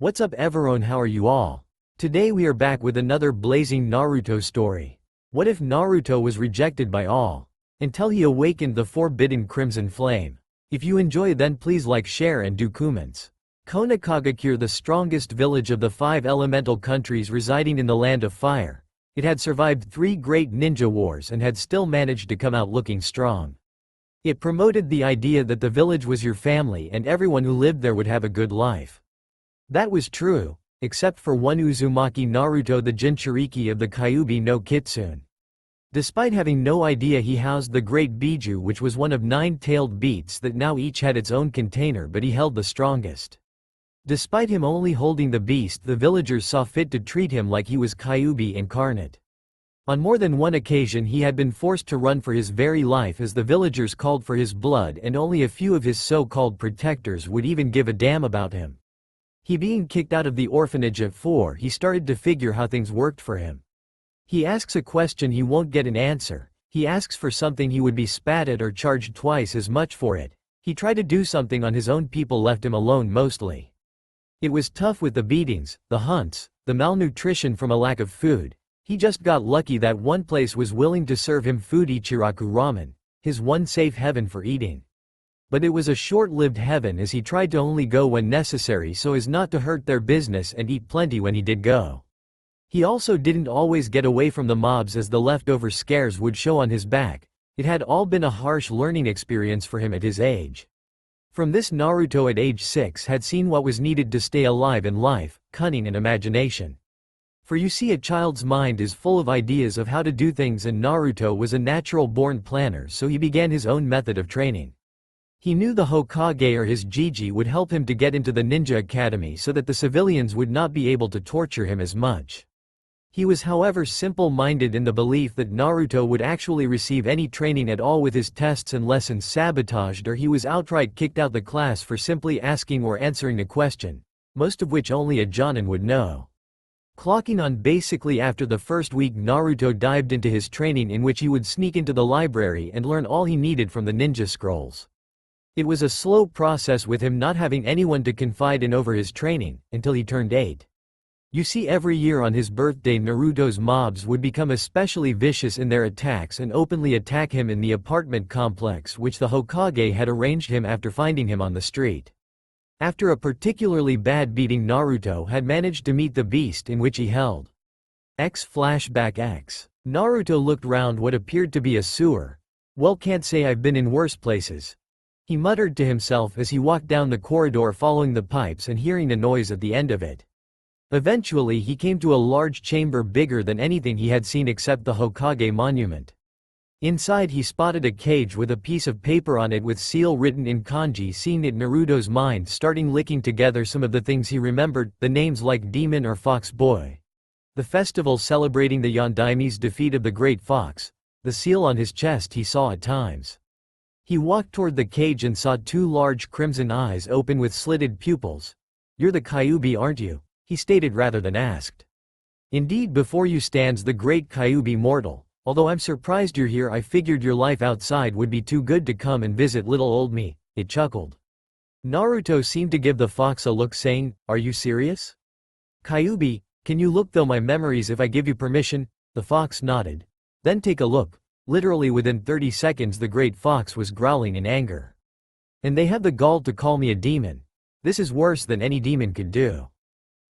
What's up everyone, how are you all? Today we are back with another blazing Naruto story. What if Naruto was rejected by all, until he awakened the forbidden crimson flame? If you enjoy then please like, share and do comments. Konakagakure, the strongest village of the 5 elemental countries residing in the land of fire. It had survived 3 great ninja wars and had still managed to come out looking strong. It promoted the idea that the village was your family and everyone who lived there would have a good life. That was true, except for one Uzumaki Naruto, the Jinchuriki of the Kyuubi no Kitsune. Despite having no idea, he housed the great Biju, which was one of 9-tailed beasts that now each had its own container, but he held the strongest. Despite him only holding the beast, the villagers saw fit to treat him like he was Kyuubi incarnate. On more than one occasion he had been forced to run for his very life as the villagers called for his blood, and only a few of his so-called protectors would even give a damn about him. He being kicked out of the orphanage at 4, he started to figure how things worked for him. He asks a question, he won't get an answer. He asks for something, he would be spat at or charged twice as much for it. He tried to do something on his own, people left him alone mostly. It was tough with the beatings, the hunts, the malnutrition from a lack of food. He just got lucky that one place was willing to serve him food, Ichiraku ramen, his one safe heaven for eating. But it was a short-lived heaven, as he tried to only go when necessary so as not to hurt their business and eat plenty when he did go. He also didn't always get away from the mobs, as the leftover scares would show on his back. It had all been a harsh learning experience for him at his age. From this, Naruto at age 6 had seen what was needed to stay alive in life: cunning and imagination. For you see, a child's mind is full of ideas of how to do things, and Naruto was a natural-born planner, so he began his own method of training. He knew the Hokage or his Jiji would help him to get into the ninja academy so that the civilians would not be able to torture him as much. He was however simple-minded in the belief that Naruto would actually receive any training at all, with his tests and lessons sabotaged, or he was outright kicked out the class for simply asking or answering a question, most of which only a Jonin would know. Clocking on basically after the first week, Naruto dived into his training, in which he would sneak into the library and learn all he needed from the ninja scrolls. It was a slow process, with him not having anyone to confide in over his training, until he turned 8. You see, every year on his birthday, Naruto's mobs would become especially vicious in their attacks and openly attack him in the apartment complex which the Hokage had arranged him after finding him on the street. After a particularly bad beating, Naruto had managed to meet the beast, in which he held. Flashback X. Naruto looked round what appeared to be a sewer. Well, can't say I've been in worse places, he muttered to himself as he walked down the corridor, following the pipes and hearing a noise at the end of it. Eventually he came to a large chamber bigger than anything he had seen except the Hokage monument. Inside he spotted a cage with a piece of paper on it with seal written in kanji. Seeing it, Naruto's mind starting licking together some of the things he remembered, the names like Demon or Fox Boy, the festival celebrating the Yondaime's defeat of the Great Fox, the seal on his chest he saw at times. He walked toward the cage and saw 2 large crimson eyes open with slitted pupils. "You're the Kyuubi, aren't you?" he stated rather than asked. "Indeed, before you stands the great Kyuubi mortal. Although I'm surprised you're here, I figured your life outside would be too good to come and visit little old me," it chuckled. Naruto seemed to give the fox a look, saying, "Are you serious? Kyuubi, can you look through my memories if I give you permission?" The fox nodded. "Then take a look." Literally within 30 seconds the great fox was growling in anger. "And they have the gall to call me a demon. This is worse than any demon could do.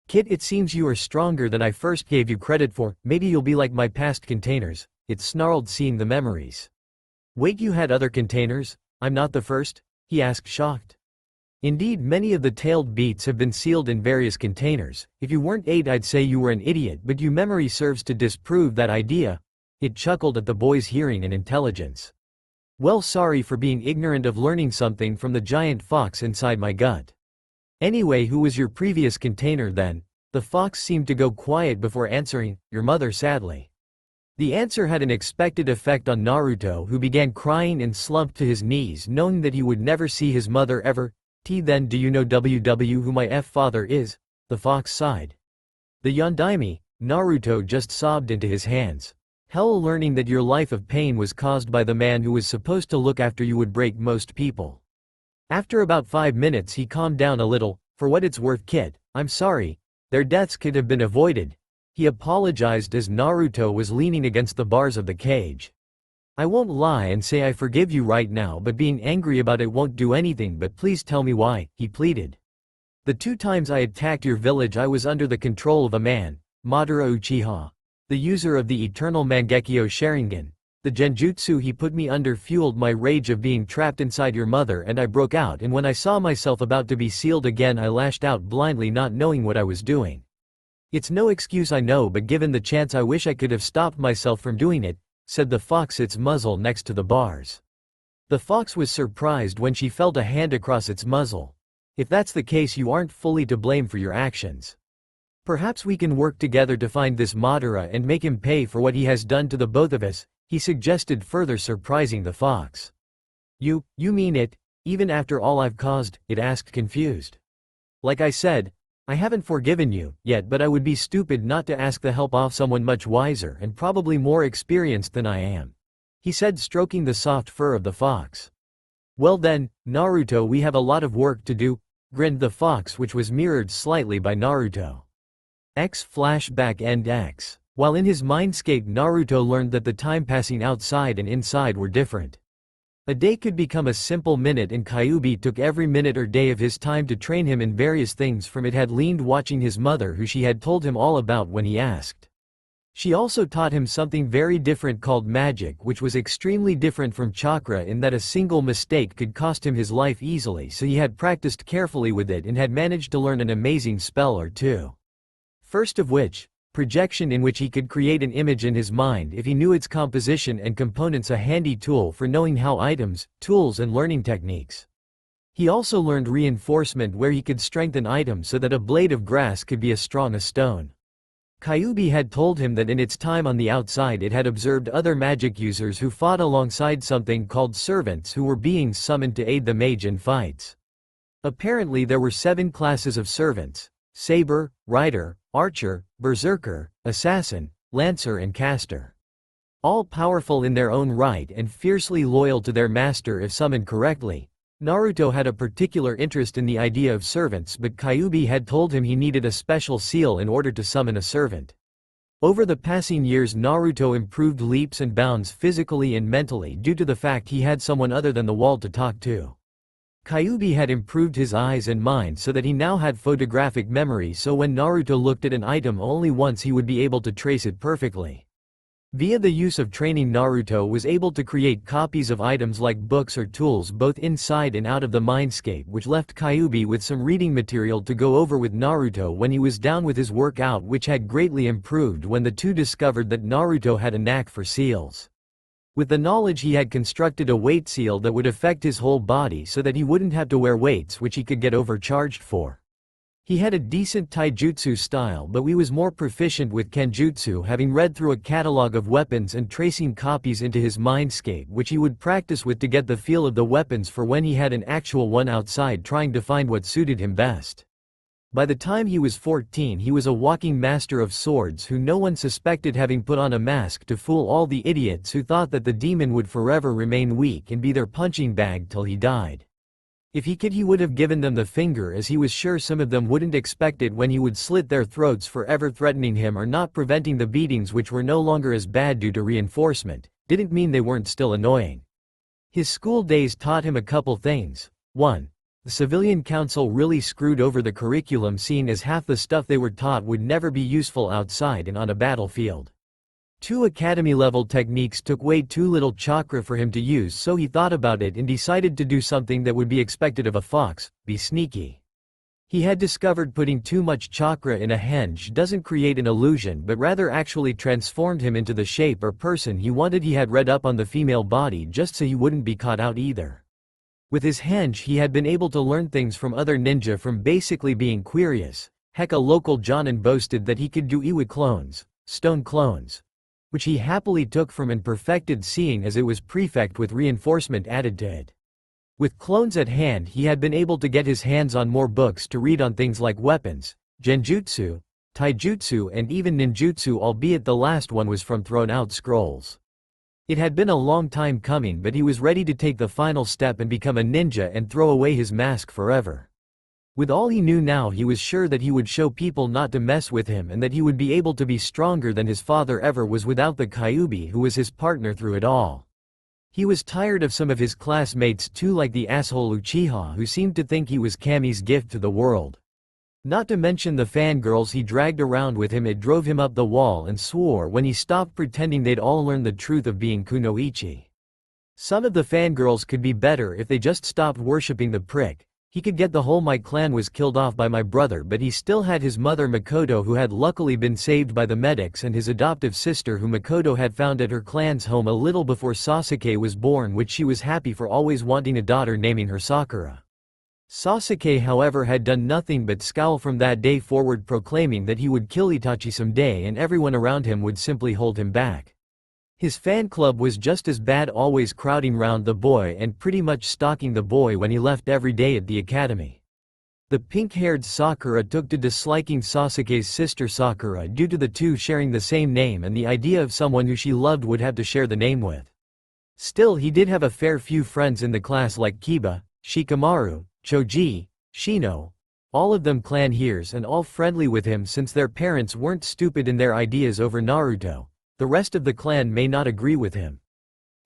Kid, it seems you are stronger than I first gave you credit for. Maybe you'll be like my past containers," it snarled, seeing the memories. "Wait, you had other containers? I'm not the first?" he asked, shocked. "Indeed, many of the tailed beasts have been sealed in various containers. If you weren't 8 I'd say you were an idiot, but your memory serves to disprove that idea," it chuckled at the boy's hearing and intelligence. "Well, sorry for being ignorant of learning something from the giant fox inside my gut. Anyway, who was your previous container then?" The fox seemed to go quiet before answering. "Your mother, sadly." The answer had an expected effect on Naruto, who began crying and slumped to his knees, knowing that he would never see his mother ever. Then do you know who my father is?" the fox sighed. "The Yondaime," Naruto just sobbed into his hands. "Hell, learning that your life of pain was caused by the man who was supposed to look after you would break most people." After about 5 minutes he calmed down a little. For what it's worth, kid, I'm sorry. Their deaths could have been avoided. He apologized as Naruto was leaning against the bars of the cage. I won't lie and say I forgive you right now, but being angry about it won't do anything, but please tell me why, he pleaded. The 2 times I attacked your village I was under the control of a man, Madara Uchiha. The user of the eternal Mangekyo Sharingan. The genjutsu he put me under fueled my rage of being trapped inside your mother, and I broke out, and when I saw myself about to be sealed again I lashed out blindly, not knowing what I was doing. It's no excuse, I know, but given the chance I wish I could have stopped myself from doing it, said the fox, its muzzle next to the bars. The fox was surprised when she felt a hand across its muzzle. If that's the case, you aren't fully to blame for your actions. Perhaps we can work together to find this Madara and make him pay for what he has done to the both of us, he suggested, further surprising the fox. You mean it, even after all I've caused? It asked, confused. Like I said, I haven't forgiven you yet, but I would be stupid not to ask the help of someone much wiser and probably more experienced than I am, he said, stroking the soft fur of the fox. Well then, Naruto, we have a lot of work to do, grinned the fox, which was mirrored slightly by Naruto. X flashback end X. While in his mindscape, Naruto learned that the time passing outside and inside were different. A day could become a simple minute, and Kyuubi took every minute or day of his time to train him in various things, from it had leaned watching his mother, who she had told him all about when he asked. She also taught him something very different called magic, which was extremely different from chakra in that a single mistake could cost him his life easily, so he had practiced carefully with it and had managed to learn an amazing spell or two. First of which, projection, in which he could create an image in his mind if he knew its composition and components, a handy tool for knowing how items, tools and learning techniques. He also learned reinforcement, where he could strengthen items so that a blade of grass could be as strong as stone. Kyuubi had told him that in its time on the outside it had observed other magic users who fought alongside something called servants, who were beings summoned to aid the mage in fights. Apparently there were 7 classes of servants: saber, rider, archer, berserker, assassin, lancer and caster. All powerful in their own right and fiercely loyal to their master if summoned correctly. Naruto had a particular interest in the idea of servants, but Kyuubi had told him he needed a special seal in order to summon a servant. Over the passing years, Naruto improved leaps and bounds physically and mentally due to the fact he had someone other than the wall to talk to. Kyuubi had improved his eyes and mind so that he now had photographic memory, so when Naruto looked at an item only once he would be able to trace it perfectly. Via the use of training, Naruto was able to create copies of items like books or tools both inside and out of the mindscape, which left Kyuubi with some reading material to go over with Naruto when he was down with his workout, which had greatly improved when the two discovered that Naruto had a knack for seals. With the knowledge, he had constructed a weight seal that would affect his whole body so that he wouldn't have to wear weights which he could get overcharged for. He had a decent taijutsu style, but he was more proficient with kenjutsu, having read through a catalog of weapons and tracing copies into his mindscape, which he would practice with to get the feel of the weapons for when he had an actual one outside, trying to find what suited him best. By the time he was 14, he was a walking master of swords who no one suspected, having put on a mask to fool all the idiots who thought that the demon would forever remain weak and be their punching bag till he died. If he could, he would have given them the finger, as he was sure some of them wouldn't expect it when he would slit their throats for ever threatening him or not preventing the beatings, which were no longer as bad due to reinforcement. Didn't mean they weren't still annoying. His school days taught him a couple things. 1. The civilian council really screwed over the curriculum, seeing as half the stuff they were taught would never be useful outside and on a battlefield. 2. Academy-level techniques took way too little chakra for him to use, so he thought about it and decided to do something that would be expected of a fox: be sneaky. He had discovered putting too much chakra in a henge doesn't create an illusion, but rather actually transformed him into the shape or person he wanted. He had read up on the female body just so he wouldn't be caught out either. With his henge, he had been able to learn things from other ninja, from basically being curious. Heck, a local Jonin boasted that he could do Iwa clones, stone clones, which he happily took from and perfected, seeing as it was prefect with reinforcement added to it. With clones at hand, he had been able to get his hands on more books to read on things like weapons, genjutsu, taijutsu and even ninjutsu, albeit the last one was from thrown-out scrolls. It had been a long time coming, but he was ready to take the final step and become a ninja and throw away his mask forever. With all he knew now, he was sure that he would show people not to mess with him and that he would be able to be stronger than his father ever was without the Kyuubi who was his partner through it all. He was tired of some of his classmates too, like the asshole Uchiha who seemed to think he was Kami's gift to the world. Not to mention the fangirls he dragged around with him. It drove him up the wall and swore when he stopped pretending they'd all learn the truth of being kunoichi. Some of the fangirls could be better if they just stopped worshipping the prick. He could get the whole "my clan was killed off by my brother," but he still had his mother Makoto, who had luckily been saved by the medics, and his adoptive sister who Makoto had found at her clan's home a little before Sasuke was born, which she was happy for, always wanting a daughter, naming her Sakura. Sasuke, however, had done nothing but scowl from that day forward, proclaiming that he would kill Itachi someday and everyone around him would simply hold him back. His fan club was just as bad, always crowding round the boy and pretty much stalking the boy when he left every day at the academy. The pink-haired Sakura took to disliking Sasuke's sister Sakura due to the two sharing the same name and the idea of someone who she loved would have to share the name with. Still, he did have a fair few friends in the class like Kiba, Shikamaru, Choji, Shino, all of them clan heirs and all friendly with him since their parents weren't stupid in their ideas over Naruto. The rest of the clan may not agree with him.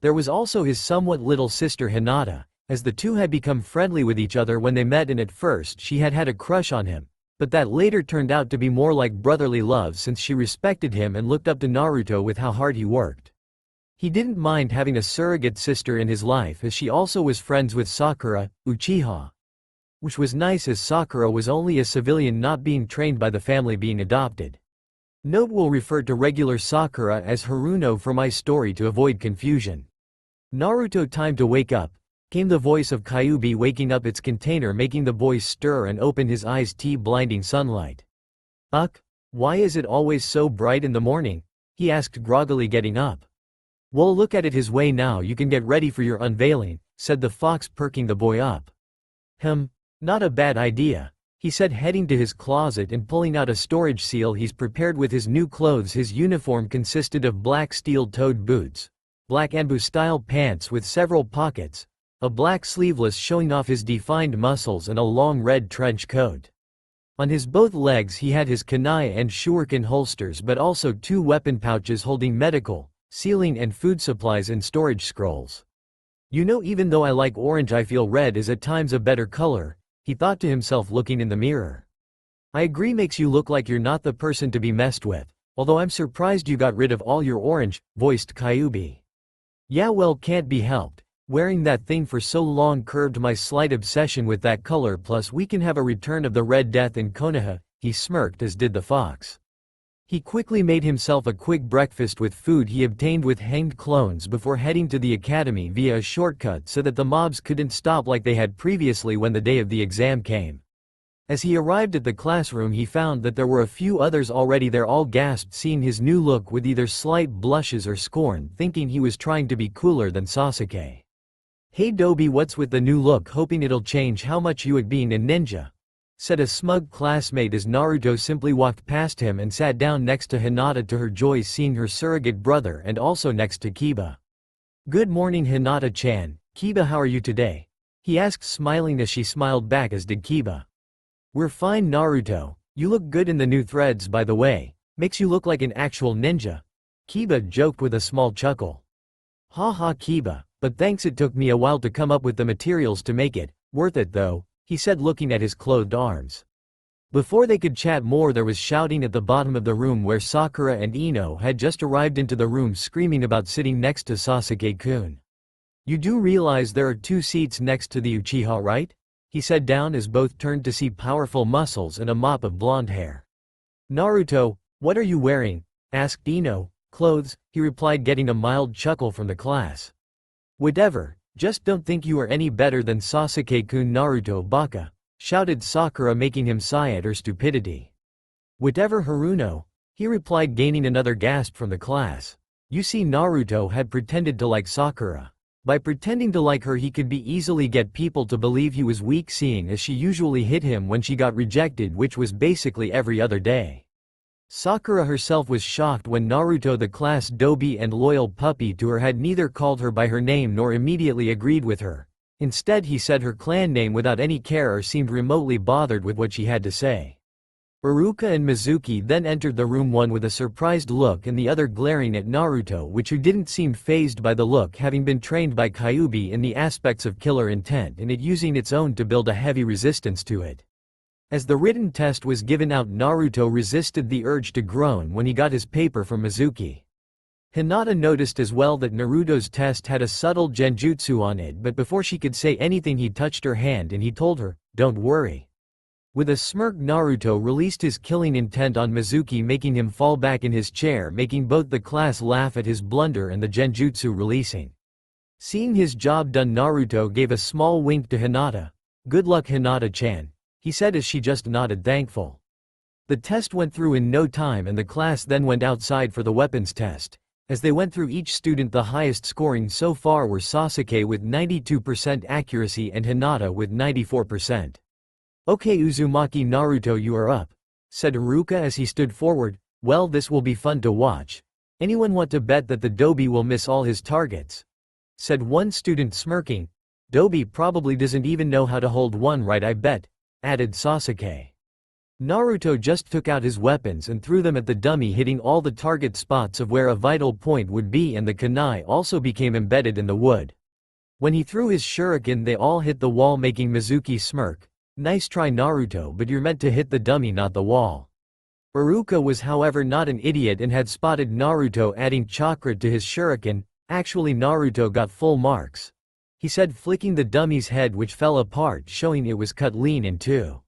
There was also his somewhat little sister Hinata, as the two had become friendly with each other when they met, and at first she had had a crush on him, but that later turned out to be more like brotherly love since she respected him and looked up to Naruto with how hard he worked. He didn't mind having a surrogate sister in his life, as she also was friends with Sakura, Uchiha. Which was nice, as Sakura was only a civilian not being trained by the family, being adopted. Note: will refer to regular Sakura as Haruno for my story to avoid confusion. Naruto, time to wake up, came the voice of Kyuubi waking up its container, making the boy stir and open his eyes. Blinding sunlight. Why is it always so bright in the morning? He asked groggily, getting up. Well, look at it his way now, you can get ready for your unveiling, said the fox, perking the boy up. Not a bad idea, he said, heading to his closet and pulling out a storage seal he's prepared with his new clothes. His uniform consisted of black steel-toed boots, black Anbu-style pants with several pockets, a black sleeveless showing off his defined muscles, and a long red trench coat. On his both legs he had his kunai and shuriken holsters, but also 2 weapon pouches holding medical, sealing and food supplies and storage scrolls. You know, even though I like orange, I feel red is at times a better color, he thought to himself, looking in the mirror. I agree, makes you look like you're not the person to be messed with, although I'm surprised you got rid of all your orange, voiced Kyuubi. Yeah, well, can't be helped. Wearing that thing for so long curbed my slight obsession with that color, plus we can have a return of the Red Death in Konoha, he smirked, as did the fox. He quickly made himself a quick breakfast with food he obtained with hanged clones before heading to the academy via a shortcut so that the mobs couldn't stop like they had previously when the day of the exam came. As he arrived at the classroom, he found that there were a few others already there. All gasped, seeing his new look, with either slight blushes or scorn, thinking he was trying to be cooler than Sasuke. Hey Dobi, what's with the new look? Hoping it'll change how much you at being a ninja, said a smug classmate as Naruto simply walked past him and sat down next to Hinata, to her joy seeing her surrogate brother, and also next to Kiba. Good morning, Hinata-chan. Kiba, how are you today? He asked, smiling as she smiled back, as did Kiba. We're fine, Naruto. You look good in the new threads, by the way. Makes you look like an actual ninja. Kiba joked with a small chuckle. Haha, Kiba, but thanks, it took me a while to come up with the materials to make it. Worth it though, he said, looking at his clothed arms. Before they could chat more, there was shouting at the bottom of the room where Sakura and Ino had just arrived into the room, screaming about sitting next to Sasuke-kun. You do realize there are 2 seats next to the Uchiha, right? He said down as both turned to see powerful muscles and a mop of blonde hair. Naruto, what are you wearing? Asked Ino. Clothes, he replied, getting a mild chuckle from the class. Whatever. Just don't think you are any better than Sasuke-kun. Naruto baka, shouted Sakura, making him sigh at her stupidity. Whatever, Haruno, he replied, gaining another gasp from the class. You see, Naruto had pretended to like Sakura. By pretending to like her, he could be easily get people to believe he was weak, seeing as she usually hit him when she got rejected, which was basically every other day. Sakura herself was shocked when Naruto, the class dobi and loyal puppy to her, had neither called her by her name nor immediately agreed with her. Instead he said her clan name without any care or seemed remotely bothered with what she had to say. Iruka and Mizuki then entered the room, one with a surprised look and the other glaring at Naruto, who didn't seem fazed by the look, having been trained by Kyuubi in the aspects of killer intent and it using its own to build a heavy resistance to it. As the written test was given out, Naruto resisted the urge to groan when he got his paper from Mizuki. Hinata noticed as well that Naruto's test had a subtle genjutsu on it, but before she could say anything he touched her hand and he told her, "Don't worry." With a smirk, Naruto released his killing intent on Mizuki, making him fall back in his chair, making both the class laugh at his blunder and the genjutsu releasing. Seeing his job done, Naruto gave a small wink to Hinata. "Good luck, Hinata-chan," he said as she just nodded thankful. The test went through in no time and the class then went outside for the weapons test. As they went through each student, the highest scoring so far were Sasuke with 92% accuracy and Hinata with 94%. "Okay Uzumaki, Naruto, you are up," said Iruka as he stood forward. "Well, this will be fun to watch. Anyone want to bet that the Dobi will miss all his targets?" said one student smirking. "Dobi probably doesn't even know how to hold one right, I bet," added Sasuke. Naruto just took out his weapons and threw them at the dummy, hitting all the target spots of where a vital point would be, and the kunai also became embedded in the wood. When he threw his shuriken, they all hit the wall, making Mizuki smirk. "Nice try, Naruto, but you're meant to hit the dummy, not the wall." Iruka was however not an idiot and had spotted Naruto adding chakra to his shuriken. "Actually, Naruto got full marks," he said, flicking the dummy's head, which fell apart, showing it was cut lean in two.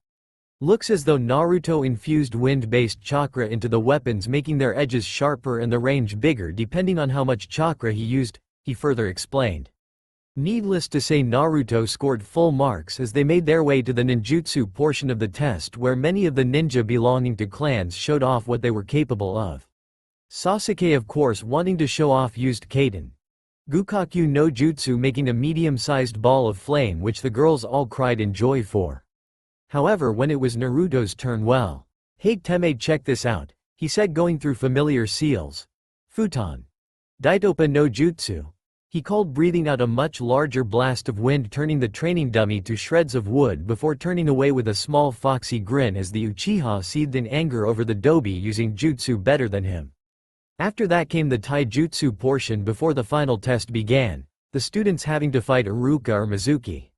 "Looks as though Naruto infused wind-based chakra into the weapons, making their edges sharper and the range bigger depending on how much chakra he used," he further explained. Needless to say, Naruto scored full marks as they made their way to the ninjutsu portion of the test, where many of the ninja belonging to clans showed off what they were capable of. Sasuke, of course, wanting to show off, used Kaden Gukaku no Jutsu, making a medium-sized ball of flame, which the girls all cried in joy for. However, when it was Naruto's turn, "Well, hey Teme, check this out," he said, going through familiar seals. "Futon Daitopa no Jutsu," he called, breathing out a much larger blast of wind, turning the training dummy to shreds of wood before turning away with a small foxy grin as the Uchiha seethed in anger over the Dobi using jutsu better than him. After that came the taijutsu portion before the final test began, the students having to fight Iruka or Mizuki.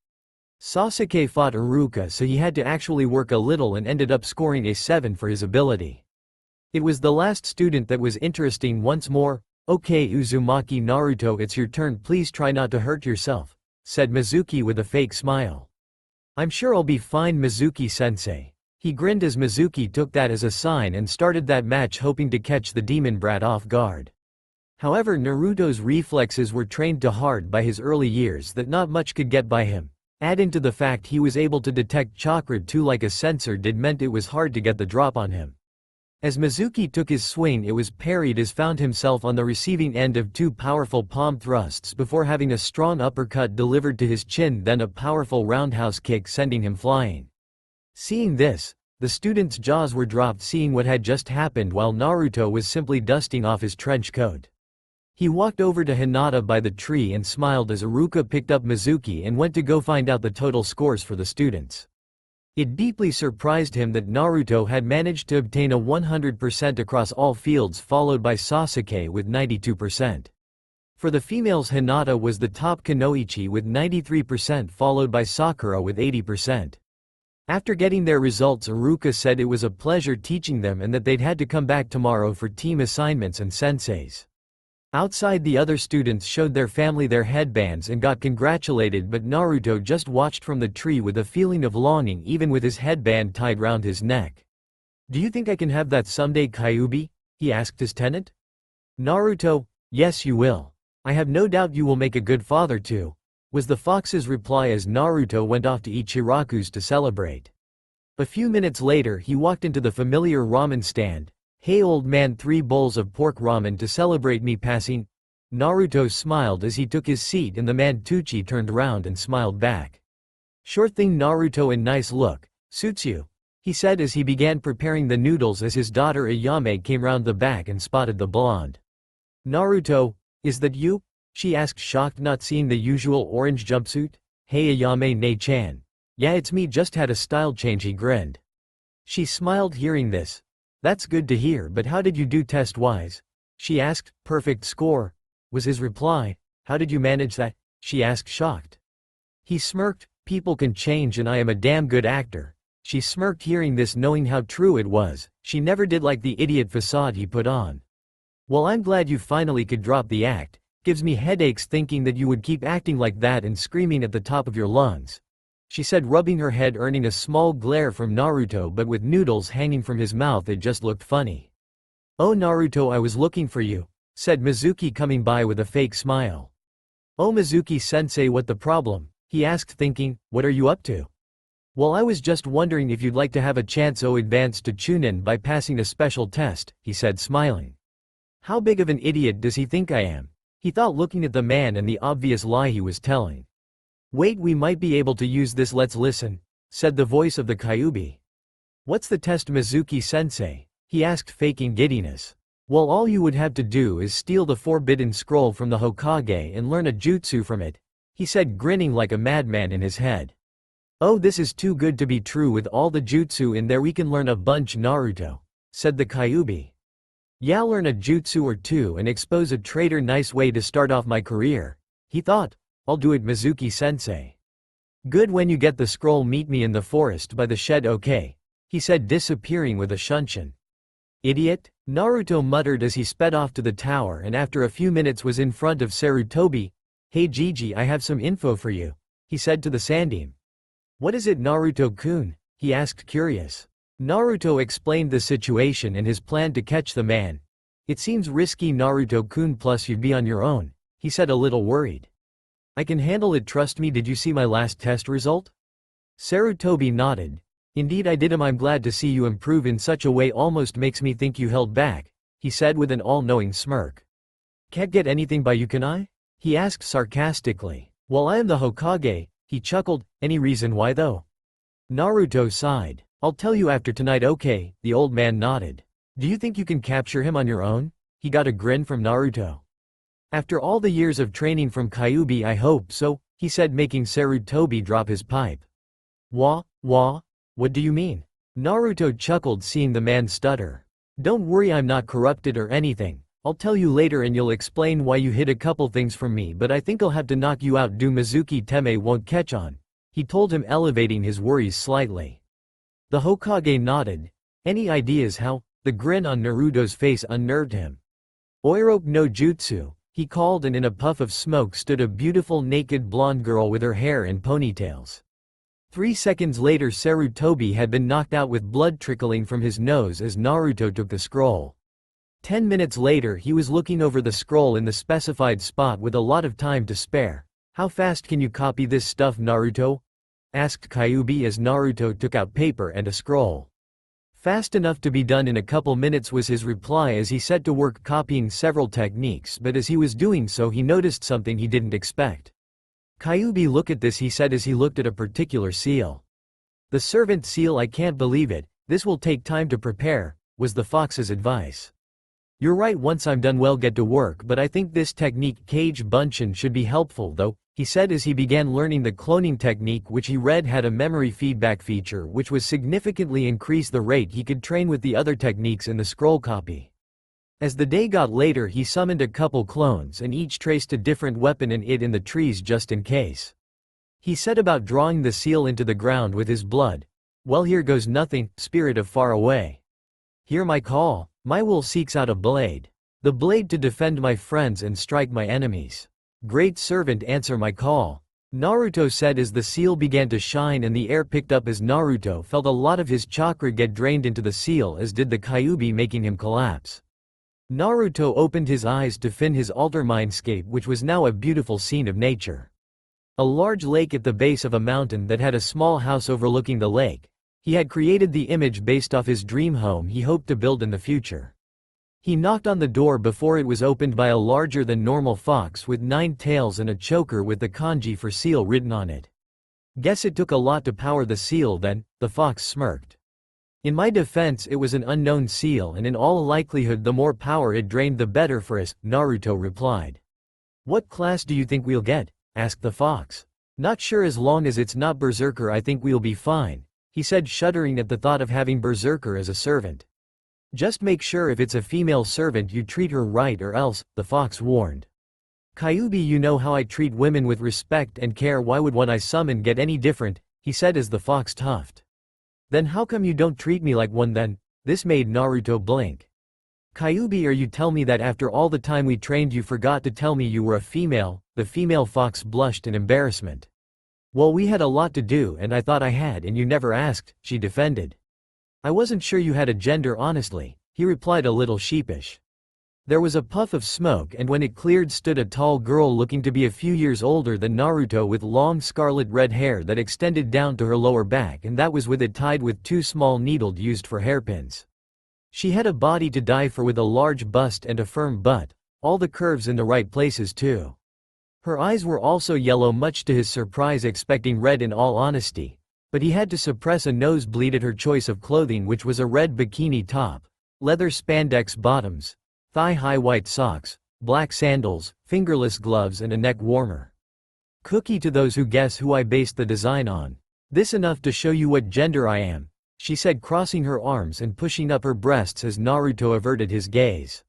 Sasuke fought Iruka, so he had to actually work a little and ended up scoring a 7 for his ability. It was the last student that was interesting once more. "Okay Uzumaki, Naruto, it's your turn, please try not to hurt yourself," said Mizuki with a fake smile. "I'm sure I'll be fine, Mizuki-sensei." He grinned as Mizuki took that as a sign and started that match, hoping to catch the demon brat off guard. However, Naruto's reflexes were trained to hard by his early years that not much could get by him. Add into the fact he was able to detect chakra too, like a sensor did, meant it was hard to get the drop on him. As Mizuki took his swing, it was parried as found himself on the receiving end of two powerful palm thrusts before having a strong uppercut delivered to his chin, then a powerful roundhouse kick sending him flying. Seeing this, the students' jaws were dropped, seeing what had just happened while Naruto was simply dusting off his trench coat. He walked over to Hinata by the tree and smiled as Iruka picked up Mizuki and went to go find out the total scores for the students. It deeply surprised him that Naruto had managed to obtain a 100% across all fields, followed by Sasuke with 92%. For the females, Hinata was the top, Kunoichi with 93%, followed by Sakura with 80%. After getting their results, Iruka said it was a pleasure teaching them and that they'd had to come back tomorrow for team assignments and senseis. Outside, the other students showed their family their headbands and got congratulated, but Naruto just watched from the tree with a feeling of longing, even with his headband tied round his neck. "Do you think I can have that someday, Kyuubi?" he asked his tenant. Naruto: "Yes, you will. I have no doubt you will make a good father too," was the fox's reply as Naruto went off to eat chirakus to celebrate. A few minutes later, he walked into the familiar ramen stand. "Hey old man, 3 bowls of pork ramen to celebrate me passing?" Naruto smiled as he took his seat and the man Tucci turned around and smiled back. "Sure thing Naruto, and nice look, suits you," he said as he began preparing the noodles as his daughter Ayame came round the back and spotted the blonde. "Naruto, is that you?" she asked, shocked not seeing the usual orange jumpsuit. Hey Ayame Ne-chan. Yeah, it's me, just had a style change, he grinned. She smiled hearing this. That's good to hear, but how did you do test-wise? She asked. Perfect score, was his reply. How did you manage that? She asked, shocked. He smirked. People can change and I am a damn good actor. She smirked hearing this, knowing how true it was. She never did like the idiot facade he put on. Well, I'm glad you finally could drop the act. Gives me headaches thinking that you would keep acting like that and screaming at the top of your lungs. She said, rubbing her head, earning a small glare from Naruto, but with noodles hanging from his mouth it just looked funny. Oh Naruto, I was looking for you, said Mizuki, coming by with a fake smile. Oh Mizuki-sensei, what the problem? He asked, thinking, what are you up to? Well, I was just wondering if you'd like to have a chance to advance to Chunin by passing a special test, he said, smiling. How big of an idiot does he think I am? He thought, looking at the man and the obvious lie he was telling. Wait, we might be able to use this, let's listen, said the voice of the Kyuubi. What's the test, Mizuki-sensei? He asked, faking giddiness. Well, all you would have to do is steal the forbidden scroll from the Hokage and learn a jutsu from it, he said, grinning like a madman in his head. Oh, this is too good to be true. With all the jutsu in there we can learn a bunch, Naruto, said the Kyuubi. Yeah, learn a jutsu or two and expose a traitor. Nice way to start off my career, he thought. I'll do it, Mizuki-sensei. Good, when you get the scroll meet me in the forest by the shed, okay? He said, disappearing with a shunshin. Idiot, Naruto muttered as he sped off to the tower and after a few minutes was in front of Sarutobi. Hey Gigi, I have some info for you, he said to the Sandaime. What is it, Naruto-kun? He asked, curious. Naruto explained the situation and his plan to catch the man. It seems risky, Naruto-kun, plus you'd be on your own, he said, a little worried. I can handle it, trust me. Did you see my last test result? Sarutobi nodded. Indeed I did. I'm glad to see you improve in such a way, almost makes me think you held back, he said with an all-knowing smirk. Can't get anything by you, can I? He asked sarcastically. Well, I am the Hokage, he chuckled. Any reason why though? Naruto sighed. I'll tell you after tonight, okay, the old man nodded. Do you think you can capture him on your own? He got a grin from Naruto. After all the years of training from Kyuubi, I hope so, he said, making Sarutobi drop his pipe. Wah? What do you mean? Naruto chuckled, seeing the man stutter. Don't worry, I'm not corrupted or anything. I'll tell you later and you'll explain why you hid a couple things from me, but I think I'll have to knock you out. Do Mizuki Teme won't catch on, he told him, elevating his worries slightly. The Hokage nodded. Any ideas how? The grin on Naruto's face unnerved him. Oiroke no jutsu, he called, and in a puff of smoke stood a beautiful naked blonde girl with her hair in ponytails. 3 seconds later Sarutobi had been knocked out with blood trickling from his nose as Naruto took the scroll. 10 minutes later he was looking over the scroll in the specified spot with a lot of time to spare. How fast can you copy this stuff, Naruto? Asked Kyuubi as Naruto took out paper and a scroll. Fast enough to be done in a couple minutes, was his reply as he set to work copying several techniques, but as he was doing so he noticed something he didn't expect. Kyuubi, look at this, he said as he looked at a particular seal. The servant seal. I can't believe it, this will take time to prepare, was the fox's advice. You're right, once I'm done we'll get to work, but I think this technique Kage Bunshin should be helpful though, he said as he began learning the cloning technique, which he read had a memory feedback feature which was significantly increase the rate he could train with the other techniques in the scroll copy. As the day got later he summoned a couple clones and each traced a different weapon in it in the trees just in case. He set about drawing the seal into the ground with his blood. Well, here goes nothing, spirit of far away. Hear my call, my will seeks out a blade. The blade to defend my friends and strike my enemies. Great servant, answer my call, Naruto said as the seal began to shine and the air picked up as Naruto felt a lot of his chakra get drained into the seal, as did the Kyuubi, making him collapse. Naruto opened his eyes to fin his altar mindscape, which was now a beautiful scene of nature. A large lake at the base of a mountain that had a small house overlooking the lake. He had created the image based off his dream home he hoped to build in the future. He knocked on the door before it was opened by a larger than normal fox with 9 tails and a choker with the kanji for seal written on it. Guess it took a lot to power the seal then, the fox smirked. In my defense, it was an unknown seal and in all likelihood the more power it drained the better for us, Naruto replied. What class do you think we'll get? Asked the fox. Not sure, as long as it's not Berserker I think we'll be fine, he said, shuddering at the thought of having Berserker as a servant. Just make sure if it's a female servant you treat her right, or else, the fox warned. Kyubi, you know how I treat women, with respect and care. Why would one I summon get any different, he said as the fox huffed. Then how come you don't treat me like one then? This made Naruto blink. Kyubi, are you tell me that after all the time we trained you forgot to tell me you were a female? The female fox blushed in embarrassment. Well, we had a lot to do and I thought I had and you never asked, she defended. I wasn't sure you had a gender honestly, he replied a little sheepish. There was a puff of smoke, and when it cleared stood a tall girl looking to be a few years older than Naruto, with long scarlet red hair that extended down to her lower back, and that was with it tied with 2 small needles used for hairpins. She had a body to die for, with a large bust and a firm butt, all the curves in the right places too. Her eyes were also yellow, much to his surprise, expecting red in all honesty, but he had to suppress a nosebleed at her choice of clothing, which was a red bikini top, leather spandex bottoms, thigh-high white socks, black sandals, fingerless gloves and a neck warmer. Cookie to those who guess who I based the design on. This enough to show you what gender I am, she said, crossing her arms and pushing up her breasts as Naruto averted his gaze.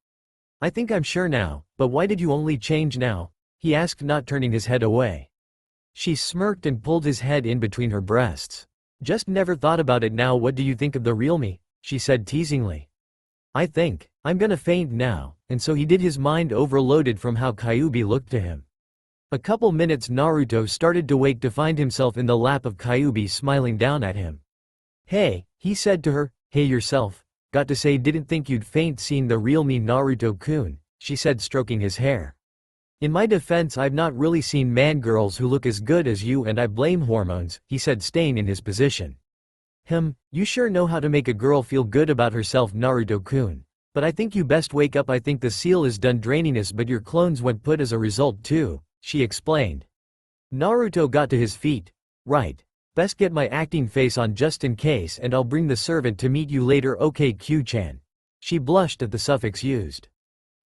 I think I'm sure now, but why did you only change now? He asked, not turning his head away. She smirked and pulled his head in between her breasts. Just never thought about it now. What do you think of the real me? She said teasingly. I think I'm gonna faint now, and so he did, his mind overloaded from how Kyubi looked to him. A couple minutes Naruto started to wake to find himself in the lap of Kyubi, smiling down at him. Hey, he said to her. Hey yourself, got to say, didn't think you'd faint seeing the real me, Naruto-kun, she said, stroking his hair. In my defense, I've not really seen man-girls who look as good as you, and I blame hormones, he said, staying in his position. You sure know how to make a girl feel good about herself, Naruto-kun. But I think you best wake up. I think the seal is done draining us, but your clones went put as a result too, she explained. Naruto got to his feet. Right. Best get my acting face on just in case, and I'll bring the servant to meet you later. Okay, Q-chan. She blushed at the suffix used.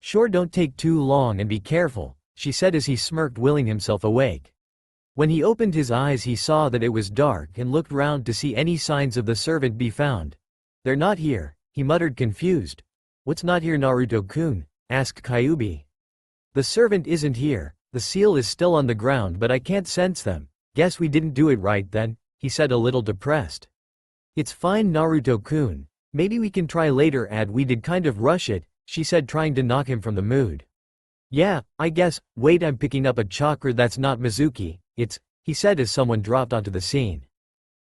Sure, don't take too long and be careful, she said as he smirked, willing himself awake. When he opened his eyes he saw that it was dark and looked round to see any signs of the servant be found. They're not here, he muttered, confused. What's not here, Naruto-kun? Asked Kyubi. The servant isn't here, the seal is still on the ground, but I can't sense them. Guess we didn't do it right then, he said, a little depressed. It's fine, Naruto-kun. Maybe we can try later. We did kind of rush it, she said, trying to knock him from the mood. Yeah, I guess. Wait, I'm picking up a chakra. That's not Mizuki, he said as someone dropped onto the scene.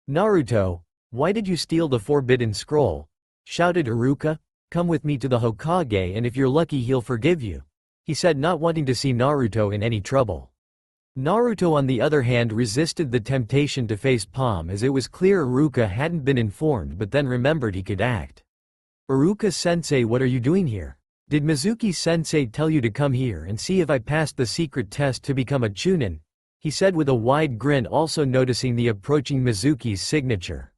Naruto, why did you steal the forbidden scroll? Shouted Iruka. Come with me to the Hokage, and if you're lucky he'll forgive you, he said, not wanting to see Naruto in any trouble. Naruto, on the other hand, resisted the temptation to face Palm, as it was clear Iruka hadn't been informed, but then remembered he could act. Iruka-sensei, what are you doing here? Did Mizuki-sensei tell you to come here and see if I passed the secret test to become a Chunin? He said with a wide grin, also noticing the approaching Mizuki's signature.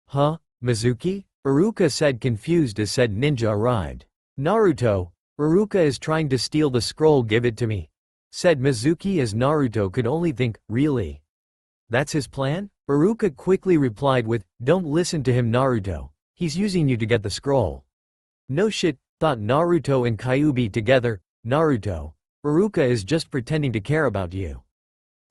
Huh? Mizuki? Iruka said, confused, as said ninja arrived. Naruto, Iruka is trying to steal the scroll. Give it to me, said Mizuki, as Naruto could only think, really? That's his plan? Iruka quickly replied with, don't listen to him, Naruto. He's using you to get the scroll. No shit, thought Naruto and Kyubi together. Naruto, Iruka is just pretending to care about you.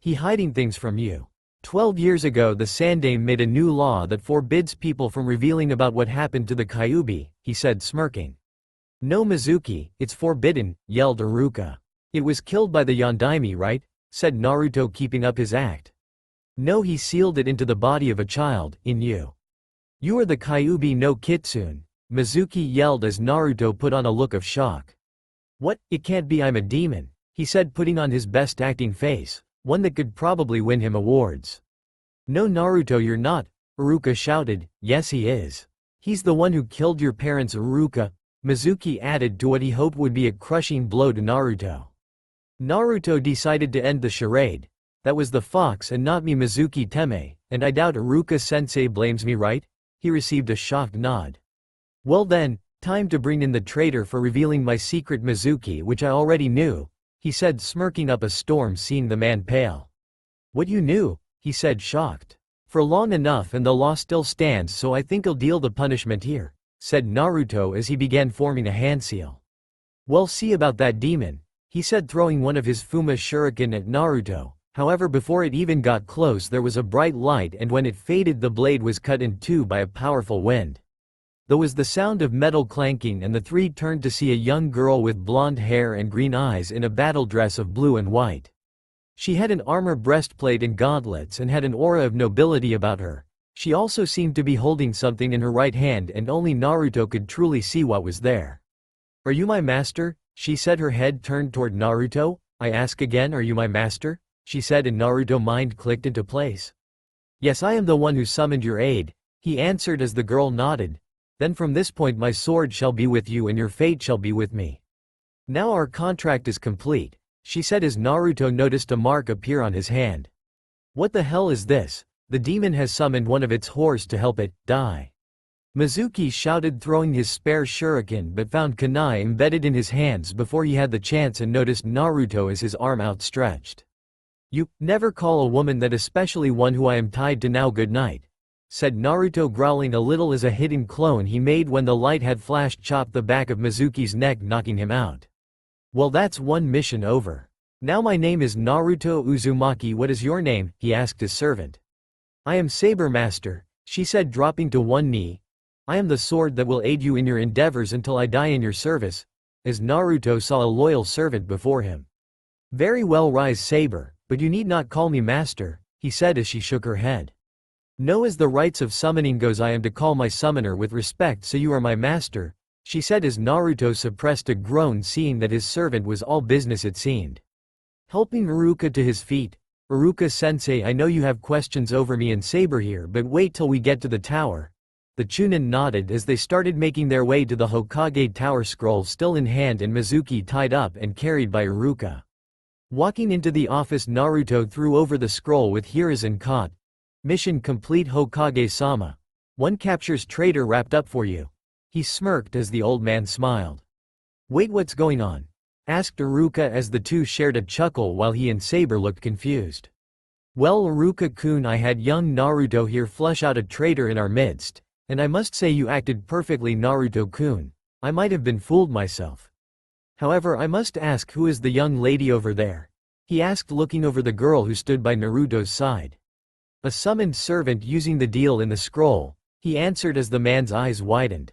He hiding things from you. 12 years ago the Sandaime made a new law that forbids people from revealing about what happened to the Kyubi, he said, smirking. No, Mizuki, it's forbidden, yelled Iruka. It was killed by the Yondaime, right? Said Naruto, keeping up his act. No, he sealed it into the body of a child, in you. You are the Kyubi no Kitsune, Mizuki yelled as Naruto put on a look of shock. What? It can't be, I'm a demon, he said, putting on his best acting face, one that could probably win him awards. No, Naruto, you're not, Iruka shouted. Yes, he is. He's the one who killed your parents, Iruka, Mizuki added to what he hoped would be a crushing blow to Naruto. Naruto decided to end the charade. That was the fox and not me, Mizuki Teme, and I doubt Iruka-sensei blames me, right? He received a shocked nod. Well then, time to bring in the traitor for revealing my secret, Mizuki, which I already knew, he said, smirking up a storm, seeing the man pale. What you knew? He said, shocked. For long enough and the law still stands, so I think I'll deal the punishment here, said Naruto as he began forming a hand seal. Well, see about that, demon, he said, throwing one of his Fuma shuriken at Naruto. However, before it even got close there was a bright light, and when it faded the blade was cut in two by a powerful wind. There was the sound of metal clanking, and the three turned to see a young girl with blonde hair and green eyes in a battle dress of blue and white. She had an armor breastplate and gauntlets and had an aura of nobility about her. She also seemed to be holding something in her right hand, and only Naruto could truly see what was there. Are you my master? She said, her head turned toward Naruto. I ask again, are you my master? She said, and Naruto's mind clicked into place. Yes, I am the one who summoned your aid, he answered as the girl nodded. Then from this point my sword shall be with you and your fate shall be with me. Now our contract is complete, she said as Naruto noticed a mark appear on his hand. What the hell is this? The demon has summoned one of its whores to help it die. Mizuki shouted, throwing his spare shuriken, but found kunai embedded in his hands before he had the chance and noticed Naruto as his arm outstretched. You never call a woman that, especially one who I am tied to now. Good night, said Naruto, growling a little as a hidden clone he made when the light had flashed chopped the back of Mizuki's neck, knocking him out. Well, that's one mission over. Now my name is Naruto Uzumaki. What is your name? He asked his servant. I am Saber Master, she said, dropping to one knee. I am the sword that will aid you in your endeavors until I die in your service, as Naruto saw a loyal servant before him. Very well, rise Saber, but you need not call me master, he said as she shook her head. No, as the rites of summoning goes, I am to call my summoner with respect, so you are my master, she said as Naruto suppressed a groan, seeing that his servant was all business it seemed. Helping Iruka to his feet. Iruka-sensei, I know you have questions over me and Saber here, but wait till we get to the tower. The Chunin nodded as they started making their way to the Hokage Tower, scroll still in hand and Mizuki tied up and carried by Iruka. Walking into the office, Naruto threw over the scroll with Hiruzen caught. Mission complete, Hokage-sama. One captures traitor wrapped up for you. He smirked as the old man smiled. Wait, what's going on? Asked Iruka as the two shared a chuckle while he and Saber looked confused. Well, Iruka-kun, I had young Naruto here flush out a traitor in our midst, and I must say you acted perfectly, Naruto-kun. I might have been fooled myself. However, I must ask, who is the young lady over there? He asked, looking over the girl who stood by Naruto's side. A summoned servant using the deal in the scroll, he answered as the man's eyes widened.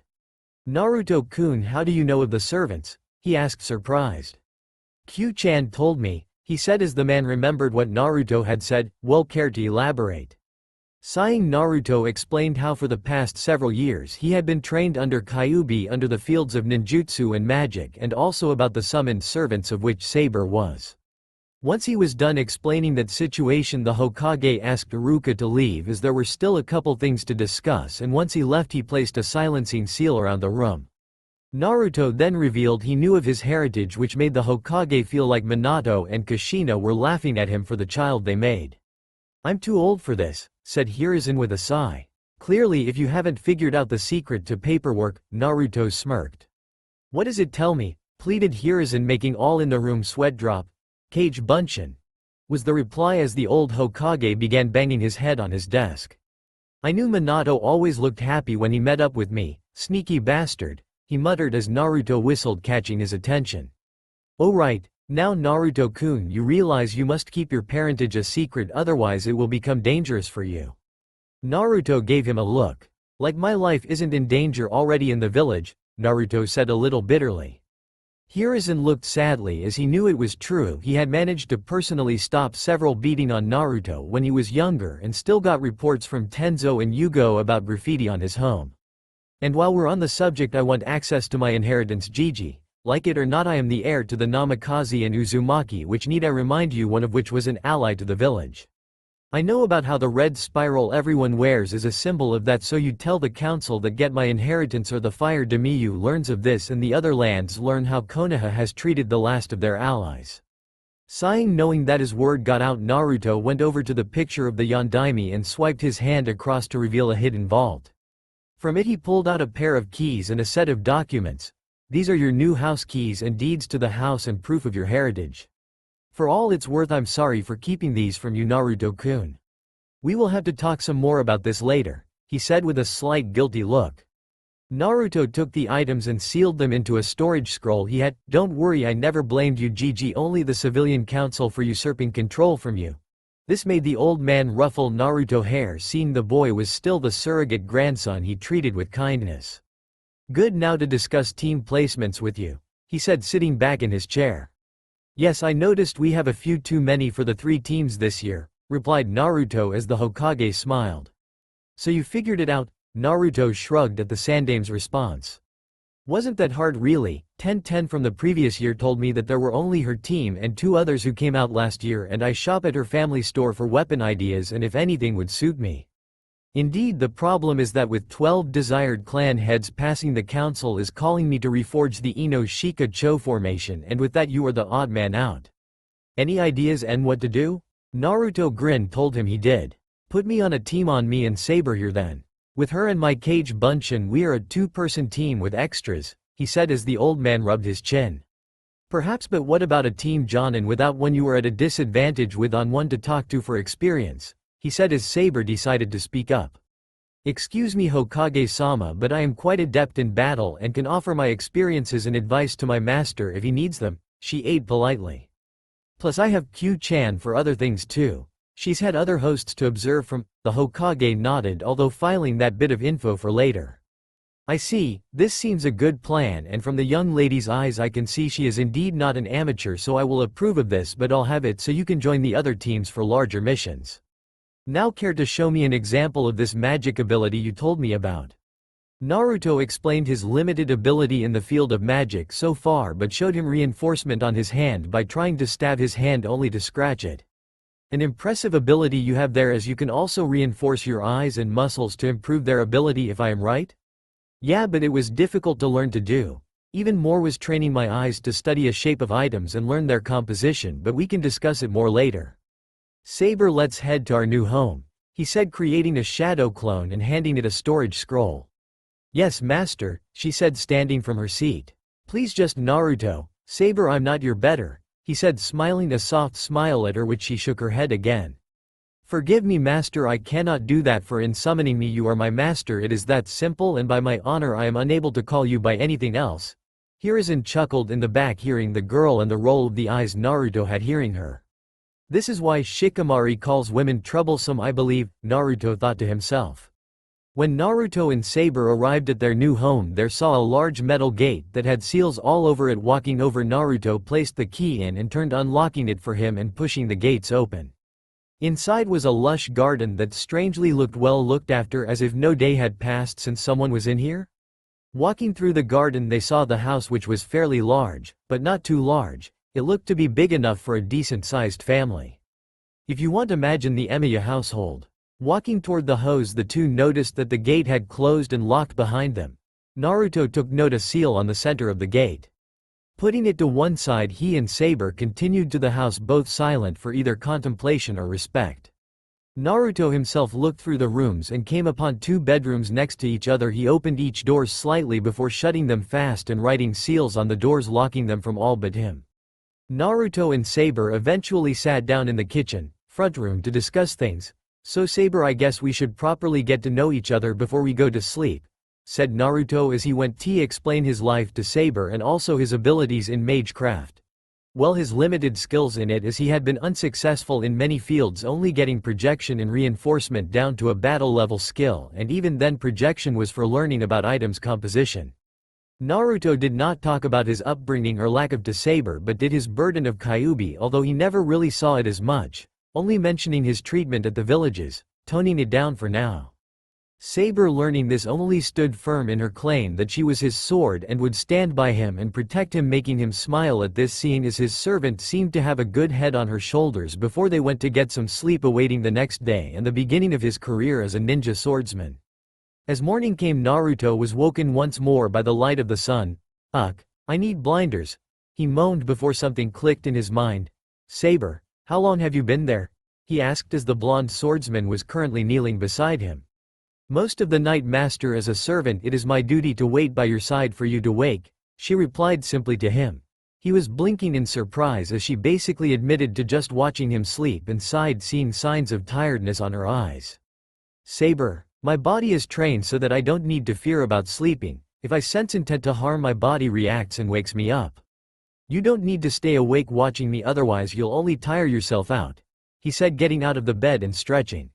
Naruto-kun, how do you know of the servants? He asked, surprised. Q-chan told me, he said as the man remembered what Naruto had said. Well, care to elaborate? Sighing, Naruto explained how for the past several years he had been trained under Kyuubi under the fields of ninjutsu and magic, and also about the summoned servants of which Saber was. Once he was done explaining that situation, the Hokage asked Iruka to leave as there were still a couple things to discuss, and once he left he placed a silencing seal around the room. Naruto then revealed he knew of his heritage, which made the Hokage feel like Minato and Kushina were laughing at him for the child they made. I'm too old for this, said Hiruzen with a sigh. Clearly, if you haven't figured out the secret to paperwork, Naruto smirked. What does it tell me? Pleaded Hiruzen, making all in the room sweat drop. Kage Bunshin, was the reply as the old Hokage began banging his head on his desk. I knew Minato always looked happy when he met up with me, sneaky bastard, he muttered as Naruto whistled, catching his attention. Oh right. Now Naruto-kun, you realize you must keep your parentage a secret, otherwise it will become dangerous for you. Naruto gave him a look. Like my life isn't in danger already in the village, Naruto said a little bitterly. Hiruzen looked sadly as he knew it was true. He had managed to personally stop several beating on Naruto when he was younger and still got reports from Tenzo and Yugo about graffiti on his home. And while we're on the subject, I want access to my inheritance, Gigi. Like it or not, I am the heir to the Namikaze and Uzumaki, which need I remind you, one of which was an ally to the village. I know about how the red spiral everyone wears is a symbol of that, so you tell the council that get my inheritance or the fire Demiyu learns of this and the other lands learn how Konoha has treated the last of their allies. Sighing, knowing that his word got out, Naruto went over to the picture of the Yondaime and swiped his hand across to reveal a hidden vault. From it he pulled out a pair of keys and a set of documents. These are your new house keys and deeds to the house and proof of your heritage. For all it's worth, I'm sorry for keeping these from you, Naruto-kun. We will have to talk some more about this later, he said with a slight guilty look. Naruto took the items and sealed them into a storage scroll he had. Don't worry, I never blamed you, Gigi, only the civilian council for usurping control from you. This made the old man ruffle Naruto's hair, seeing the boy was still the surrogate grandson he treated with kindness. Good, now to discuss team placements with you, he said, sitting back in his chair. Yes, I noticed we have a few too many for the 3 teams this year, replied Naruto as the Hokage smiled. So you figured it out? Naruto shrugged at the Sandame's response. Wasn't that hard really? 10-10 from the previous year told me that there were only her team and 2 others who came out last year, and I shop at her family store for weapon ideas and if anything would suit me. Indeed, the problem is that with 12 desired clan heads passing, the council is calling me to reforge the Ino Shika Cho formation, and with that you are the odd man out. Any ideas and what to do? Naruto grinned, told him he did. Put me on a team, on me and Saber here then. With her and my cage Bunshin we are a 2-person team with extras, he said as the old man rubbed his chin. Perhaps, but what about a team Jonin without one you are at a disadvantage with on one to talk to for experience, he said as Saber decided to speak up. Excuse me Hokage-sama, but I am quite adept in battle and can offer my experiences and advice to my master if he needs them, she aided politely. Plus I have Q-chan for other things too. She's had other hosts to observe from. The Hokage nodded, although filing that bit of info for later. I see, this seems a good plan, and from the young lady's eyes I can see she is indeed not an amateur, so I will approve of this, but I'll have it so you can join the other teams for larger missions. Now care to show me an example of this magic ability you told me about? Naruto explained his limited ability in the field of magic so far, but showed him reinforcement on his hand by trying to stab his hand only to scratch it. An impressive ability you have there, as you can also reinforce your eyes and muscles to improve their ability, if I am right? Yeah, but it was difficult to learn to do. Even more was training my eyes to study a shape of items and learn their composition, but we can discuss it more later. Saber, let's head to our new home, he said, creating a shadow clone and handing it a storage scroll. Yes, master, she said, standing from her seat. Please just Naruto. Saber, I'm not your better, he said, smiling a soft smile at her, which she shook her head again. Forgive me master, I cannot do that, for in summoning me you are my master, it is that simple, and by my honor I am unable to call you by anything else. Hiruzen chuckled in the back, hearing the girl and the roll of the eyes Naruto had hearing her. This is why Shikamaru calls women troublesome, I believe, Naruto thought to himself. When Naruto and Saber arrived at their new home, they saw a large metal gate that had seals all over it. Walking over, Naruto placed the key in and turned, unlocking it for him and pushing the gates open. Inside was a lush garden that strangely looked well looked after, as if no day had passed since someone was in here. Walking through the garden they saw the house, which was fairly large, but not too large. It looked to be big enough for a decent-sized family. If you want to imagine the Emiya household. Walking toward the hose, the two noticed that the gate had closed and locked behind them. Naruto took note of a seal on the center of the gate. Putting it to one side, he and Saber continued to the house, both silent for either contemplation or respect. Naruto himself looked through the rooms and came upon 2 bedrooms next to each other. He opened each door slightly before shutting them fast and writing seals on the doors, locking them from all but him. Naruto and Saber eventually sat down in the kitchen, front room, to discuss things. So Saber, I guess we should properly get to know each other before we go to sleep, said Naruto as he went to explain his life to Saber and also his abilities in magecraft. Well, his limited skills in it, as he had been unsuccessful in many fields, only getting projection and reinforcement down to a battle level skill, and even then projection was for learning about items composition. Naruto did not talk about his upbringing or lack of to Saber, but did his burden of Kyuubi, although he never really saw it as much, only mentioning his treatment at the villages, toning it down for now. Saber, learning this, only stood firm in her claim that she was his sword and would stand by him and protect him, making him smile at this, seeing as his servant seemed to have a good head on her shoulders before they went to get some sleep, awaiting the next day and the beginning of his career as a ninja swordsman. As morning came, Naruto was woken once more by the light of the sun. Ugh, I need blinders, he moaned before something clicked in his mind. Saber, how long have you been there? He asked as the blonde swordsman was currently kneeling beside him. Most of the night, master. As a servant it is my duty to wait by your side for you to wake, she replied simply to him. He was blinking in surprise as she basically admitted to just watching him sleep and sighed, seeing signs of tiredness on her eyes. Saber, my body is trained so that I don't need to fear about sleeping. If I sense intent to harm, my body reacts and wakes me up. You don't need to stay awake watching me, otherwise you'll only tire yourself out, he said, getting out of the bed and stretching.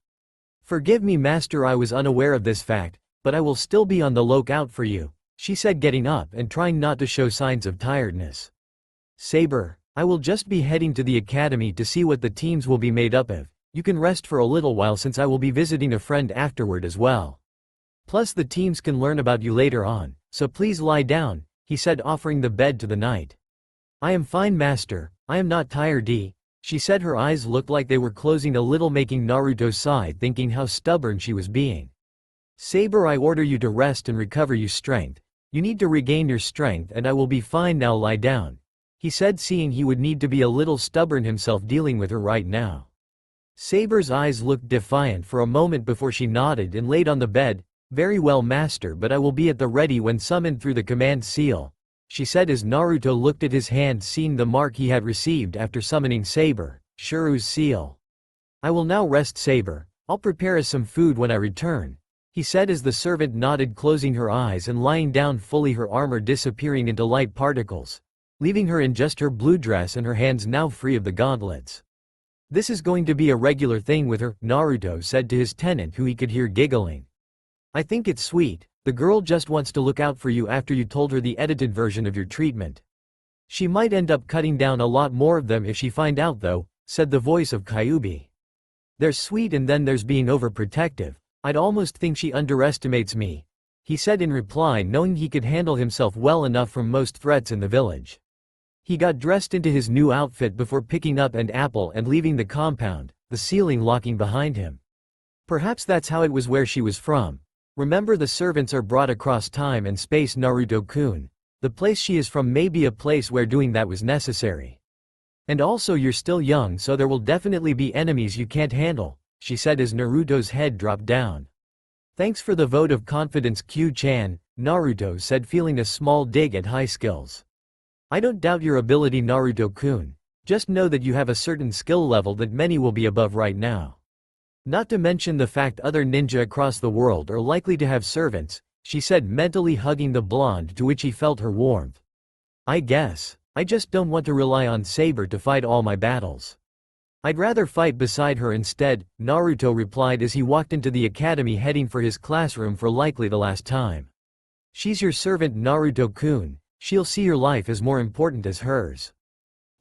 Forgive me, master, I was unaware of this fact, but I will still be on the lookout for you, she said, getting up and trying not to show signs of tiredness. Saber, I will just be heading to the academy to see what the teams will be made up of. You can rest for a little while since I will be visiting a friend afterward as well. Plus the teams can learn about you later on, so please lie down, he said, offering the bed to the knight. I am fine, master, I am not tired, she said. Her eyes looked like they were closing a little, making Naruto sigh, thinking how stubborn she was being. Saber, I order you to rest and recover your strength. You need to regain your strength and I will be fine now, lie down, he said, seeing he would need to be a little stubborn himself dealing with her right now. Saber's eyes looked defiant for a moment before she nodded and laid on the bed. Very well, master, but I will be at the ready when summoned through the command seal, she said as Naruto looked at his hand, seeing the mark he had received after summoning Saber, Shuru's seal. I will now rest, Saber. I'll prepare us some food when I return, he said as the servant nodded, closing her eyes and lying down fully, her armor disappearing into light particles, leaving her in just her blue dress and her hands now free of the gauntlets. This is going to be a regular thing with her, Naruto said to his tenant, who he could hear giggling. I think it's sweet. The girl just wants to look out for you after you told her the edited version of your treatment. She might end up cutting down a lot more of them if she find out though, said the voice of Kyuubi. There's sweet and then there's being overprotective. I'd almost think she underestimates me, he said in reply, knowing he could handle himself well enough from most threats in the village. He got dressed into his new outfit before picking up an apple and leaving the compound, the ceiling locking behind him. Perhaps that's how it was where she was from. Remember, the servants are brought across time and space, Naruto-kun. The place she is from may be a place where doing that was necessary. And also you're still young, so there will definitely be enemies you can't handle, she said as Naruto's head dropped down. Thanks for the vote of confidence, Q-chan, Naruto said, feeling a small dig at high skills. I don't doubt your ability, Naruto-kun. Just know that you have a certain skill level that many will be above right now. Not to mention the fact other ninja across the world are likely to have servants, she said, mentally hugging the blonde, to which he felt her warmth. I guess. I just don't want to rely on Saber to fight all my battles. I'd rather fight beside her instead, Naruto replied as he walked into the academy, heading for his classroom for likely the last time. She's your servant, Naruto-kun. She'll see your life as more important as hers.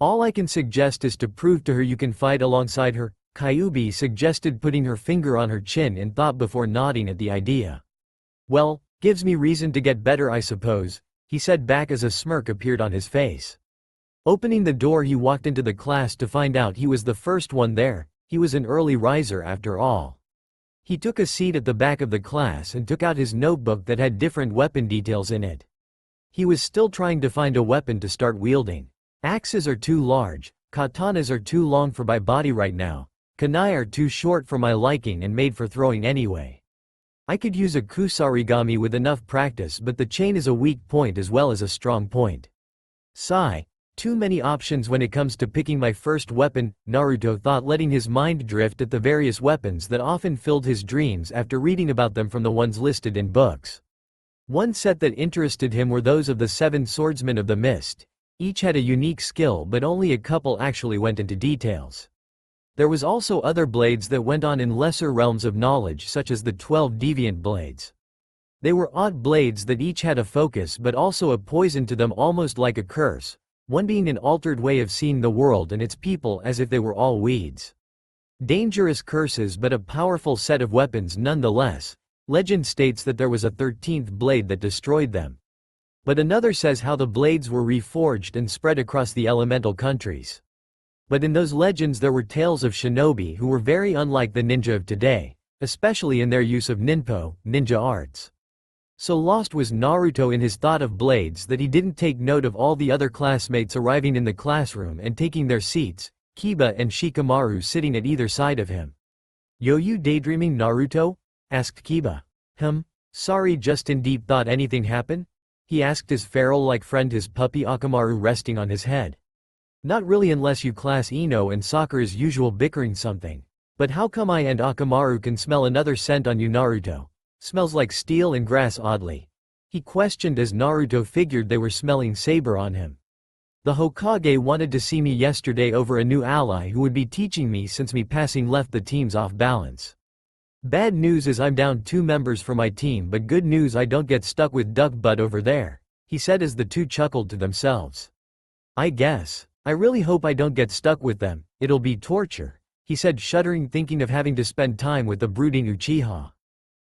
All I can suggest is to prove to her you can fight alongside her, Kyuubi suggested, putting her finger on her chin in thought before nodding at the idea. Well, gives me reason to get better, I suppose, he said back as a smirk appeared on his face. Opening the door, he walked into the class to find out he was the first one there. He was an early riser after all. He took a seat at the back of the class and took out his notebook that had different weapon details in it. He was still trying to find a weapon to start wielding. Axes are too large, katanas are too long for my body right now. Kunai are too short for my liking and made for throwing anyway. I could use a kusarigami with enough practice, but the chain is a weak point as well as a strong point. Sigh. Too many options when it comes to picking my first weapon, Naruto thought, letting his mind drift at the various weapons that often filled his dreams after reading about them from the ones listed in books. One set that interested him were those of the 7 swordsmen of the mist. Each had a unique skill, but only a couple actually went into details. There was also other blades that went on in lesser realms of knowledge, such as the 12 deviant blades. They were odd blades that each had a focus but also a poison to them, almost like a curse, one being an altered way of seeing the world and its people as if they were all weeds. Dangerous curses, but a powerful set of weapons nonetheless. Legend states that there was a 13th blade that destroyed them. But another says how the blades were reforged and spread across the elemental countries. But in those legends there were tales of shinobi who were very unlike the ninja of today, especially in their use of ninpo, ninja arts. So lost was Naruto in his thought of blades that he didn't take note of all the other classmates arriving in the classroom and taking their seats, Kiba and Shikamaru sitting at either side of him. Yo, you daydreaming, Naruto? Asked Kiba. Sorry, just in deep thought. Anything happen? he asked his feral-like friend, his puppy Akamaru resting on his head. Not really, unless you class Ino and Sakura's usual bickering something. But how come I and Akamaru can smell another scent on you, Naruto? Smells like steel and grass, oddly. He questioned as Naruto figured they were smelling saber on him. The Hokage wanted to see me yesterday over a new ally who would be teaching me since me passing left the teams off balance. Bad news is I'm down 2 members for my team, but good news I don't get stuck with Duck Butt over there, he said as the two chuckled to themselves. I guess. I really hope I don't get stuck with them, it'll be torture, he said, shuddering, thinking of having to spend time with the brooding Uchiha.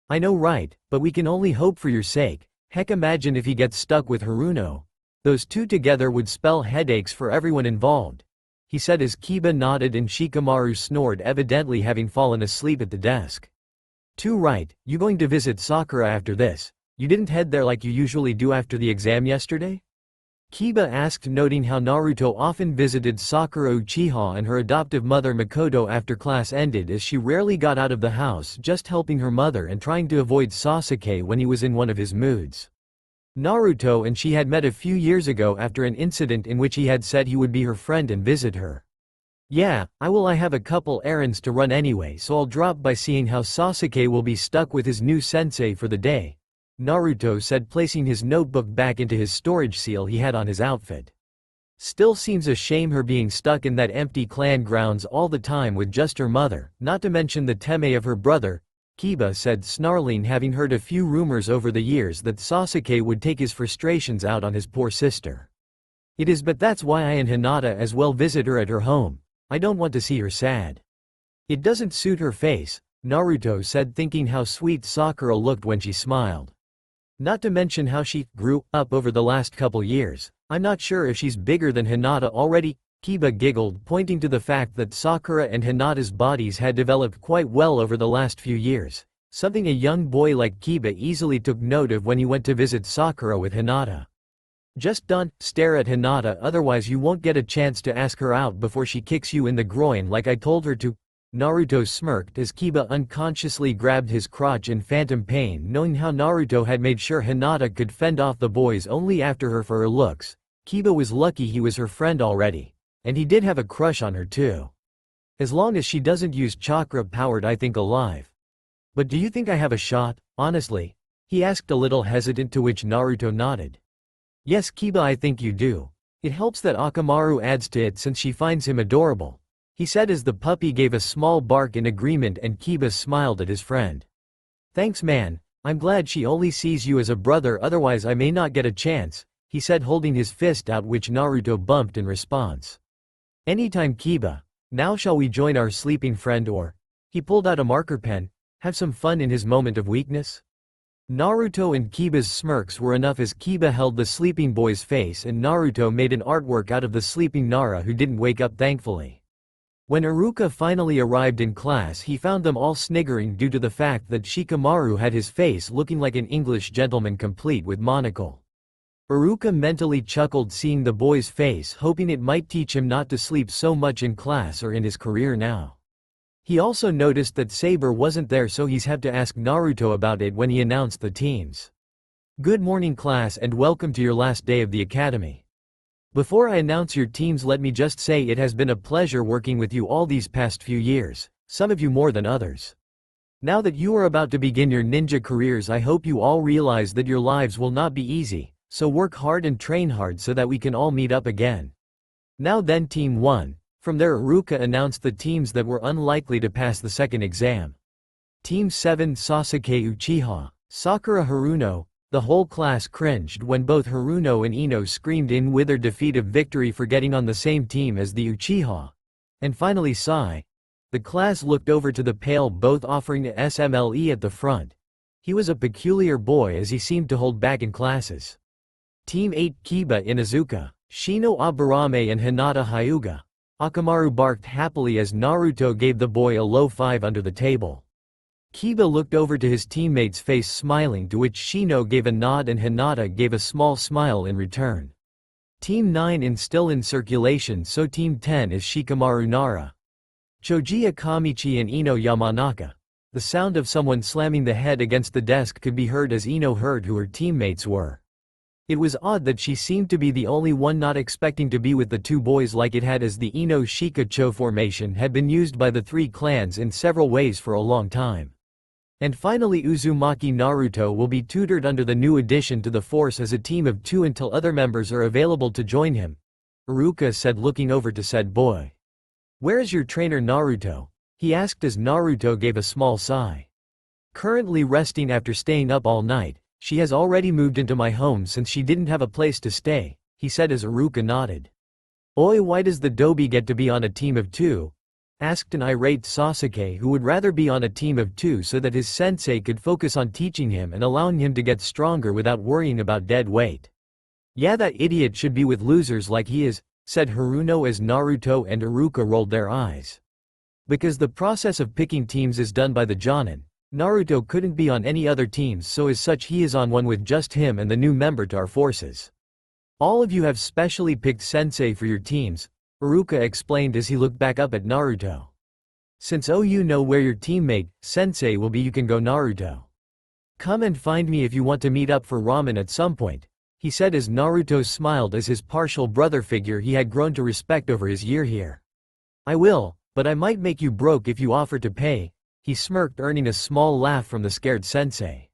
I know, right, but we can only hope for your sake. Heck, imagine if he gets stuck with Haruno. Those two together would spell headaches for everyone involved, he said as Kiba nodded and Shikamaru snored, evidently having fallen asleep at the desk. Too right, you going to visit Sakura after this? You didn't head there like you usually do after the exam yesterday? Kiba asked, noting how Naruto often visited Sakura Uchiha and her adoptive mother Makoto after class ended, as she rarely got out of the house, just helping her mother and trying to avoid Sasuke when he was in one of his moods. Naruto and she had met a few years ago after an incident in which he had said he would be her friend and visit her. Yeah, I have a couple errands to run anyway, so I'll drop by, seeing how Sasuke will be stuck with his new sensei for the day, Naruto said, placing his notebook back into his storage seal he had on his outfit. Still seems a shame her being stuck in that empty clan grounds all the time with just her mother, not to mention the teme of her brother, Kiba said, snarling, having heard a few rumors over the years that Sasuke would take his frustrations out on his poor sister. It is, but that's why I and Hinata as well visit her at her home. I don't want to see her sad. It doesn't suit her face, Naruto said, thinking how sweet Sakura looked when she smiled. Not to mention how she grew up over the last couple years. I'm not sure if she's bigger than Hinata already, Kiba giggled, pointing to the fact that Sakura and Hinata's bodies had developed quite well over the last few years, something a young boy like Kiba easily took note of when he went to visit Sakura with Hinata. Just don't stare at Hinata, otherwise you won't get a chance to ask her out before she kicks you in the groin like I told her to. Naruto smirked as Kiba unconsciously grabbed his crotch in phantom pain, knowing how Naruto had made sure Hinata could fend off the boys only after her for her looks. Kiba was lucky he was her friend already. And he did have a crush on her too. As long as she doesn't use chakra-powered I think alive. But do you think I have a shot, honestly? He asked a little hesitant, to which Naruto nodded. Yes Kiba, I think you do. It helps that Akamaru adds to it since she finds him adorable, he said as the puppy gave a small bark in agreement, and Kiba smiled at his friend. Thanks man, I'm glad she only sees you as a brother, otherwise I may not get a chance, he said, holding his fist out, which Naruto bumped in response. Anytime Kiba. Now shall we join our sleeping friend, or? He pulled out a marker pen, have some fun in his moment of weakness? Naruto and Kiba's smirks were enough as Kiba held the sleeping boy's face and Naruto made an artwork out of the sleeping Nara, who didn't wake up thankfully. When Iruka finally arrived in class, he found them all sniggering due to the fact that Shikamaru had his face looking like an English gentleman complete with monocle. Iruka mentally chuckled seeing the boy's face, hoping it might teach him not to sleep so much in class or in his career now. He also noticed that Saber wasn't there, so he's had to ask Naruto about it when he announced the teams. Good morning class and welcome to your last day of the academy. Before I announce your teams, let me just say it has been a pleasure working with you all these past few years, some of you more than others. Now that you are about to begin your ninja careers, I hope you all realize that your lives will not be easy, so work hard and train hard so that we can all meet up again. Now then, Team 1. From there Iruka announced the teams that were unlikely to pass the second exam. Team 7 Sasuke Uchiha, Sakura Haruno. The whole class cringed when both Haruno and Ino screamed in with their defeat of victory for getting on the same team as the Uchiha. And finally Sai. The class looked over to the pale, both offering a SMLE at the front. He was a peculiar boy as he seemed to hold back in classes. Team 8 Kiba Inuzuka, Shino Aburame and Hinata Hyuga. Akamaru barked happily as Naruto gave the boy a low five under the table. Kiba looked over to his teammate's face smiling, to which Shino gave a nod and Hinata gave a small smile in return. Team 9 is still in circulation, so Team 10 is Shikamaru Nara, Choji Akamichi and Ino Yamanaka. The sound of someone slamming the head against the desk could be heard as Ino heard who her teammates were. It was odd that she seemed to be the only one not expecting to be with the two boys like it had, as the Ino Shikacho formation had been used by the three clans in several ways for a long time. And finally Uzumaki Naruto will be tutored under the new addition to the force as a team of 2 until other members are available to join him, Iruka said, looking over to said boy. Where is your trainer Naruto? He asked as Naruto gave a small sigh. Currently resting after staying up all night. She has already moved into my home since she didn't have a place to stay, he said as Iruka nodded. Oi, why does the Dobi get to be on a team of 2? Asked an irate Sasuke, who would rather be on a team of 2 so that his sensei could focus on teaching him and allowing him to get stronger without worrying about dead weight. Yeah, that idiot should be with losers like he is, said Haruno as Naruto and Iruka rolled their eyes. Because the process of picking teams is done by the Jonin, Naruto couldn't be on any other teams, so as such he is on one with just him and the new member to our forces. All of you have specially picked sensei for your teams, Iruka explained as he looked back up at Naruto. Since you know where your teammate, sensei will be, you can go Naruto. Come and find me if you want to meet up for ramen at some point, he said as Naruto smiled as his partial brother figure he had grown to respect over his year here. I will, but I might make you broke if you offer to pay, he smirked, earning a small laugh from the scared sensei.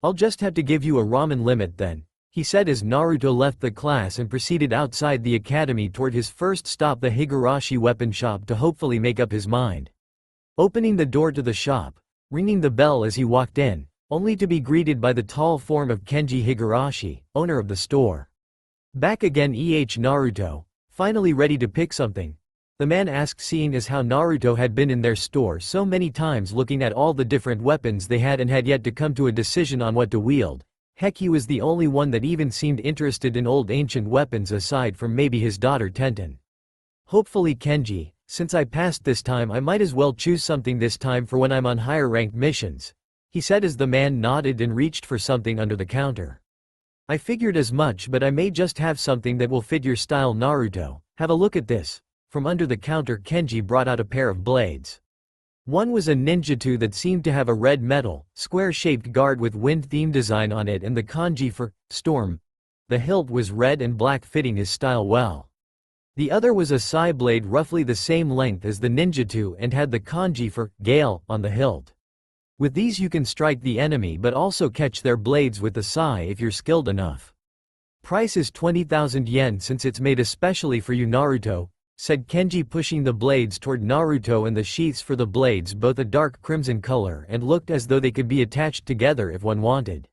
I'll just have to give you a ramen limit then, he said as Naruto left the class and proceeded outside the academy toward his first stop, the Higurashi weapon shop, to hopefully make up his mind. Opening the door to the shop, ringing the bell as he walked in, only to be greeted by the tall form of Kenji Higurashi, owner of the store. Back again Naruto, finally ready to pick something? The man asked, seeing as how Naruto had been in their store so many times looking at all the different weapons they had and had yet to come to a decision on what to wield. Heck, he was the only one that even seemed interested in old ancient weapons aside from maybe his daughter Tenten. Hopefully Kenji, since I passed this time I might as well choose something this time for when I'm on higher ranked missions, he said as the man nodded and reached for something under the counter. I figured as much, but I may just have something that will fit your style Naruto, have a look at this. From under the counter Kenji brought out a pair of blades. One was a ninjutsu that seemed to have a red metal, square-shaped guard with wind theme design on it and the kanji for storm. The hilt was red and black, fitting his style well. The other was a sai blade roughly the same length as the ninjutsu and had the kanji for gale on the hilt. With these you can strike the enemy but also catch their blades with the sai if you're skilled enough. Price is 20,000 yen since it's made especially for you Naruto, said Kenji, pushing the blades toward Naruto, and the sheaths for the blades both a dark crimson color and looked as though they could be attached together if one wanted.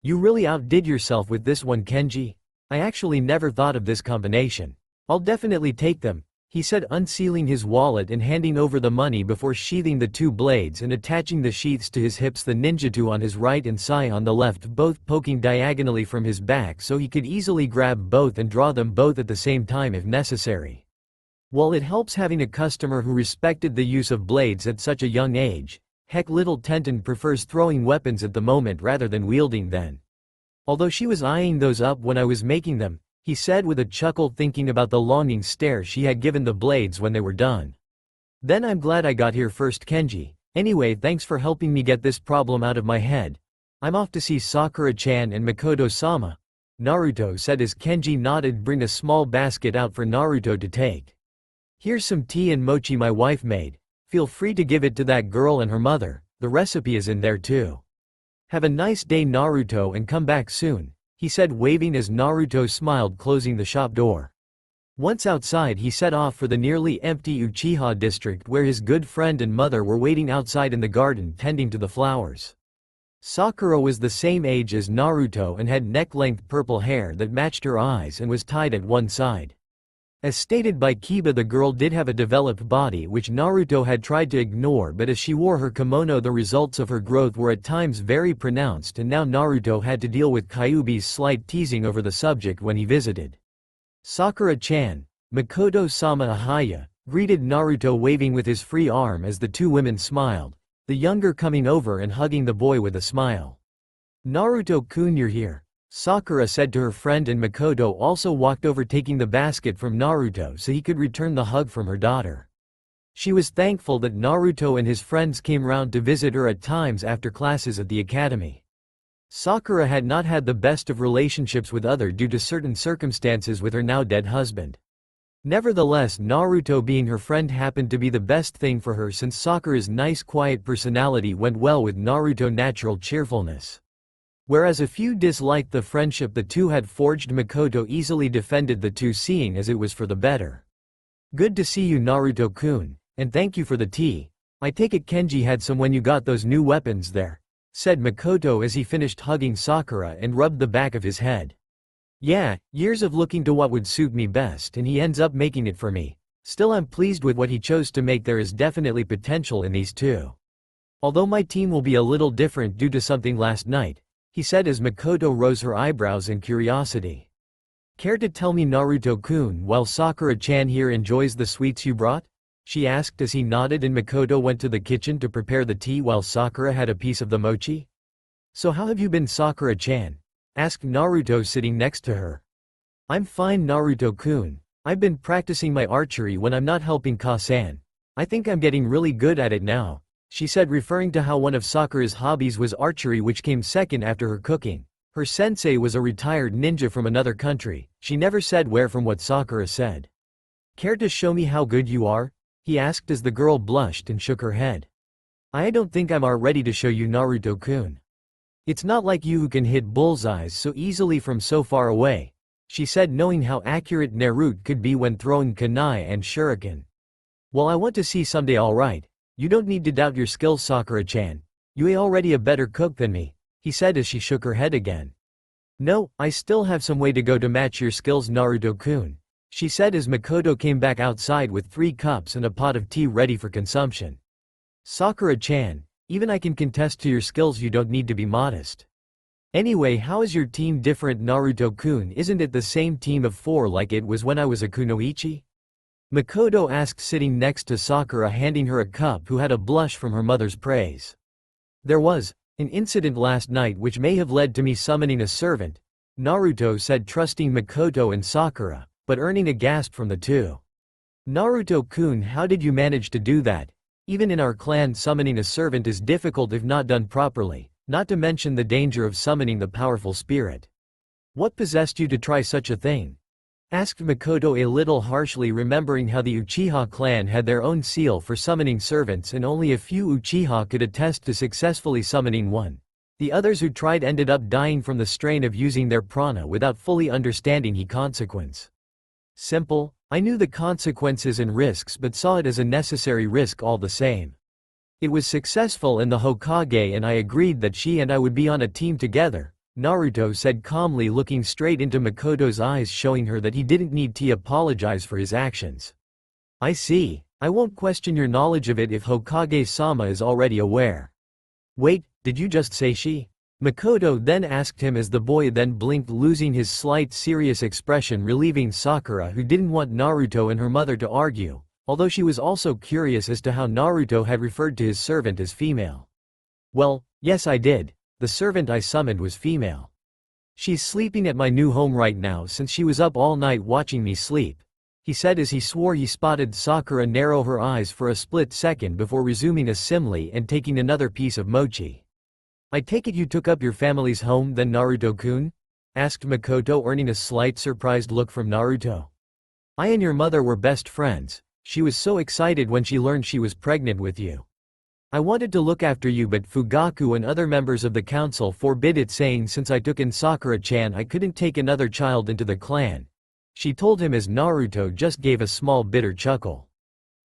You really outdid yourself with this one Kenji. I actually never thought of this combination. I'll definitely take them, he said, unsealing his wallet and handing over the money before sheathing the two blades and attaching the sheaths to his hips, the ninjutsu on his right and sai on the left, both poking diagonally from his back so he could easily grab both and draw them both at the same time if necessary. While it helps having a customer who respected the use of blades at such a young age, heck, little Tenten prefers throwing weapons at the moment rather than wielding them. Although she was eyeing those up when I was making them, he said with a chuckle, thinking about the longing stare she had given the blades when they were done. Then I'm glad I got here first Kenji. Anyway, thanks for helping me get this problem out of my head. I'm off to see Sakura-chan and Makoto-sama, Naruto said as Kenji nodded. Bring a small basket out for Naruto to take. Here's some tea and mochi my wife made. Feel free to give it to that girl and her mother, the recipe is in there too. Have a nice day Naruto and come back soon, he said, waving as Naruto smiled, closing the shop door. Once outside he set off for the nearly empty Uchiha district where his good friend and mother were waiting outside in the garden tending to the flowers. Sakura was the same age as Naruto and had neck-length purple hair that matched her eyes and was tied at one side. As stated by Kiba, the girl did have a developed body which Naruto had tried to ignore, but as she wore her kimono the results of her growth were at times very pronounced, and now Naruto had to deal with Kyuubi's slight teasing over the subject when he visited. Sakura-chan, Makoto-sama Ahaya, greeted Naruto, waving with his free arm as the two women smiled, the younger coming over and hugging the boy with a smile. Naruto-kun, you're here, Sakura said to her friend, and Makoto also walked over, taking the basket from Naruto so he could return the hug from her daughter. She was thankful that Naruto and his friends came round to visit her at times after classes at the academy. Sakura had not had the best of relationships with other due to certain circumstances with her now dead husband. Nevertheless, Naruto being her friend happened to be the best thing for her since Sakura's nice quiet personality went well with Naruto's natural cheerfulness. Whereas a few disliked the friendship the two had forged, Makoto easily defended the two, seeing as it was for the better. Good to see you, Naruto-kun, and thank you for the tea. I take it Kenji had some when you got those new weapons there, said Makoto as he finished hugging Sakura and rubbed the back of his head. Yeah, years of looking to what would suit me best and he ends up making it for me. Still, I'm pleased with what he chose to make. There is definitely potential in these two. Although my team will be a little different due to something last night, he said as Makoto rose her eyebrows in curiosity. Care to tell me, Naruto-kun, while Sakura-chan here enjoys the sweets you brought? She asked as he nodded and Makoto went to the kitchen to prepare the tea while Sakura had a piece of the mochi. So how have you been, Sakura-chan? Asked Naruto sitting next to her. I'm fine, Naruto-kun. I've been practicing my archery when I'm not helping Ka-san. I think I'm getting really good at it now, she said, referring to how one of Sakura's hobbies was archery, which came second after her cooking. Her sensei was a retired ninja from another country. She never said where from what Sakura said. Care to show me how good you are? He asked as the girl blushed and shook her head. I don't think I'm ready to show you, Naruto-kun. It's not like you who can hit bullseyes so easily from so far away, she said, knowing how accurate Naruto could be when throwing kunai and shuriken. Well, I want to see someday, alright. You don't need to doubt your skills, Sakura-chan. You're already a better cook than me, he said as she shook her head again. No, I still have some way to go to match your skills, Naruto-kun, she said as Makoto came back outside with 3 cups and a pot of tea ready for consumption. Sakura-chan, even I can contest to your skills, you don't need to be modest. Anyway, how is your team different, Naruto-kun? Isn't it the same team of 4 like it was when I was a kunoichi? Makoto asked, sitting next to Sakura, handing her a cup, who had a blush from her mother's praise. There was an incident last night which may have led to me summoning a servant, Naruto said, trusting Makoto and Sakura, but earning a gasp from the two. Naruto-kun, how did you manage to do that? Even in our clan, summoning a servant is difficult if not done properly, not to mention the danger of summoning the powerful spirit. What possessed you to try such a thing? Asked Makoto a little harshly, remembering how the Uchiha clan had their own seal for summoning servants and only a few Uchiha could attest to successfully summoning one. The others who tried ended up dying from the strain of using their prana without fully understanding the consequence. Simple, I knew the consequences and risks but saw it as a necessary risk all the same. It was successful and the Hokage and I agreed that she and I would be on a team together, Naruto said calmly, looking straight into Makoto's eyes, showing her that he didn't need to apologize for his actions. I see. I won't question your knowledge of it if Hokage-sama is already aware. Wait, did you just say she? Makoto then asked him as the boy then blinked, losing his slight serious expression, relieving Sakura, who didn't want Naruto and her mother to argue, although she was also curious as to how Naruto had referred to his servant as female. Well, yes, I did. The servant I summoned was female. She's sleeping at my new home right now since she was up all night watching me sleep, he said as he swore he spotted Sakura narrow her eyes for a split second before resuming a simile and taking another piece of mochi. I take it you took up your family's home then, Naruto-kun? Asked Makoto, earning a slight surprised look from Naruto. I and your mother were best friends. She was so excited when she learned she was pregnant with you. I wanted to look after you, but Fugaku and other members of the council forbid it, saying since I took in Sakura-chan I couldn't take another child into the clan. She told him as Naruto just gave a small bitter chuckle.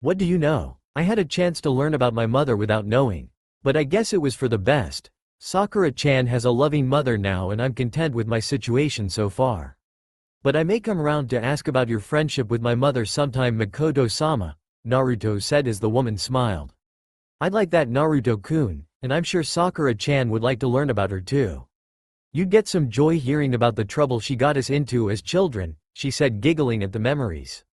What do you know? I had a chance to learn about my mother without knowing. But I guess it was for the best. Sakura-chan has a loving mother now and I'm content with my situation so far. But I may come around to ask about your friendship with my mother sometime, Makoto-sama, Naruto said as the woman smiled. I'd like that, Naruto-kun, and I'm sure Sakura-chan would like to learn about her too. You'd get some joy hearing about the trouble she got us into as children, she said, giggling at the memories.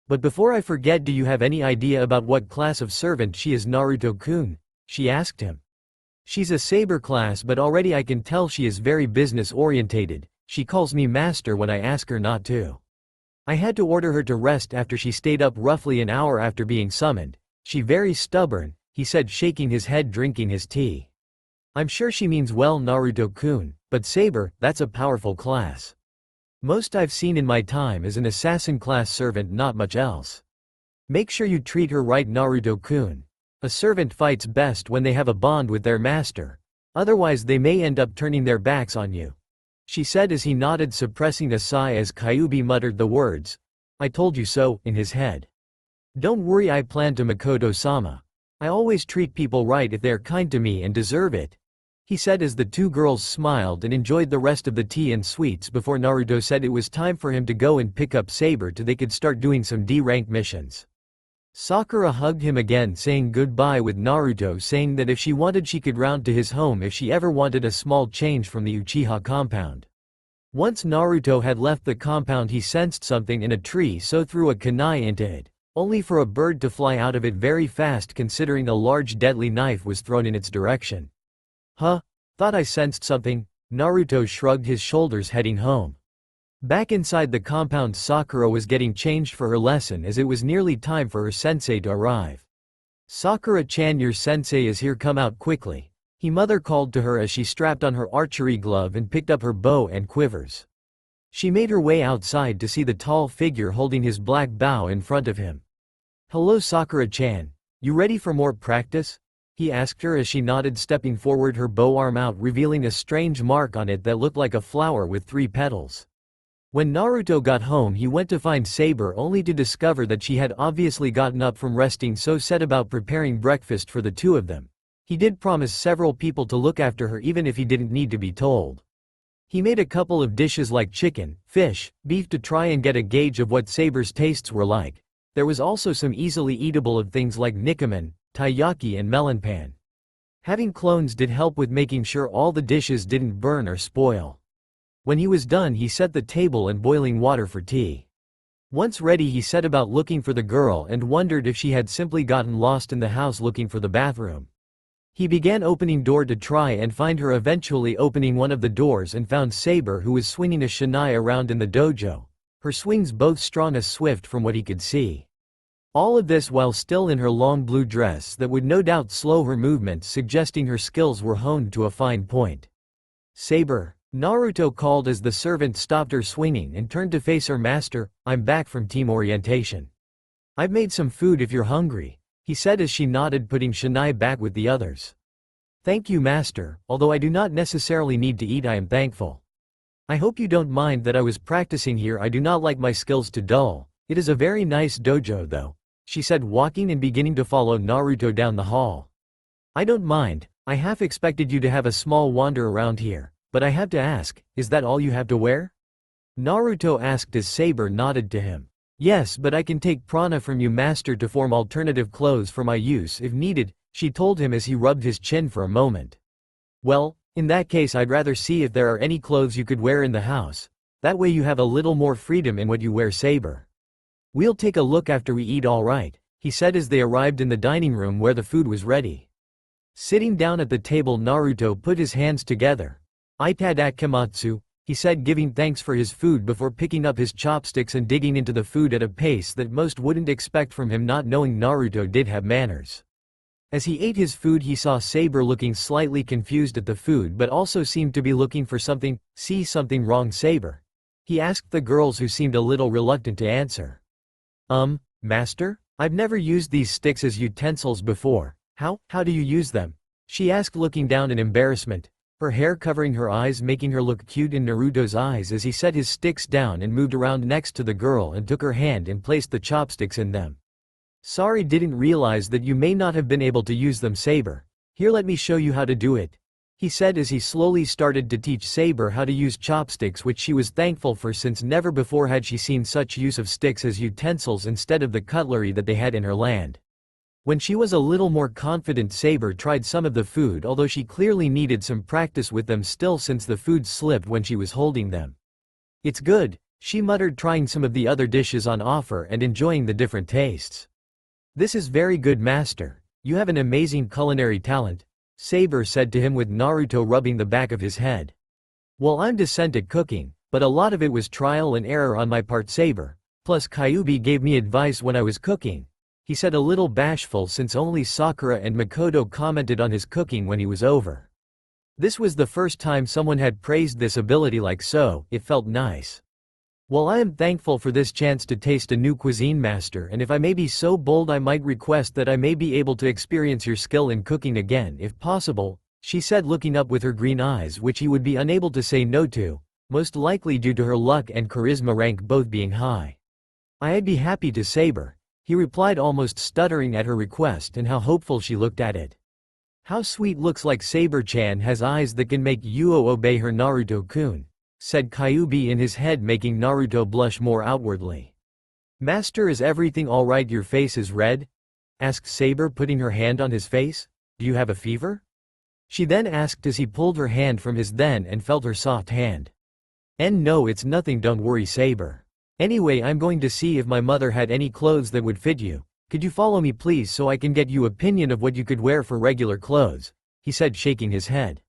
But before I forget, do you have any idea about what class of servant she is, Naruto-kun? She asked him. She's a saber class, but already I can tell she is very business-orientated. She calls me master when I ask her not to. I had to order her to rest after she stayed up roughly an hour after being summoned. She very stubborn, he said, shaking his head, drinking his tea. I'm sure she means well, Naruto-kun, but Saber, that's a powerful class. Most I've seen in my time is an assassin class servant, not much else. Make sure you treat her right, Naruto-kun. A servant fights best when they have a bond with their master. Otherwise they may end up turning their backs on you. She said as he nodded, suppressing a sigh as Kyuubi muttered the words, "I told you so," in his head. Don't worry, I plan to, Makoto-sama. I always treat people right if they're kind to me and deserve it, he said as the two girls smiled and enjoyed the rest of the tea and sweets before Naruto said it was time for him to go and pick up Saber so they could start doing some D-rank missions. Sakura hugged him again, saying goodbye, with Naruto saying that if she wanted she could round to his home if she ever wanted a small change from the Uchiha compound. Once Naruto had left the compound, he sensed something in a tree, so threw a kunai into it, only for a bird to fly out of it very fast, considering a large deadly knife was thrown in its direction. Huh? Thought I sensed something? Naruto shrugged his shoulders, heading home. Back inside the compound, Sakura was getting changed for her lesson as it was nearly time for her sensei to arrive. "Sakura-chan, your sensei is here, come out quickly," her mother called to her as she strapped on her archery glove and picked up her bow and quivers. She made her way outside to see the tall figure holding his black bow in front of him. "Hello, Sakura-chan. You ready for more practice?" he asked her as she nodded, stepping forward, her bow arm out, revealing a strange mark on it that looked like a flower with 3 petals. When Naruto got home, he went to find Saber only to discover that she had obviously gotten up from resting, so set about preparing breakfast for the two of them. He did promise several people to look after her even if he didn't need to be told. He made a couple of dishes like chicken, fish, beef to try and get a gauge of what Saber's tastes were like. There was also some easily eatable of things like nikamen, taiyaki and melonpan. Having clones did help with making sure all the dishes didn't burn or spoil. When he was done, he set the table and boiling water for tea. Once ready, he set about looking for the girl and wondered if she had simply gotten lost in the house looking for the bathroom. He began opening door to try and find her, eventually opening one of the doors and found Saber, who was swinging a shinai around in the dojo, her swings both strong as swift from what he could see. All of this while still in her long blue dress that would no doubt slow her movements, suggesting her skills were honed to a fine point. "Saber," Naruto called as the servant stopped her swinging and turned to face her master. "I'm back from team orientation. I've made some food if you're hungry," he said as she nodded, putting shinai back with the others. "Thank you, master, although I do not necessarily need to eat, I am thankful. I hope you don't mind that I was practicing here. I do not like my skills to dull. It is a very nice dojo though," she said, walking and beginning to follow Naruto down the hall. "I don't mind. I half expected you to have a small wander around here. But I have to ask, is that all you have to wear?" Naruto asked as Saber nodded to him. "Yes, but I can take prana from you, master, to form alternative clothes for my use if needed," she told him as he rubbed his chin for a moment. "Well, in that case I'd rather see if there are any clothes you could wear in the house. That way you have a little more freedom in what you wear, Saber. We'll take a look after we eat, all right," he said as they arrived in the dining room where the food was ready. Sitting down at the table, Naruto put his hands together. "Itadakimasu," he said, giving thanks for his food before picking up his chopsticks and digging into the food at a pace that most wouldn't expect from him, not knowing Naruto did have manners. As he ate his food, he saw Saber looking slightly confused at the food but also seemed to be looking for something. "See something wrong, Saber?" he asked the girls, who seemed a little reluctant to answer. Master? I've never used these sticks as utensils before. How do you use them?" she asked, looking down in embarrassment, her hair covering her eyes, making her look cute in Naruto's eyes as he set his sticks down and moved around next to the girl and took her hand and placed the chopsticks in them. "Sorry, didn't realize that you may not have been able to use them, Saber. Here, let me show you how to do it," he said as he slowly started to teach Saber how to use chopsticks, which she was thankful for since never before had she seen such use of sticks as utensils instead of the cutlery that they had in her land. When she was a little more confident, Saber tried some of the food, although she clearly needed some practice with them still since the food slipped when she was holding them. "It's good," she muttered, trying some of the other dishes on offer and enjoying the different tastes. "This is very good, master. You have an amazing culinary talent," Saber said to him, with Naruto rubbing the back of his head. "Well, I'm decent at cooking, but a lot of it was trial and error on my part, Saber. Plus Kyuubi gave me advice when I was cooking," he said, a little bashful since only Sakura and Makoto commented on his cooking when he was over. This was the first time someone had praised this ability like so. It felt nice. Well, I am thankful for this chance to taste a new cuisine, master, and if I may be so bold, I might request that I may be able to experience your skill in cooking again if possible, she said, looking up with her green eyes, which he would be unable to say no to, most likely due to her luck and charisma rank both being high. I'd be happy to, Saber, he replied, almost stuttering at her request and how hopeful she looked at it. How sweet, looks like Saber-chan has eyes that can make you obey her, Naruto-kun, said Kyuubi in his head, making Naruto blush more outwardly. Master, is everything alright? Your face is red? Asked Saber, putting her hand on his face. Do you have a fever? She then asked as he pulled her hand from his then and felt her soft hand. No, it's nothing, don't worry, Saber. Anyway, I'm going to see if my mother had any clothes that would fit you. Could you follow me please so I can get you opinion of what you could wear for regular clothes, he said, shaking his head.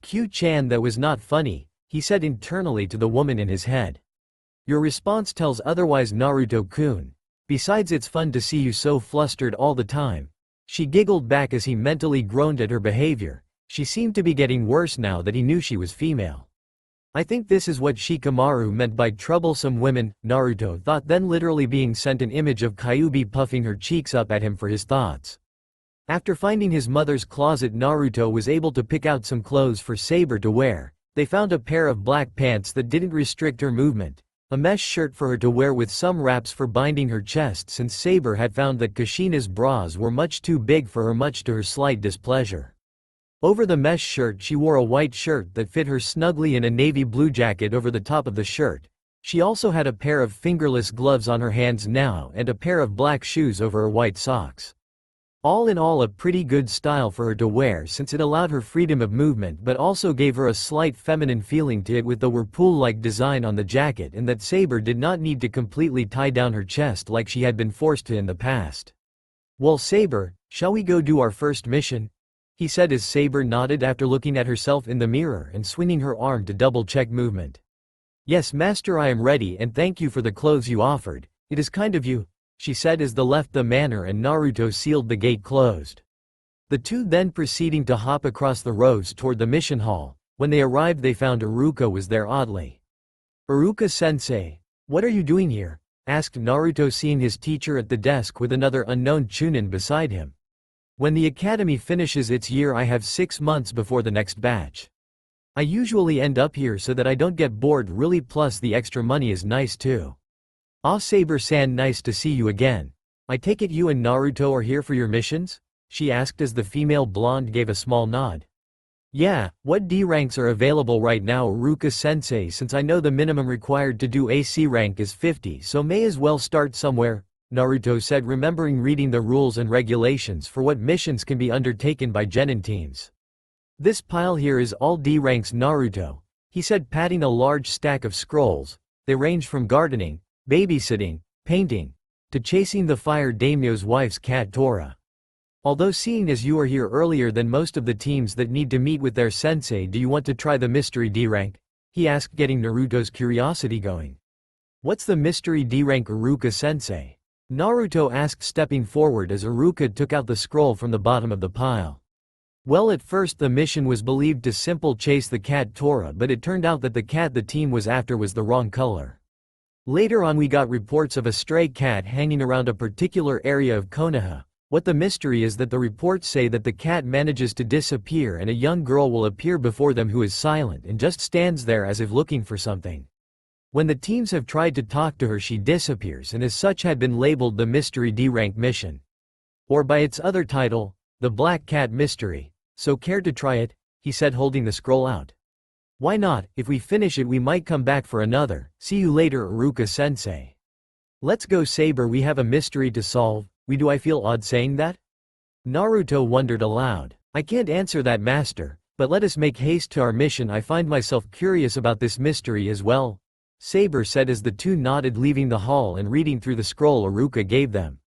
Q-chan, that was not funny, he said internally to the woman in his head. Your response tells otherwise, Naruto-kun. Besides, it's fun to see you so flustered all the time. She giggled back as he mentally groaned at her behavior. She seemed to be getting worse now that he knew she was female. I think this is what Shikamaru meant by troublesome women, Naruto thought, then literally being sent an image of Kyuubi puffing her cheeks up at him for his thoughts. After finding his mother's closet, Naruto was able to pick out some clothes for Saber to wear. They found a pair of black pants that didn't restrict her movement, a mesh shirt for her to wear with some wraps for binding her chest, since Saber had found that Kushina's bras were much too big for her, much to her slight displeasure. Over the mesh shirt she wore a white shirt that fit her snugly and a navy blue jacket over the top of the shirt. She also had a pair of fingerless gloves on her hands now and a pair of black shoes over her white socks. All in all, a pretty good style for her to wear, since it allowed her freedom of movement but also gave her a slight feminine feeling to it with the whirlpool-like design on the jacket, and that Saber did not need to completely tie down her chest like she had been forced to in the past. Well, Saber, shall we go do our first mission? He said as Saber nodded after looking at herself in the mirror and swinging her arm to double-check movement. Yes, master, I am ready, and thank you for the clothes you offered. It is kind of you, she said as they left the manor and Naruto sealed the gate closed. The two then proceeding to hop across the roads toward the mission hall. When they arrived, they found Iruka was there oddly. Iruka-sensei, what are you doing here? Asked Naruto, seeing his teacher at the desk with another unknown chunin beside him. When the academy finishes its year, I have 6 months before the next batch. I usually end up here so that I don't get bored, really, plus the extra money is nice too. Ah, Saber-san, nice to see you again. I take it you and Naruto are here for your missions? She asked as the female blonde gave a small nod. Yeah, what D ranks are available right now, Iruka-sensei? Since I know the minimum required to do AC rank is 50, so may as well start somewhere, Naruto said, remembering reading the rules and regulations for what missions can be undertaken by genin teams. This pile here is all D ranks, Naruto, he said, patting a large stack of scrolls. They range from gardening, babysitting, painting, to chasing the fire daimyo's wife's cat Tora. Although seeing as you are here earlier than most of the teams that need to meet with their sensei, do you want to try the mystery D rank? He asked, getting Naruto's curiosity going. What's the mystery D rank, Iruka-sensei? Naruto asked, stepping forward as Iruka took out the scroll from the bottom of the pile. Well, at first the mission was believed to simple chase the cat Tora, but it turned out that the cat the team was after was the wrong color. Later on we got reports of a stray cat hanging around a particular area of Konoha. What the mystery is that the reports say that the cat manages to disappear and a young girl will appear before them who is silent and just stands there as if looking for something. When the teams have tried to talk to her, she disappears, and as such had been labeled the mystery D rank mission. Or by its other title, the Black Cat Mystery. So care to try it? He said, holding the scroll out. Why not? If we finish it we might come back for another. See you later, Iruka-sensei. Let's go, Saber, we have a mystery to solve. Do I feel odd saying that? Naruto wondered aloud. I can't answer that, master, but let us make haste to our mission. I find myself curious about this mystery as well, Saber said as the two nodded, leaving the hall and reading through the scroll Iruka gave them.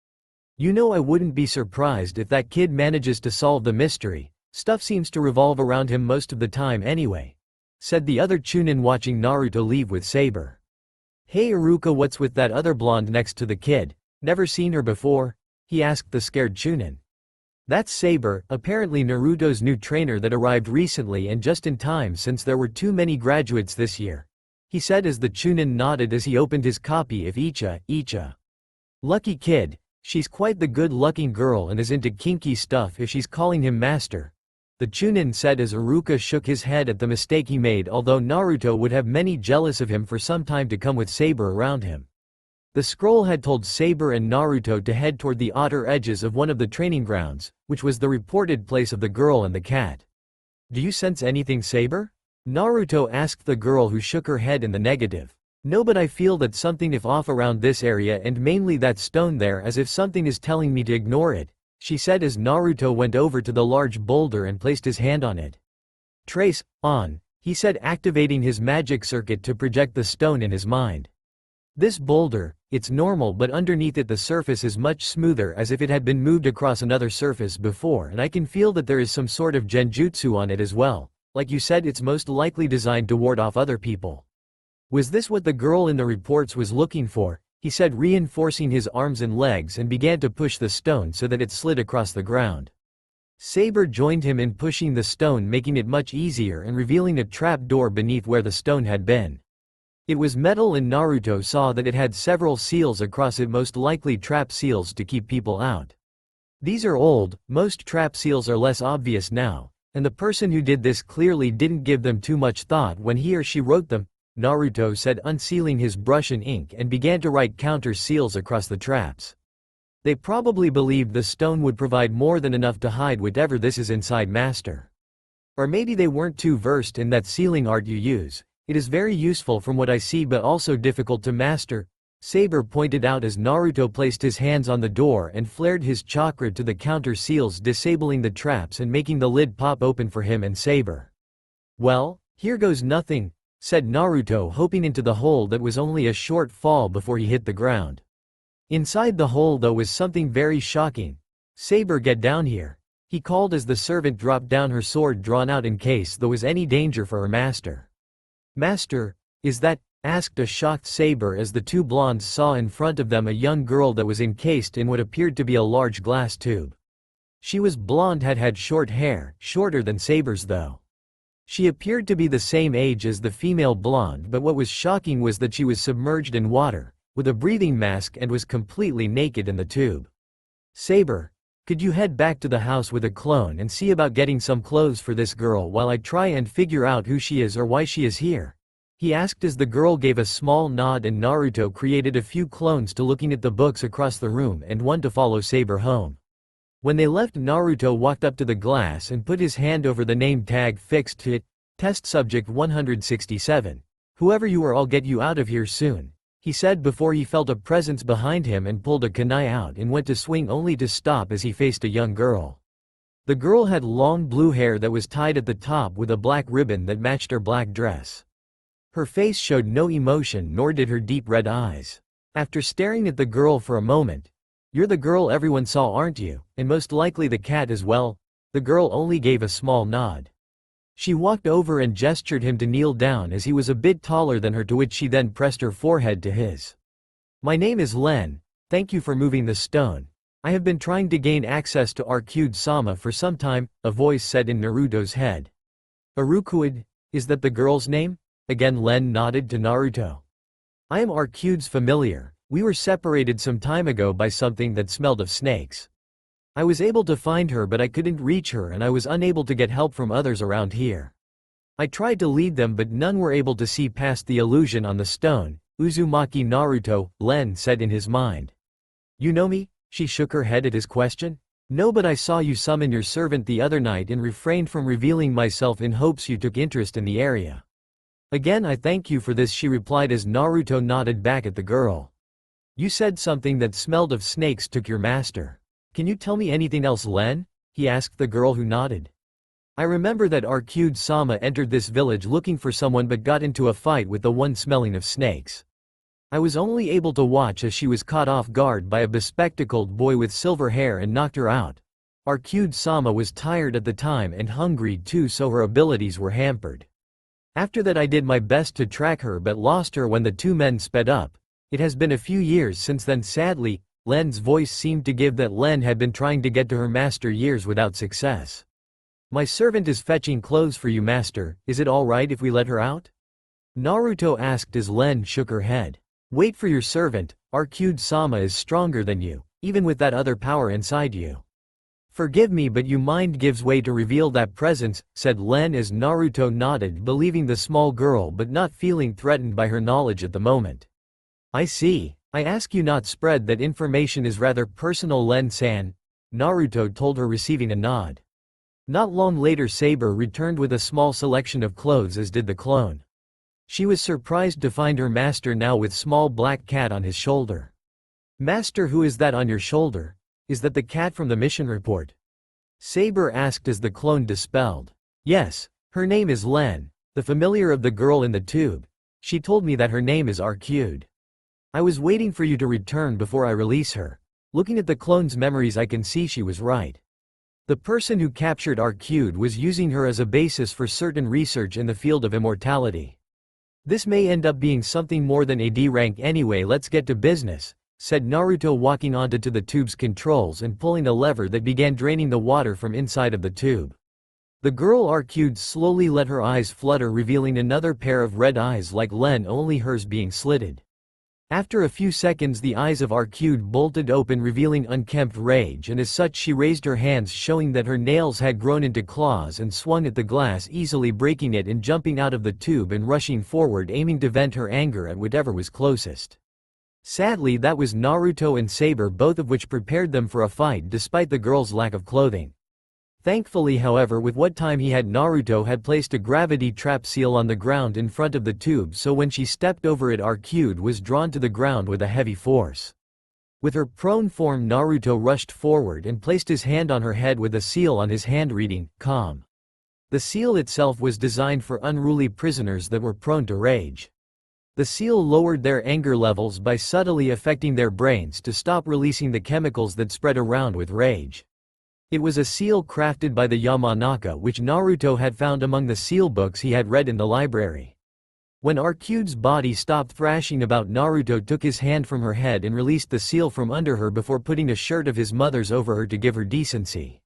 You know, I wouldn't be surprised if that kid manages to solve the mystery. Stuff seems to revolve around him most of the time anyway, said the other chunin, watching Naruto leave with Saber. Hey Iruka, what's with that other blonde next to the kid? Never seen her before? He asked the scared chunin. That's Saber, apparently Naruto's new trainer that arrived recently and just in time since there were too many graduates this year, he said as the Chunin nodded as he opened his copy of Icha. Lucky kid, she's quite the good-looking girl and is into kinky stuff if she's calling him master. The Chunin said as Iruka shook his head at the mistake he made, although Naruto would have many jealous of him for some time to come with Saber around him. The scroll had told Saber and Naruto to head toward the outer edges of one of the training grounds, which was the reported place of the girl and the cat. Do you sense anything, Saber? Naruto asked the girl, who shook her head in the negative. No, but I feel that something is off around this area and mainly that stone there, as if something is telling me to ignore it, she said as Naruto went over to the large boulder and placed his hand on it. Trace, on, he said, activating his magic circuit to project the stone in his mind. This boulder, it's normal, but underneath it the surface is much smoother, as if it had been moved across another surface before, and I can feel that there is some sort of genjutsu on it as well. Like you said, it's most likely designed to ward off other people. Was this what the girl in the reports was looking for? He said, reinforcing his arms and legs, and began to push the stone so that it slid across the ground. Saber joined him in pushing the stone, making it much easier and revealing a trap door beneath where the stone had been. It was metal, and Naruto saw that it had several seals across it, most likely trap seals to keep people out. These are old, most trap seals are less obvious now, and the person who did this clearly didn't give them too much thought when he or she wrote them, Naruto said, unsealing his brush and ink, and began to write counter seals across the traps. They probably believed the stone would provide more than enough to hide whatever this is inside, master. Or maybe they weren't too versed in that sealing art you use. It is very useful from what I see, but also difficult to master, Saber pointed out as Naruto placed his hands on the door and flared his chakra to the counter seals, disabling the traps and making the lid pop open for him and Saber. Well, here goes nothing, said Naruto, hoping into the hole that was only a short fall before he hit the ground. Inside the hole though was something very shocking. Saber, get down here, he called as the servant dropped down, her sword drawn out in case there was any danger for her master. Master, is that? Asked a shocked Saber as the two blondes saw in front of them a young girl that was encased in what appeared to be a large glass tube. She was blonde, had short hair, shorter than Saber's though. She appeared to be the same age as the female blonde, but what was shocking was that she was submerged in water, with a breathing mask, and was completely naked in the tube. Saber, could you head back to the house with a clone and see about getting some clothes for this girl while I try and figure out who she is or why she is here? He asked as the girl gave a small nod, and Naruto created a few clones to looking at the books across the room and one to follow Saber home. When they left, Naruto walked up to the glass and put his hand over the name tag fixed to it, Test Subject 167. Whoever you are, I'll get you out of here soon, he said before he felt a presence behind him and pulled a kunai out and went to swing, only to stop as he faced a young girl. The girl had long blue hair that was tied at the top with a black ribbon that matched her black dress. Her face showed no emotion, nor did her deep red eyes. After staring at the girl for a moment, "You're the girl everyone saw, aren't you, and most likely the cat as well?" The girl only gave a small nod. She walked over and gestured him to kneel down as he was a bit taller than her, to which she then pressed her forehead to his. "My name is Len, thank you for moving the stone. I have been trying to gain access to Arcude-sama for some time," a voice said in Naruto's head. "Arukuid, is that the girl's name?" Again Len nodded to Naruto. "I am Arcude's familiar. We were separated some time ago by something that smelled of snakes. I was able to find her, but I couldn't reach her, and I was unable to get help from others around here. I tried to lead them, but none were able to see past the illusion on the stone." Uzumaki Naruto, Len said in his mind. "You know me?" She shook her head at his question. "No, but I saw you summon your servant the other night and refrained from revealing myself in hopes you took interest in the area." "Again, I thank you for this," she replied as Naruto nodded back at the girl. "You said something that smelled of snakes took your master. Can you tell me anything else, Len?" he asked the girl, who nodded. "I remember that Arcude-sama entered this village looking for someone but got into a fight with the one smelling of snakes. I was only able to watch as she was caught off guard by a bespectacled boy with silver hair and knocked her out. Arcude-sama was tired at the time and hungry too, so her abilities were hampered. After that I did my best to track her but lost her when the two men sped up. It has been a few years since then, sadly." Len's voice seemed to give that Len had been trying to get to her master years without success. My servant is fetching clothes for you, master. Is it all right if we let her out? Naruto asked as Len shook her head. Wait for your servant. Arcude-sama is stronger than you, even with that other power inside you. Forgive me, but your mind gives way to reveal that presence, said Len as Naruto nodded, believing the small girl but not feeling threatened by her knowledge at the moment. I see. I ask you not spread that information is rather personal, Len-san, Naruto told her, receiving a nod. Not long later, Saber returned with a small selection of clothes, as did the clone. She was surprised to find her master now with small black cat on his shoulder. Master, who is that on your shoulder? Is that the cat from the mission report? Saber asked as the clone dispelled. Yes, her name is Len, the familiar of the girl in the tube. She told me that her name is Arcude. I was waiting for you to return before I release her. Looking at the clone's memories, I can see she was right. The person who captured Arcude was using her as a basis for certain research in the field of immortality. This may end up being something more than a D rank anyway. Let's get to business, said Naruto, walking onto the tube's controls and pulling a lever that began draining the water from inside of the tube. The girl Arcude slowly let her eyes flutter, revealing another pair of red eyes like Len, only hers being slitted. After a few seconds, the eyes of Arcude bolted open, revealing unkempt rage, and as such she raised her hands, showing that her nails had grown into claws, and swung at the glass, easily breaking it and jumping out of the tube and rushing forward, aiming to vent her anger at whatever was closest. Sadly, that was Naruto and Saber, both of which prepared them for a fight despite the girl's lack of clothing. Thankfully, however, with what time he had, Naruto had placed a gravity trap seal on the ground in front of the tube, so when she stepped over it, Arcude was drawn to the ground with a heavy force. With her prone form, Naruto rushed forward and placed his hand on her head with a seal on his hand reading, "Calm." The seal itself was designed for unruly prisoners that were prone to rage. The seal lowered their anger levels by subtly affecting their brains to stop releasing the chemicals that spread around with rage. It was a seal crafted by the Yamanaka, which Naruto had found among the seal books he had read in the library. When Arcude's body stopped thrashing about, Naruto took his hand from her head and released the seal from under her before putting a shirt of his mother's over her to give her decency.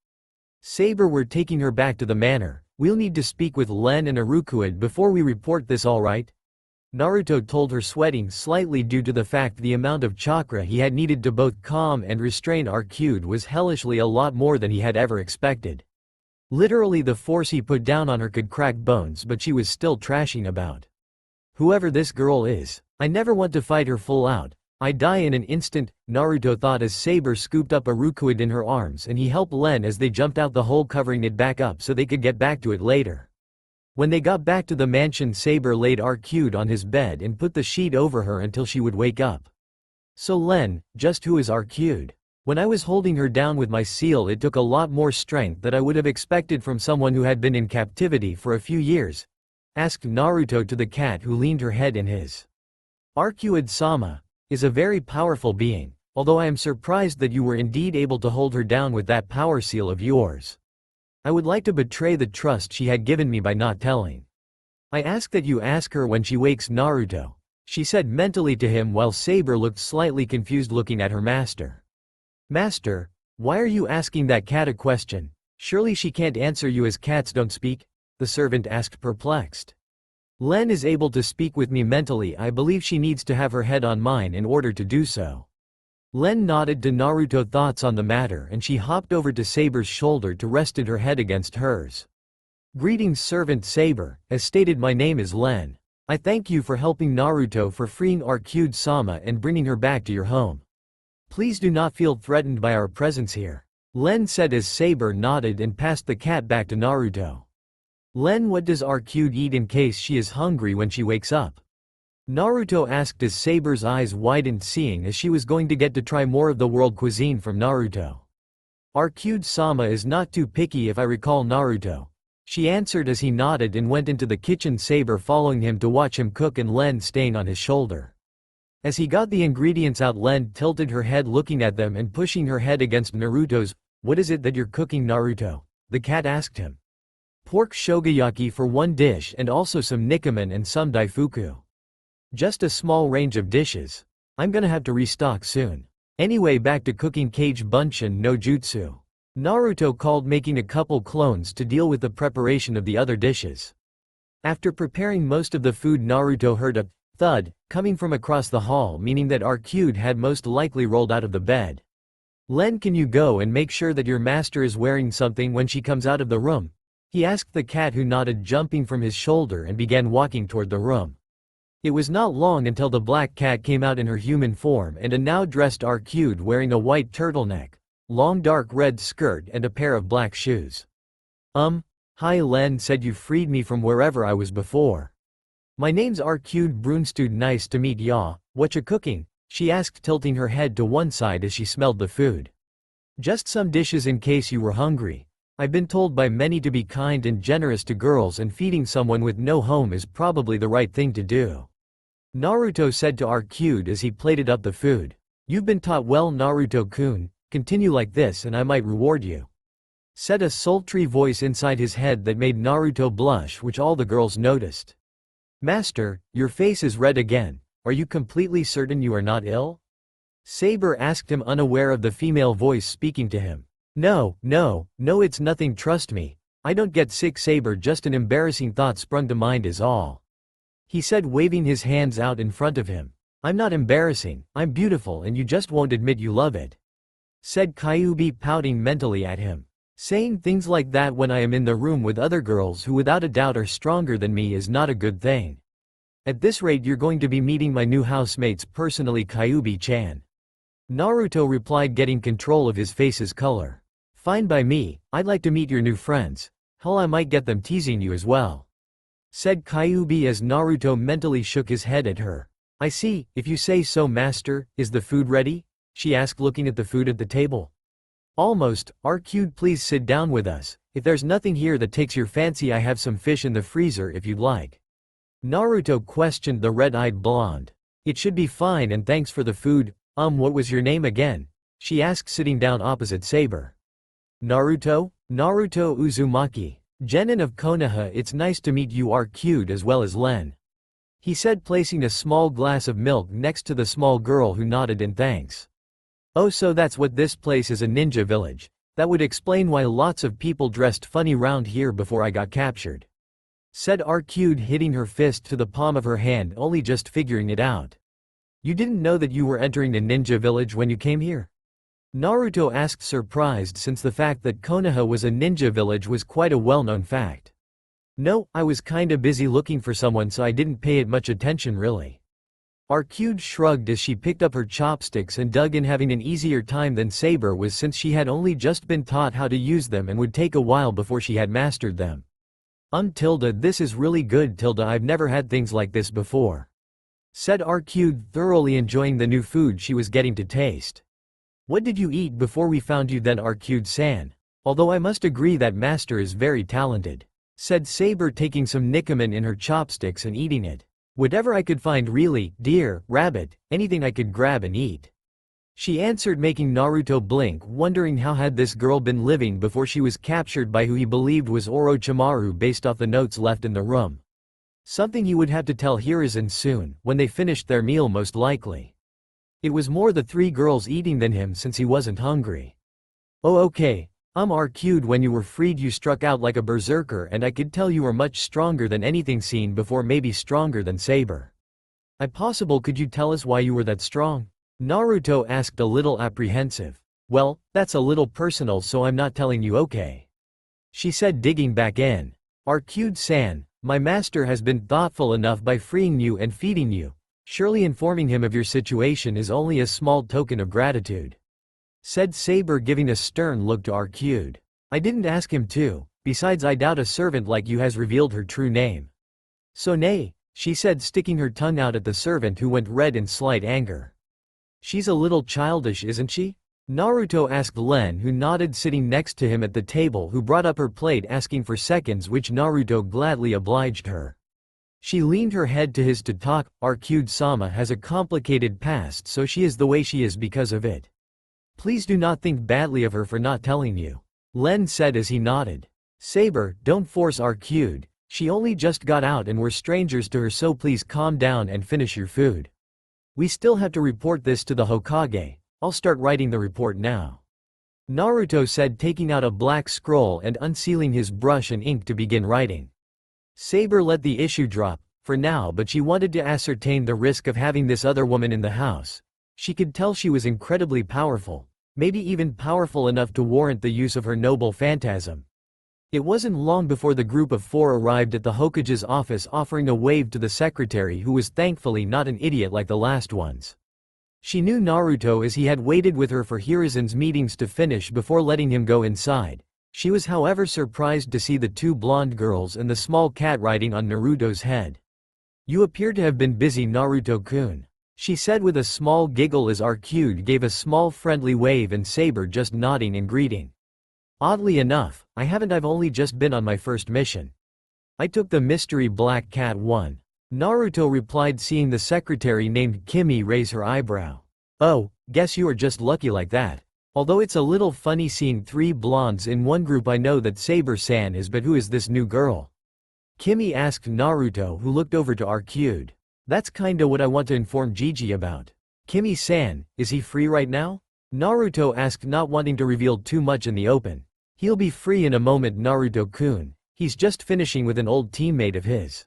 Saber, we're taking her back to the manor. We'll need to speak with Len and Arukuid before we report this, all right? Naruto told her, sweating slightly due to the fact the amount of chakra he had needed to both calm and restrain Arcude was hellishly a lot more than he had ever expected. Literally, the force he put down on her could crack bones, but she was still trashing about. Whoever this girl is, I never want to fight her full out. I die in an instant, Naruto thought as Saber scooped up Arukuid in her arms and he helped Len as they jumped out the hole, covering it back up so they could get back to it later. When they got back to the mansion, Saber laid Arcude on his bed and put the sheet over her until she would wake up. So Len, just who is Arcude? When I was holding her down with my seal, it took a lot more strength than I would have expected from someone who had been in captivity for a few years, asked Naruto to the cat who leaned her head in his. Arcude-sama is a very powerful being, although I am surprised that you were indeed able to hold her down with that power seal of yours. I would like to betray the trust she had given me by not telling. I ask that you ask her when she wakes, Naruto, she said mentally to him, while Saber looked slightly confused looking at her master. Master, why are you asking that cat a question? Surely she can't answer you as cats don't speak, the servant asked, perplexed. Len is able to speak with me mentally. I believe she needs to have her head on mine in order to do so. Len nodded to Naruto thoughts on the matter, and she hopped over to Saber's shoulder to rested her head against hers. Greetings, servant Saber. As stated, my name is Len. I thank you for helping Naruto, for freeing Arcude-sama and bringing her back to your home. Please do not feel threatened by our presence here, Len said as Saber nodded and passed the cat back to Naruto. Len, what does Arcude eat in case she is hungry when she wakes up? Naruto asked as Saber's eyes widened, seeing as she was going to get to try more of the world cuisine from Naruto. Arcude-sama is not too picky if I recall, Naruto, she answered as he nodded and went into the kitchen, Saber following him to watch him cook and Len staying on his shoulder. As he got the ingredients out, Len tilted her head looking at them and pushing her head against Naruto's. What is it that you're cooking, Naruto? The cat asked him. Pork shogayaki for one dish and also some nikamen and some daifuku. Just a small range of dishes. I'm gonna have to restock soon. Anyway, back to cooking Kage Bunshin no Jutsu. Naruto called making a couple clones to deal with the preparation of the other dishes. After preparing most of the food, Naruto heard a thud coming from across the hall, meaning that Arcade had most likely rolled out of the bed. "Len, can you go and make sure that your master is wearing something when she comes out of the room?" he asked the cat, who nodded, jumping from his shoulder and began walking toward the room. It was not long until the black cat came out in her human form and a now dressed Arcade wearing a white turtleneck, long dark red skirt and a pair of black shoes. Hi Len, said you freed me from wherever I was before. My name's Arcade Brunstud, nice to meet ya, whatcha cooking? She asked, tilting her head to one side as she smelled the food. Just some dishes in case you were hungry. I've been told by many to be kind and generous to girls, and feeding someone with no home is probably the right thing to do. Naruto said to Arcade as he plated up the food. You've been taught well, Naruto-kun, continue like this and I might reward you, said a sultry voice inside his head that made Naruto blush, which all the girls noticed. Master, your face is red again. Are you completely certain you are not ill? Saber asked him, unaware of the female voice speaking to him. No, it's nothing, trust me. I don't get sick, Saber, just an embarrassing thought sprung to mind is all, he said, waving his hands out in front of him. I'm not embarrassing, I'm beautiful and you just won't admit you love it, said Kyuubi, pouting mentally at him. Saying things like that when I am in the room with other girls who without a doubt are stronger than me is not a good thing. At this rate you're going to be meeting my new housemates personally, Kyuubi-chan, Naruto replied, getting control of his face's color. Fine by me, I'd like to meet your new friends. Hell, I might get them teasing you as well, said Kyuubi as Naruto mentally shook his head at her. I see, if you say so, master. Is the food ready? She asked, looking at the food at the table. Almost. Arcade, please sit down with us. If there's nothing here that takes your fancy, I have some fish in the freezer if you'd like, Naruto questioned the red-eyed blonde. It should be fine, and thanks for the food. What was your name again? She asked, sitting down opposite Saber. Naruto Uzumaki. Genin of Konoha. It's nice to meet you, Arcade, as well as Len, he said, placing a small glass of milk next to the small girl, who nodded in thanks. Oh, so that's what this place is, a ninja village. That would explain why lots of people dressed funny round here before I got captured, said Arcade, hitting her fist to the palm of her hand, only just figuring it out. You didn't know that you were entering the ninja village when you came here? Naruto asked, surprised, since the fact that Konoha was a ninja village was quite a well-known fact. No, I was kinda busy looking for someone, so I didn't pay it much attention really. Arcade shrugged as she picked up her chopsticks and dug in, having an easier time than Saber was, since she had only just been taught how to use them and would take a while before she had mastered them. Tilda, this is really good, Tilda, I've never had things like this before, said Arcade, thoroughly enjoying the new food she was getting to taste. What did you eat before we found you then, Arcade-san? Although I must agree that master is very talented, said Saber, taking some nikumen in her chopsticks and eating it. Whatever I could find really, deer, rabbit, anything I could grab and eat, she answered, making Naruto blink, wondering how had this girl been living before she was captured by who he believed was Orochimaru based off the notes left in the room. Something he would have to tell Hiruzen soon, when they finished their meal most likely. It was more the three girls eating than him, since he wasn't hungry. Oh okay, Arcade, when you were freed you struck out like a berserker, and I could tell you were much stronger than anything seen before, maybe stronger than Saber. Possible, could you tell us why you were that strong? Naruto asked, a little apprehensive. Well, that's a little personal, so I'm not telling you, okay, she said, digging back in. Arcade-san, my master has been thoughtful enough by freeing you and feeding you. Surely informing him of your situation is only a small token of gratitude, said Saber, giving a stern look to Arcade. I didn't ask him to, besides I doubt a servant like you has revealed her true name. So nay, she said, sticking her tongue out at the servant, who went red in slight anger. She's a little childish, isn't she? Naruto asked Len, who nodded, sitting next to him at the table, who brought up her plate asking for seconds, which Naruto gladly obliged her. She leaned her head to his to talk. Arcade-sama has a complicated past, so she is the way she is because of it. Please do not think badly of her for not telling you, Len said as he nodded. Saber, don't force Arcade. She only just got out and we're strangers to her, so please calm down and finish your food. We still have to report this to the Hokage, I'll start writing the report now. Naruto said, taking out a black scroll and unsealing his brush and ink to begin writing. Saber let the issue drop, for now, but she wanted to ascertain the risk of having this other woman in the house. She could tell she was incredibly powerful, maybe even powerful enough to warrant the use of her noble phantasm. It wasn't long before the group of four arrived at the Hokage's office, offering a wave to the secretary, who was thankfully not an idiot like the last ones. She knew Naruto, as he had waited with her for Hiruzen's meetings to finish before letting him go inside. She was however surprised to see the two blonde girls and the small cat riding on Naruto's head. "You appear to have been busy, Naruto-kun," she said with a small giggle as Arcade gave a small friendly wave and Saber just nodding in greeting. "Oddly enough, I haven't. I've only just been on my first mission. I took the mystery black cat one," Naruto replied, seeing the secretary named Kimi raise her eyebrow. "Oh, guess you are just lucky like that. Although it's a little funny seeing three blondes in one group. I know that Saber-san is, but who is this new girl?" Kimi asked Naruto, who looked over to Arcade. "That's kinda what I want to inform Gigi about." "Kimi-san, is he free right now?" Naruto asked, not wanting to reveal too much in the open. "He'll be free in a moment, Naruto-kun. He's just finishing with an old teammate of his."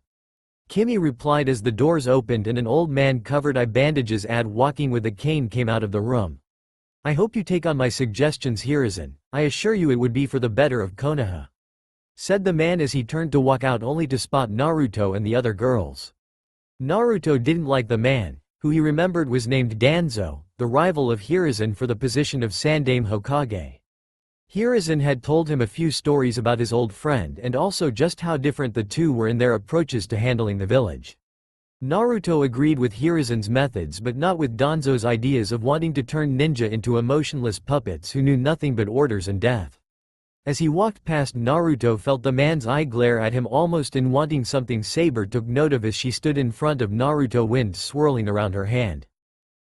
Kimi replied as the doors opened and an old man covered eye bandages walking with a cane came out of the room. "I hope you take on my suggestions, Hiruzen. I assure you it would be for the better of Konoha," said the man as he turned to walk out, only to spot Naruto and the other girls. Naruto didn't like the man, who he remembered was named Danzo, the rival of Hiruzen for the position of Sandaime Hokage. Hiruzen had told him a few stories about his old friend and also just how different the two were in their approaches to handling the village. Naruto agreed with Hiruzen's methods, but not with Danzo's ideas of wanting to turn ninja into emotionless puppets who knew nothing but orders and death. As he walked past, Naruto felt the man's eye glare at him, almost in wanting something. Saber took note of as she stood in front of Naruto, wind swirling around her hand.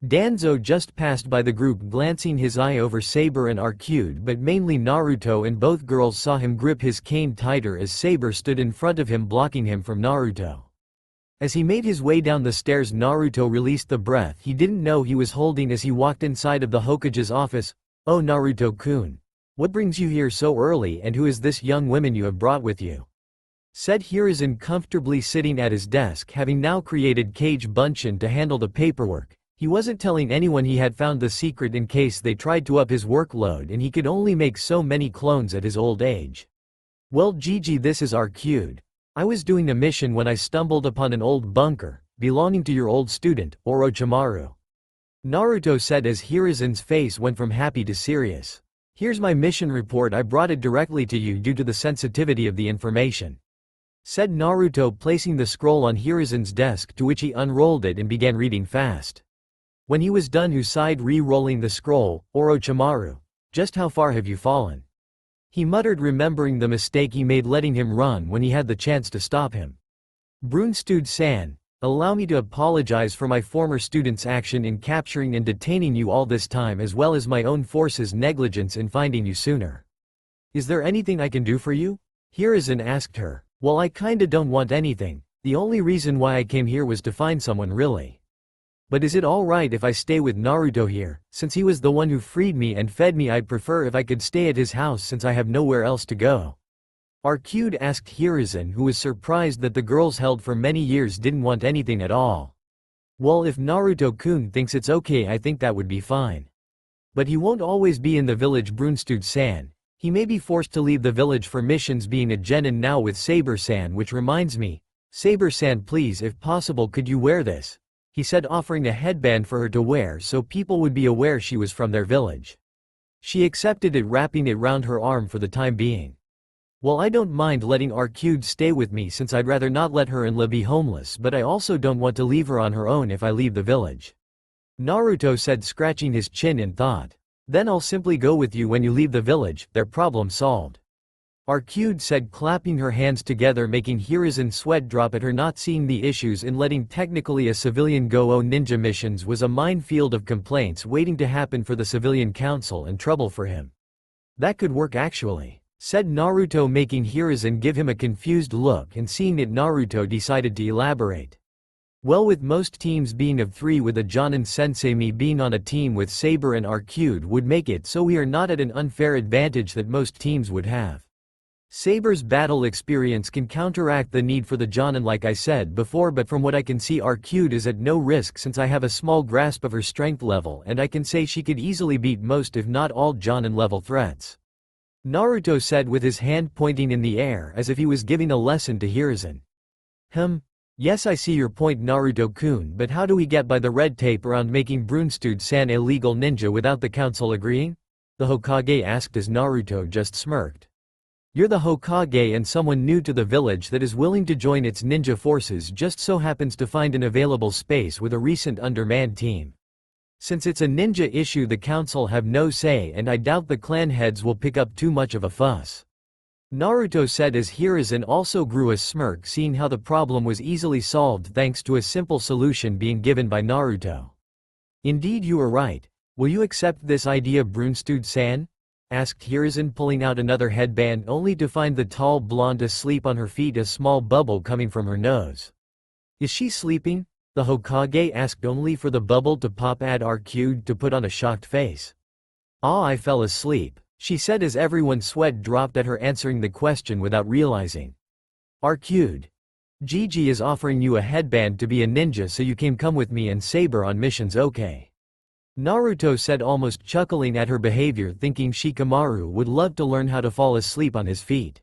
Danzo just passed by the group, glancing his eye over Saber and Arcade, but mainly Naruto, and both girls saw him grip his cane tighter as Saber stood in front of him, blocking him from Naruto. As he made his way down the stairs, Naruto released the breath he didn't know he was holding as he walked inside of the Hokage's office. "Oh, Naruto-kun. What brings you here so early, and who is this young woman you have brought with you?" said Hiruzen, comfortably sitting at his desk, having now created Kage Bunshin to handle the paperwork. He wasn't telling anyone he had found the secret in case they tried to up his workload, and he could only make so many clones at his old age. "Well, Gigi, this is Arcade. I was doing a mission when I stumbled upon an old bunker, belonging to your old student, Orochimaru," Naruto said as Hiruzen's face went from happy to serious. "Here's my mission report. I brought it directly to you due to the sensitivity of the information," said Naruto, placing the scroll on Hiruzen's desk, to which he unrolled it and began reading fast. When he was done, he sighed, re-rolling the scroll. "Orochimaru, just how far have you fallen?" he muttered, remembering the mistake he made letting him run when he had the chance to stop him. "Brunstude-san, allow me to apologize for my former student's action in capturing and detaining you all this time, as well as my own force's negligence in finding you sooner. Is there anything I can do for you?" Hiruzen asked her. "Well, I kinda don't want anything. The only reason why I came here was to find someone, really. But is it alright if I stay with Naruto here? Since he was the one who freed me and fed me, I'd prefer if I could stay at his house since I have nowhere else to go." Arcade asked Hiruzen, who was surprised that the girls held for many years didn't want anything at all. "Well, if Naruto-kun thinks it's okay, I think that would be fine. But he won't always be in the village, Brunstude-san. He may be forced to leave the village for missions, being a genin now with Saber-san, which reminds me. Saber-san, please, if possible, could you wear this?" he said, offering a headband for her to wear so people would be aware she was from their village. She accepted it, wrapping it round her arm for the time being. "Well, I don't mind letting Arcade stay with me since I'd rather not let her and be homeless, but I also don't want to leave her on her own if I leave the village," Naruto said, scratching his chin in thought. "Then I'll simply go with you when you leave the village, their problem solved," Arcade said, clapping her hands together, making Hiruzen's sweat drop at her not seeing the issues in letting technically a civilian go on ninja missions was a minefield of complaints waiting to happen for the civilian council and trouble for him. "That could work actually," said Naruto, making Hiruzen give him a confused look, and seeing it, Naruto decided to elaborate. Well, with most teams being of 3 with a Jonin sensei, me being on a team with Saber and Arcade would make it so we are not at an unfair advantage that most teams would have. Saber's battle experience can counteract the need for the Jonin like I said before, but from what I can see Arcade is at no risk since I have a small grasp of her strength level and I can say she could easily beat most if not all Jonin level threats. Naruto said with his hand pointing in the air as if he was giving a lesson to Hiruzen. Yes, I see your point Naruto-kun, but how do we get by the red tape around making Brunstude-san a legal ninja without the council agreeing? The Hokage asked as Naruto just smirked. You're the Hokage and someone new to the village that is willing to join its ninja forces just so happens to find an available space with a recent undermanned team. Since it's a ninja issue the council have no say and I doubt the clan heads will pick up too much of a fuss. Naruto said as Hiruzen also grew a smirk seeing how the problem was easily solved thanks to a simple solution being given by Naruto. Indeed you are right. Will you accept this idea Brunstude-san? Asked Hiruzen pulling out another headband only to find the tall blonde asleep on her feet, a small bubble coming from her nose. Is she sleeping? The Hokage asked only for the bubble to pop at Arcade to put on a shocked face. Ah, I fell asleep, she said as everyone's sweat dropped at her answering the question without realizing. Arcade. Gigi is offering you a headband to be a ninja so you can come with me and Saber on missions, okay? Naruto said almost chuckling at her behavior thinking Shikamaru would love to learn how to fall asleep on his feet.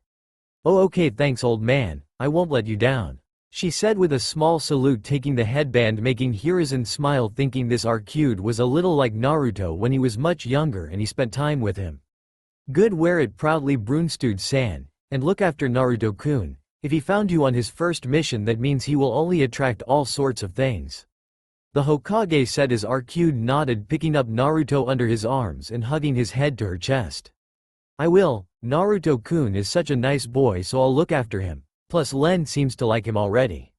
Oh okay thanks old man, I won't let you down. She said with a small salute taking the headband making Hiruzen smile thinking this Arcade was a little like Naruto when he was much younger and he spent time with him. Good, wear it proudly Brunstude-san, and look after Naruto-kun. If he found you on his first mission that means he will only attract all sorts of things. The Hokage said as Arcade nodded picking up Naruto under his arms and hugging his head to her chest. I will, Naruto-kun is such a nice boy so I'll look after him, plus Len seems to like him already.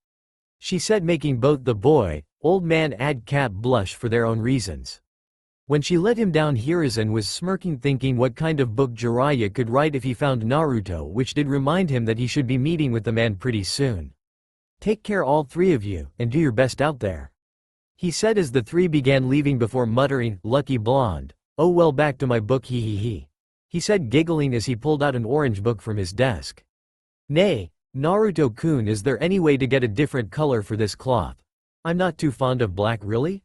She said making both the boy, old man and cat blush for their own reasons. When she let him down Hiruzen was smirking thinking what kind of book Jiraiya could write if he found Naruto, which did remind him that he should be meeting with the man pretty soon. Take care all 3 of you, and do your best out there. He said as the 3 began leaving before muttering, lucky blonde, oh well back to my book he. He said giggling as he pulled out an orange book from his desk. Nay, Naruto-kun, is there any way to get a different color for this cloth? I'm not too fond of black really?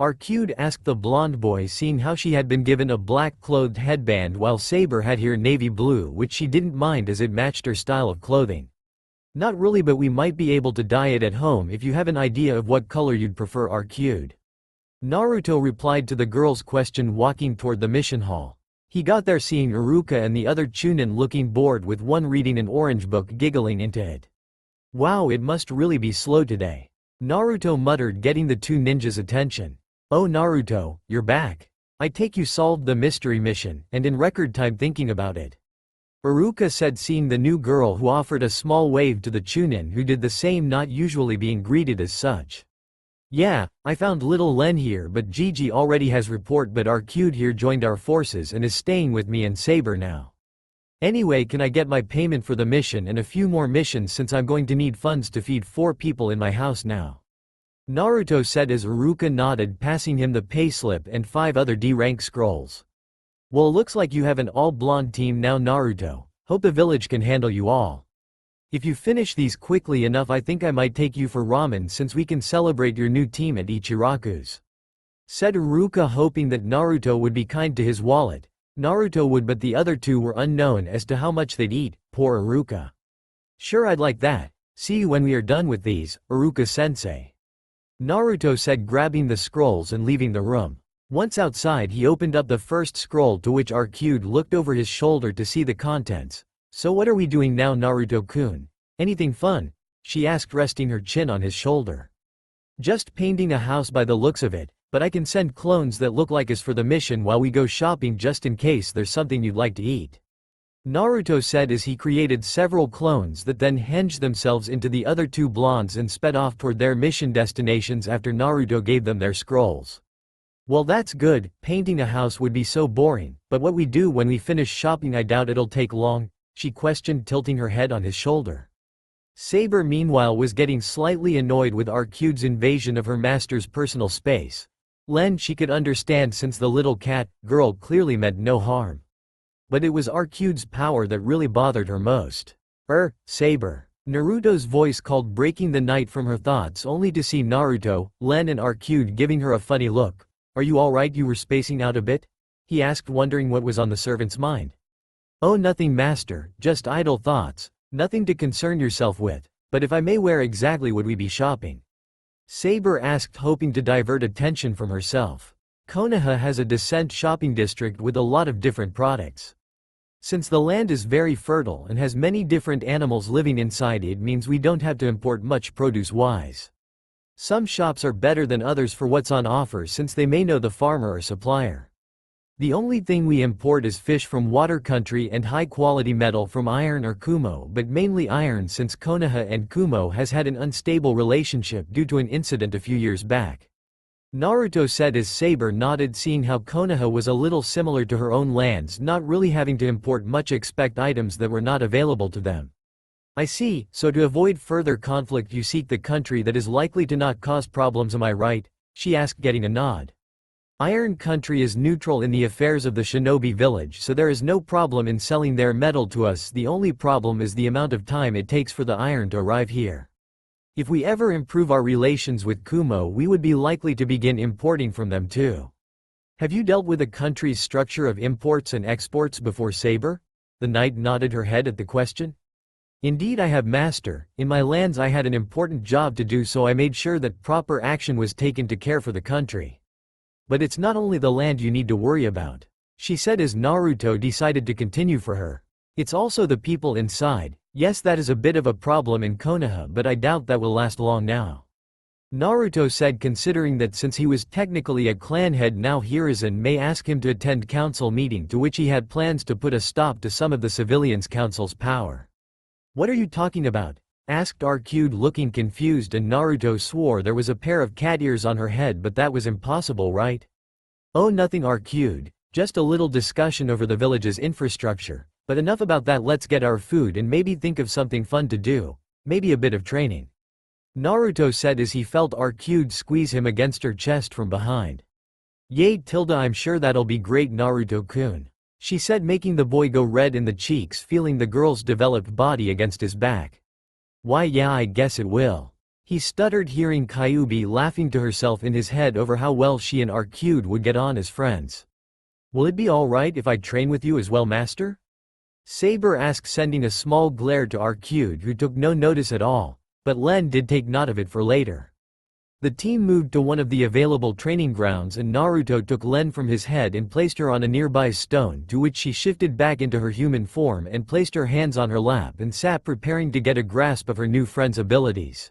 Arcade asked the blonde boy seeing how she had been given a black-clothed headband while Saber had here navy blue which she didn't mind as it matched her style of clothing. Not really, but we might be able to dye it at home if you have an idea of what color you'd prefer Arcade. Naruto replied to the girl's question walking toward the mission hall. He got there seeing Iruka and the other Chunin looking bored with one reading an orange book giggling into it. Wow, it must really be slow today. Naruto muttered getting the 2 ninjas' attention. Oh Naruto, you're back. I take you solved the mystery mission, and in record time thinking about it. Iruka said seeing the new girl who offered a small wave to the Chunin who did the same not usually being greeted as such. Yeah, I found little Len here but Gigi already has report but Arcade here joined our forces and is staying with me and Saber now. Anyway, can I get my payment for the mission and a few more missions since I'm going to need funds to feed 4 people in my house now? Naruto said as Iruka nodded passing him the payslip and 5 other D-rank scrolls. Well, looks like you have an all-blonde team now Naruto, hope the village can handle you all. If you finish these quickly enough I think I might take you for ramen since we can celebrate your new team at Ichiraku's. Said Iruka hoping that Naruto would be kind to his wallet. Naruto would but the other 2 were unknown as to how much they'd eat, poor Iruka. Sure, I'd like that. See you when we are done with these, Iruka-sensei. Naruto said grabbing the scrolls and leaving the room. Once outside he opened up the first scroll to which Arcade looked over his shoulder to see the contents. So what are we doing now Naruto-kun? Anything fun? She asked resting her chin on his shoulder. Just painting a house by the looks of it, but I can send clones that look like us for the mission while we go shopping just in case there's something you'd like to eat. Naruto said as he created several clones that then hinged themselves into the other 2 blondes and sped off toward their mission destinations after Naruto gave them their scrolls. Well, that's good, painting a house would be so boring, but what we do when we finish shopping I doubt it'll take long, she questioned tilting her head on his shoulder. Saber meanwhile was getting slightly annoyed with Arcude's invasion of her master's personal space. Len she could understand since the little cat girl clearly meant no harm. But it was Arcude's power that really bothered her most. Saber. Naruto's voice called, breaking the night from her thoughts only to see Naruto, Len and Arcude giving her a funny look. Are you alright? You were spacing out a bit? He asked, wondering what was on the servant's mind. Oh, nothing master, just idle thoughts, nothing to concern yourself with, but if I may, where exactly would we be shopping? Saber asked, hoping to divert attention from herself. Konoha has a decent shopping district with a lot of different products. Since the land is very fertile and has many different animals living inside, it means we don't have to import much produce-wise. Some shops are better than others for what's on offer since they may know the farmer or supplier. The only thing we import is fish from water country and high-quality metal from iron or Kumo, but mainly iron since Konoha and Kumo has had an unstable relationship due to an incident a few years back. Naruto said as Saber nodded, seeing how Konoha was a little similar to her own lands, not really having to import much except items that were not available to them. I see, so to avoid further conflict you seek the country that is likely to not cause problems, am I right? She asked, getting a nod. Iron Country is neutral in the affairs of the shinobi village, so there is no problem in selling their metal to us. The only problem is the amount of time it takes for the iron to arrive here. If we ever improve our relations with Kumo, we would be likely to begin importing from them too. Have you dealt with the country's structure of imports and exports before, Saber? The knight nodded her head at the question. Indeed I have, master. In my lands I had an important job to do, so I made sure that proper action was taken to care for the country. But it's not only the land you need to worry about, she said as Naruto decided to continue for her. It's also the people inside. Yes, that is a bit of a problem in Konoha, but I doubt that will last long now. Naruto said, considering that since he was technically a clan head now, Hiruzen may ask him to attend council meeting, to which he had plans to put a stop to some of the civilians' council's power. What are you talking about? Asked Arcude, looking confused, and Naruto swore there was a pair of cat ears on her head, but that was impossible, right? Oh, nothing, Arcude, just a little discussion over the village's infrastructure. But enough about that, let's get our food and maybe think of something fun to do, maybe a bit of training. Naruto said as he felt Arcude squeeze him against her chest from behind. Yay, I'm sure that'll be great, Naruto-kun, she said, making the boy go red in the cheeks, feeling the girl's developed body against his back. Why yeah, I guess it will. He stuttered, hearing Kyuubi laughing to herself in his head over how well she and Arcude would get on as friends. Will it be alright if I train with you as well, master? Saber asked, sending a small glare to Arcude, who took no notice at all, but Len did take note of it for later. The team moved to one of the available training grounds, and Naruto took Len from his head and placed her on a nearby stone, to which she shifted back into her human form and placed her hands on her lap and sat, preparing to get a grasp of her new friend's abilities.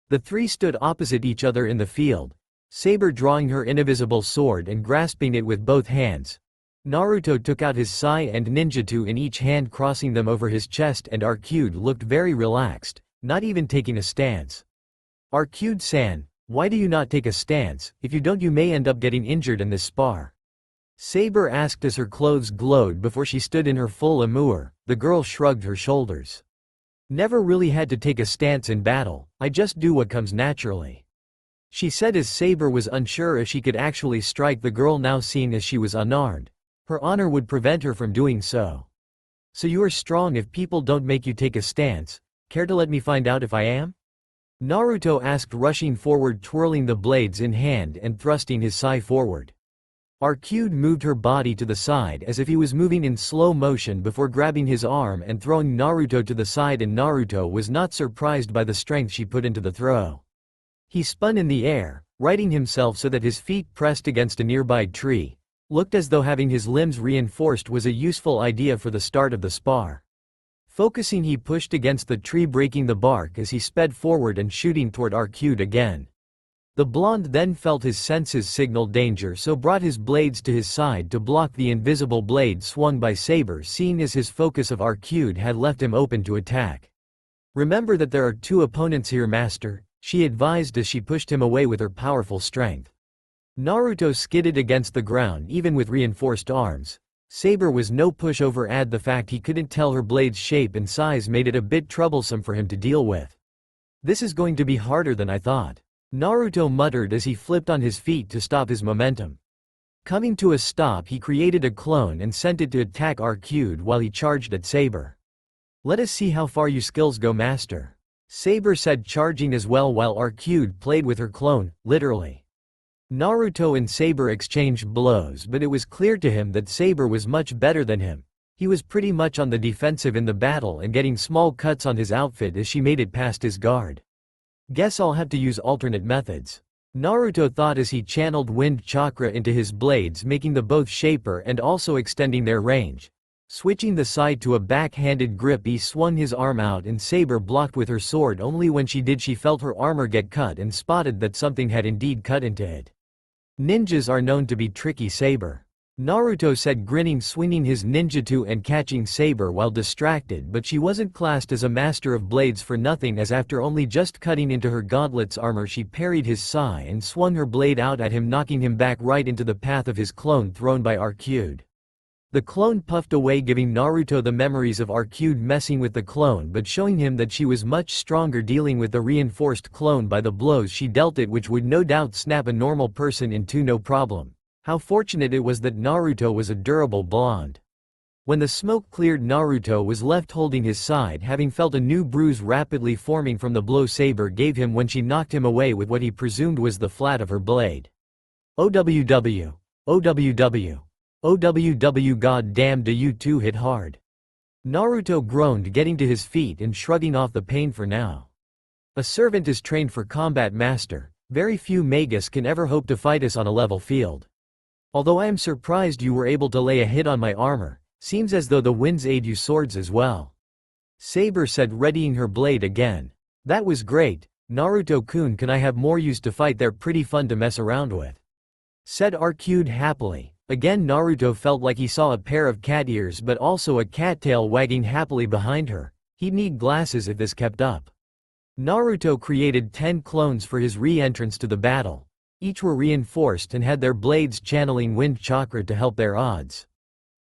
The three stood opposite each other in the field, Saber drawing her invisible sword and grasping it with both hands. Naruto took out his sai and ninjutsu in each hand, crossing them over his chest, and Arcude looked very relaxed, not even taking a stance. Arcude-san, why do you not take a stance? If you don't, you may end up getting injured in this spar. Saber asked as her clothes glowed before she stood in her full armor. The girl shrugged her shoulders. Never really had to take a stance in battle, I just do what comes naturally, she said as Saber was unsure if she could actually strike the girl now, seeing as she was unarmed. Her honor would prevent her from doing so. So you are strong if people don't make you take a stance. Care to let me find out if I am? Naruto asked, rushing forward, twirling the blades in hand and thrusting his sai forward. Arcude moved her body to the side as if he was moving in slow motion before grabbing his arm and throwing Naruto to the side, and Naruto was not surprised by the strength she put into the throw. He spun in the air, righting himself so that his feet pressed against a nearby tree. Looked as though having his limbs reinforced was a useful idea for the start of the spar. Focusing, he pushed against the tree, breaking the bark as he sped forward and shooting toward Arcude again. The blonde then felt his senses signal danger, so brought his blades to his side to block the invisible blade swung by Saber, seeing as his focus of Arcude had left him open to attack. Remember that there are two opponents here, master, she advised as she pushed him away with her powerful strength. Naruto skidded against the ground even with reinforced arms. Saber was no pushover, add the fact he couldn't tell her blade's shape and size made it a bit troublesome for him to deal with. This is going to be harder than I thought, Naruto muttered as he flipped on his feet to stop his momentum. Coming to a stop, he created a clone and sent it to attack Arcude while he charged at Saber. Let us see how far your skills go, master, Saber said, charging as well while Arcude played with her clone, literally. Naruto and Saber exchanged blows, but it was clear to him that Saber was much better than him. He was pretty much on the defensive in the battle and getting small cuts on his outfit as she made it past his guard. Guess I'll have to use alternate methods, Naruto thought as he channeled wind chakra into his blades, making the both shaper and also extending their range. Switching the side to a back-handed grip, he swung his arm out and Saber blocked with her sword. Only when she did she felt her armor get cut and spotted that something had indeed cut into it. Ninjas are known to be tricky, Saber, Naruto said, grinning, swinging his ninjutsu and catching Saber while distracted, but she wasn't classed as a master of blades for nothing, as after only just cutting into her gauntlet's armor she parried his sai and swung her blade out at him, knocking him back right into the path of his clone thrown by Arcude. The clone puffed away, giving Naruto the memories of Arcude messing with the clone but showing him that she was much stronger dealing with the reinforced clone by the blows she dealt it, which would no doubt snap a normal person in two no problem. How fortunate it was that Naruto was a durable blonde. When the smoke cleared, Naruto was left holding his side, having felt a new bruise rapidly forming from the blow Saber gave him when she knocked him away with what he presumed was the flat of her blade. OWW. OWW. OWW, god damn, do you two hit hard? Naruto groaned, getting to his feet and shrugging off the pain. For now, a servant is trained for combat, master. Very few magus can ever hope to fight us on a level field. Although I am surprised you were able to lay a hit on my armor, seems as though the winds aid you swords as well, Saber said, readying her blade again. That was great, Naruto-kun. Can I have more? Used to fight, they're pretty fun to mess around with, said Arcude happily. Again Naruto felt like he saw a pair of cat ears but also a cattail wagging happily behind her. He'd need glasses if this kept up. Naruto created 10 clones for his re-entrance to the battle. Each were reinforced and had their blades channeling wind chakra to help their odds.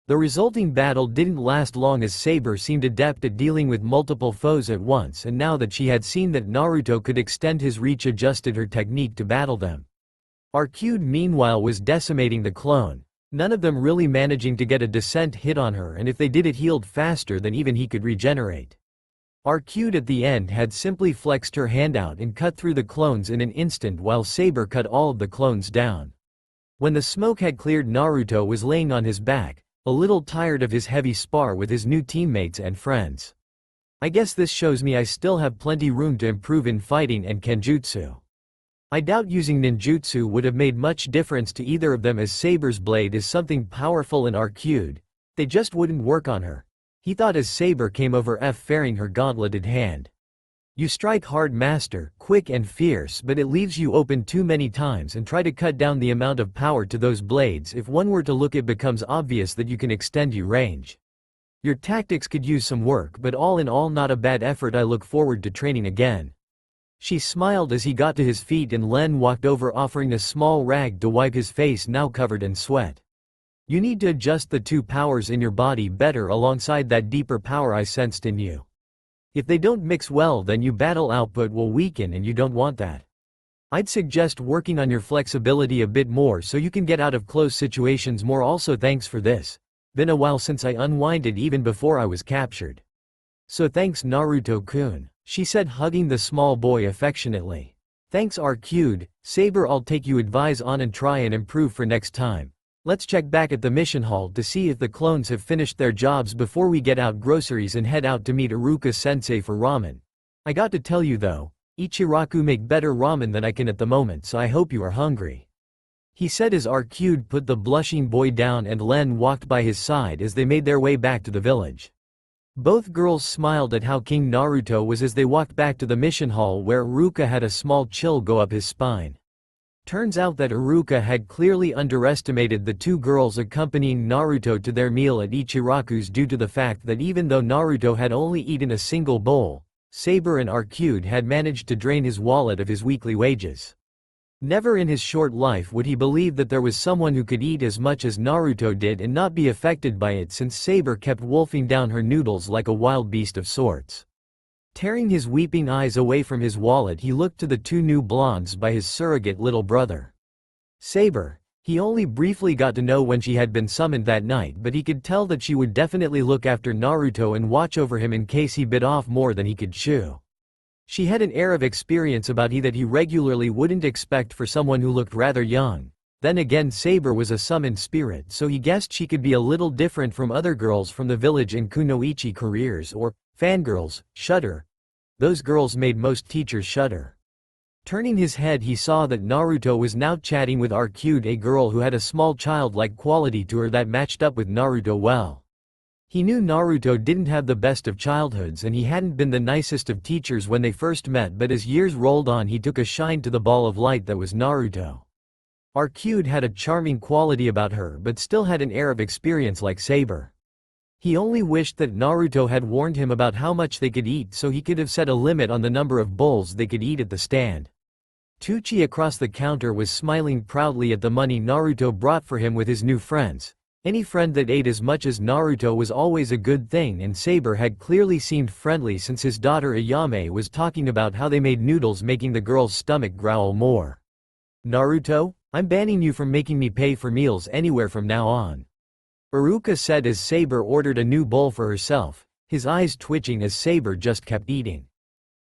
The resulting battle didn't last long as Saber seemed adept at dealing with multiple foes at once, and now that she had seen that Naruto could extend his reach, adjusted her technique to battle them. Arcude meanwhile was decimating the clone, none of them really managing to get a decent hit on her, and if they did, it healed faster than even he could regenerate. Arcude at the end had simply flexed her hand out and cut through the clones in an instant while Saber cut all of the clones down. When the smoke had cleared, Naruto was laying on his back, a little tired of his heavy spar with his new teammates and friends. I guess this shows me I still have plenty room to improve in fighting and kenjutsu. I doubt using ninjutsu would have made much difference to either of them, as Saber's blade is something powerful and Arcude, they just wouldn't work on her, he thought as Saber came over faring her gauntleted hand. You strike hard, master, quick and fierce, but it leaves you open too many times, and try to cut down the amount of power to those blades. If one were to look, it becomes obvious that you can extend your range. Your tactics could use some work, but all in all not a bad effort. I look forward to training again. She smiled as he got to his feet and Len walked over, offering a small rag to wipe his face now covered in sweat. You need to adjust the two powers in your body better alongside that deeper power I sensed in you. If they don't mix well, then your battle output will weaken and you don't want that. I'd suggest working on your flexibility a bit more so you can get out of close situations more. Also thanks for this. Been a while since I unwinded even before I was captured. So thanks Naruto-kun, she said, hugging the small boy affectionately. Thanks Arcude, Saber, I'll take you advice on and try and improve for next time. Let's check back at the mission hall to see if the clones have finished their jobs before we get out groceries and head out to meet Iruka-sensei for ramen. I got to tell you though, Ichiraku make better ramen than I can at the moment, so I hope you are hungry, he said as Arcude put the blushing boy down and Len walked by his side as they made their way back to the village. Both girls smiled at how King Naruto was as they walked back to the mission hall, where Iruka had a small chill go up his spine. Turns out that Iruka had clearly underestimated the two girls accompanying Naruto to their meal at Ichiraku's due to the fact that even though Naruto had only eaten a single bowl, Saber and Arcude had managed to drain his wallet of his weekly wages. Never in his short life would he believe that there was someone who could eat as much as Naruto did and not be affected by it, since Saber kept wolfing down her noodles like a wild beast of sorts. Tearing his weeping eyes away from his wallet, he looked to the two new blondes by his surrogate little brother. Saber. He only briefly got to know when she had been summoned that night, but he could tell that she would definitely look after Naruto and watch over him in case he bit off more than he could chew. She had an air of experience about her that he regularly wouldn't expect for someone who looked rather young. Then again, Saber was a summoned spirit, so he guessed she could be a little different from other girls from the village in Kunoichi careers, or fangirls. Shudder. Those girls made most teachers shudder. Turning his head, he saw that Naruto was now chatting with Arcude, a girl who had a small childlike quality to her that matched up with Naruto well. He knew Naruto didn't have the best of childhoods and he hadn't been the nicest of teachers when they first met, but as years rolled on he took a shine to the ball of light that was Naruto. Arcude had a charming quality about her but still had an air of experience like Saber. He only wished that Naruto had warned him about how much they could eat so he could have set a limit on the number of bowls they could eat at the stand. Tucci across the counter was smiling proudly at the money Naruto brought for him with his new friends. Any friend that ate as much as Naruto was always a good thing, and Saber had clearly seemed friendly since his daughter Ayame was talking about how they made noodles, making the girl's stomach growl more. Naruto, I'm banning you from making me pay for meals anywhere from now on. Iruka said as Saber ordered a new bowl for herself, his eyes twitching as Saber just kept eating.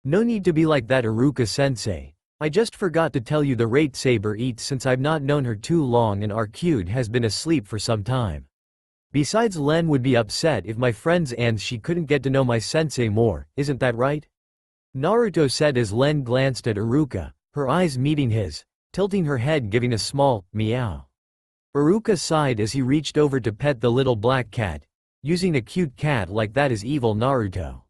No need to be like that, Iruka-sensei. I just forgot to tell you the rate Saber eats since I've not known her too long and Arcude has been asleep for some time. Besides, Len would be upset if my friends and she couldn't get to know my sensei more, isn't that right? Naruto said as Len glanced at Iruka, her eyes meeting his, tilting her head giving a small, meow. Iruka sighed as he reached over to pet the little black cat. Using a cute cat like that is evil, Naruto.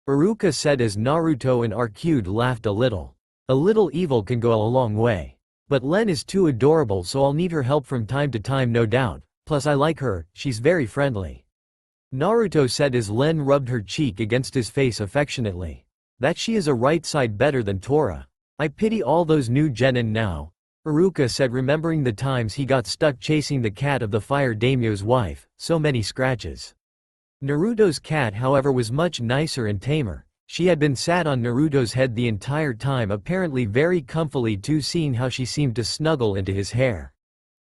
Iruka said as Naruto and Arcude laughed a little. A little evil can go a long way. But Len is too adorable, so I'll need her help from time to time, no doubt. Plus I like her, she's very friendly. Naruto said as Len rubbed her cheek against his face affectionately. That she is a right side better than Tora. I pity all those new genin now. Iruka said, remembering the times he got stuck chasing the cat of the fire daimyo's wife, so many scratches. Naruto's cat, however, was much nicer and tamer. She had been sat on Naruto's head the entire time, apparently very comfily too, seeing how she seemed to snuggle into his hair.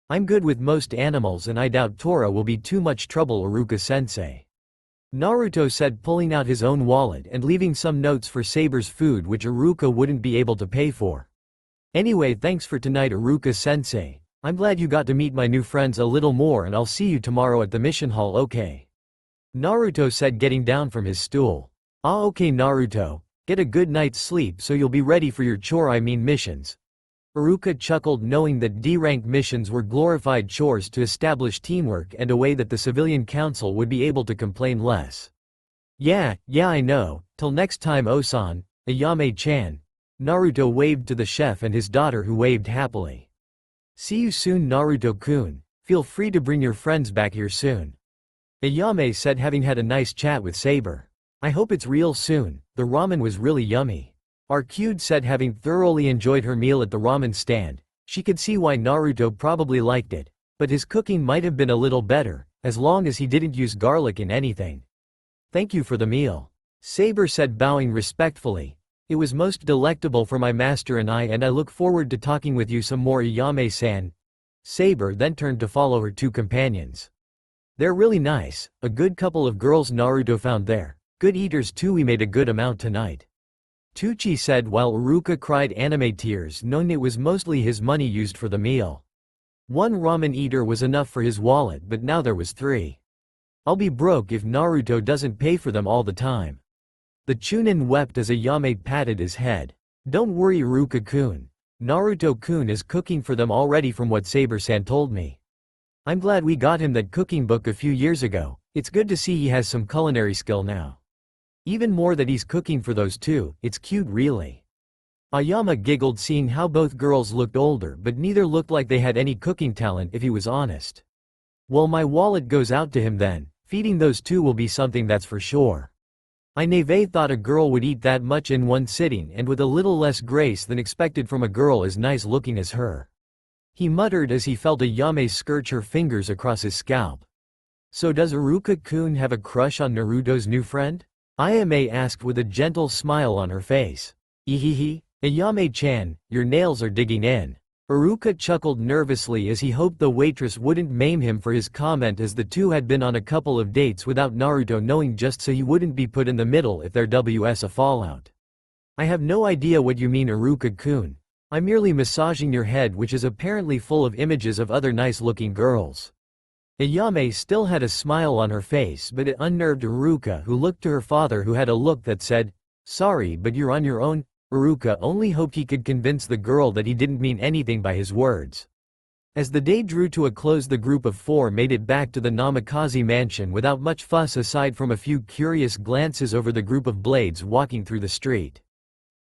I'm good with most animals and I doubt Tora will be too much trouble, Iruka-sensei. Naruto said, pulling out his own wallet and leaving some notes for Saber's food which Iruka wouldn't be able to pay for. Anyway, thanks for tonight, Iruka-sensei. I'm glad you got to meet my new friends a little more and I'll see you tomorrow at the mission hall, okay? Naruto said, getting down from his stool. Ah, okay Naruto, get a good night's sleep so you'll be ready for your missions. Iruka chuckled, knowing that D-rank missions were glorified chores to establish teamwork and a way that the civilian council would be able to complain less. Yeah, I know, till next time Osan, Ayame-chan. Naruto waved to the chef and his daughter, who waved happily. See you soon, Naruto-kun, feel free to bring your friends back here soon. Ayame said, having had a nice chat with Saber. I hope it's real soon, the ramen was really yummy. Arcude said, having thoroughly enjoyed her meal at the ramen stand. She could see why Naruto probably liked it, but his cooking might have been a little better, as long as he didn't use garlic in anything. Thank you for the meal. Saber said, bowing respectfully. It was most delectable for my master and I look forward to talking with you some more, Ayame-san. Saber then turned to follow her two companions. They're really nice, a good couple of girls Naruto found there. Good eaters too, we made a good amount tonight. Tucci said while Iruka cried anime tears, knowing it was mostly his money used for the meal. One ramen eater was enough for his wallet, but now there was three. I'll be broke if Naruto doesn't pay for them all the time. The Chunin wept as Ayame patted his head. Don't worry, Iruka-kun. Naruto-kun is cooking for them already from what Saber-san told me. I'm glad we got him that cooking book a few years ago. It's good to see he has some culinary skill now. Even more that he's cooking for those two, it's cute really. Ayama giggled, seeing how both girls looked older but neither looked like they had any cooking talent if he was honest. Well, my wallet goes out to him then, feeding those two will be something, that's for sure. I never thought a girl would eat that much in one sitting and with a little less grace than expected from a girl as nice looking as her. He muttered as he felt Ayame scourge her fingers across his scalp. So does Iruka-kun have a crush on Naruto's new friend? Ayame asked with a gentle smile on her face. Ehehe, Ayame-chan, your nails are digging in. Iruka chuckled nervously as he hoped the waitress wouldn't maim him for his comment, as the two had been on a couple of dates without Naruto knowing, just so he wouldn't be put in the middle if there was a fallout. I have no idea what you mean, Iruka-kun. I'm merely massaging your head, which is apparently full of images of other nice-looking girls. Ayame still had a smile on her face, but it unnerved Iruka, who looked to her father, who had a look that said, "Sorry, but you're on your own." Iruka only hoped he could convince the girl that he didn't mean anything by his words. As the day drew to a close, the group of four made it back to the Namikaze mansion without much fuss, aside from a few curious glances over the group of blades walking through the street.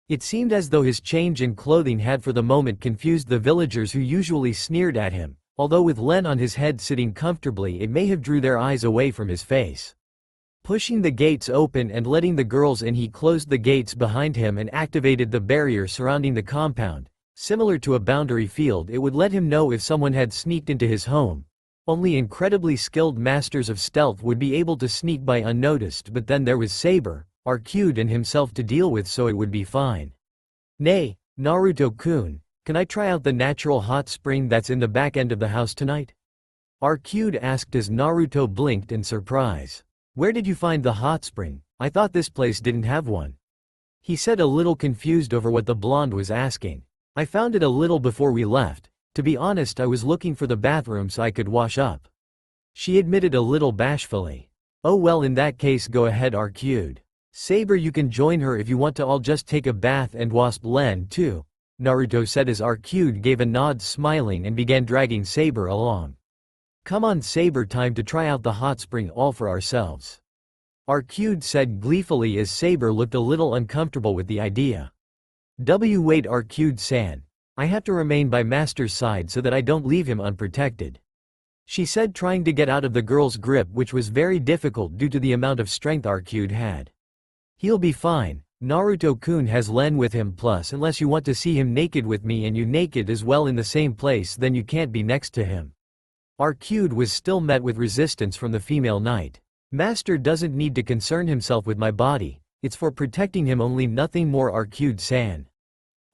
It seemed as though his change in clothing had for the moment confused the villagers, who usually sneered at him, although with Len on his head sitting comfortably, it may have drew their eyes away from his face. Pushing the gates open and letting the girls in, he closed the gates behind him and activated the barrier surrounding the compound. Similar to a boundary field, it would let him know if someone had sneaked into his home. Only incredibly skilled masters of stealth would be able to sneak by unnoticed, but then there was Saber, Arcade, and himself to deal with, so it would be fine. Nay, Naruto-kun, can I try out the natural hot spring that's in the back end of the house tonight? Arcade asked as Naruto blinked in surprise. Where did you find the hot spring? I thought this place didn't have one. He said, a little confused over what the blonde was asking. I found it a little before we left. To be honest, I was looking for the bathroom so I could wash up. She admitted a little bashfully. Oh well, in that case go ahead, Arcade. Saber, you can join her if you want to. I'll just take a bath and wasp Len too, Naruto said as Arcade gave a nod, smiling, and began dragging Saber along. Come on Saber, time to try out the hot spring all for ourselves, Arcade said gleefully as Saber looked a little uncomfortable with the idea. Wait, Arcade-san. I have to remain by Master's side so that I don't leave him unprotected, she said, trying to get out of the girl's grip, which was very difficult due to the amount of strength Arcade had. He'll be fine. Naruto-kun has Len with him, plus unless you want to see him naked with me and you naked as well in the same place, then you can't be next to him. Arcade was still met with resistance from the female knight. Master doesn't need to concern himself with my body, it's for protecting him only, nothing more, Arcade-san.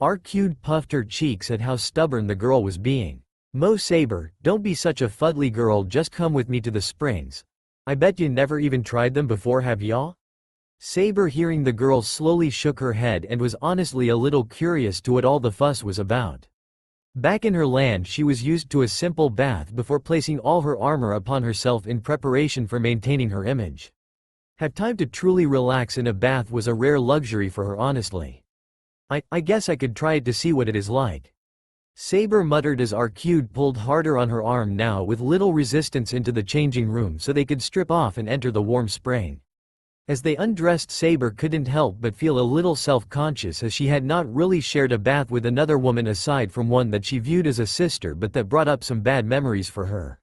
Arcade puffed her cheeks at how stubborn the girl was being. Mo Saber, don't be such a fuddly girl, just come with me to the springs. I bet you never even tried them before, have ya? Saber, hearing the girl, slowly shook her head and was honestly a little curious to what all the fuss was about. Back in her land, she was used to a simple bath before placing all her armor upon herself in preparation for maintaining her image. Have time to truly relax in a bath was a rare luxury for her, honestly. I guess I could try it to see what it is like, Saber muttered as Arcade pulled harder on her arm, now with little resistance, into the changing room so they could strip off and enter the warm spring. As they undressed, Saber couldn't help but feel a little self-conscious, as she had not really shared a bath with another woman aside from one that she viewed as a sister but that brought up some bad memories for her.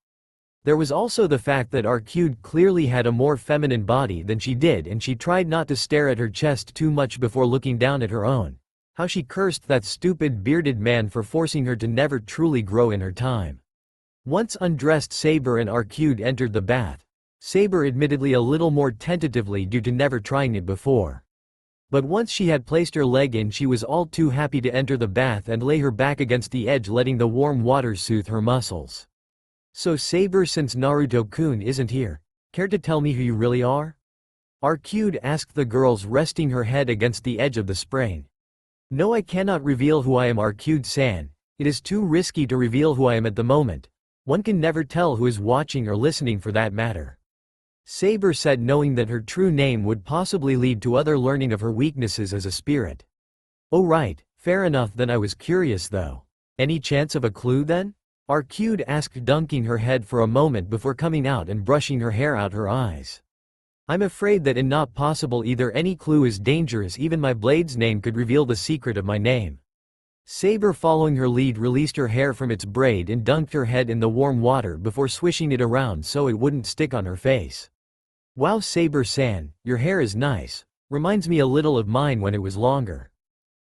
There was also the fact that Arcade clearly had a more feminine body than she did, and she tried not to stare at her chest too much before looking down at her own. How she cursed that stupid bearded man for forcing her to never truly grow in her time. Once undressed, Saber and Arcade entered the bath. Saber admittedly a little more tentatively due to never trying it before. But once she had placed her leg in, she was all too happy to enter the bath and lay her back against the edge, letting the warm water soothe her muscles. So Saber, since Naruto-kun isn't here, care to tell me who you really are? Arcade asked the girls, resting her head against the edge of the spring. No, I cannot reveal who I am, Arcade-san. It is too risky to reveal who I am at the moment. One can never tell who is watching or listening, for that matter, Saber said, knowing that her true name would possibly lead to other learning of her weaknesses as a spirit. Oh right, fair enough then. I was curious though. Any chance of a clue then? Arcade asked, dunking her head for a moment before coming out and brushing her hair out her eyes. I'm afraid that not possible either. Any clue is dangerous. Even my blade's name could reveal the secret of my name. Saber, following her lead, released her hair from its braid and dunked her head in the warm water before swishing it around so it wouldn't stick on her face. Wow, Saber-san, your hair is nice. Reminds me a little of mine when it was longer.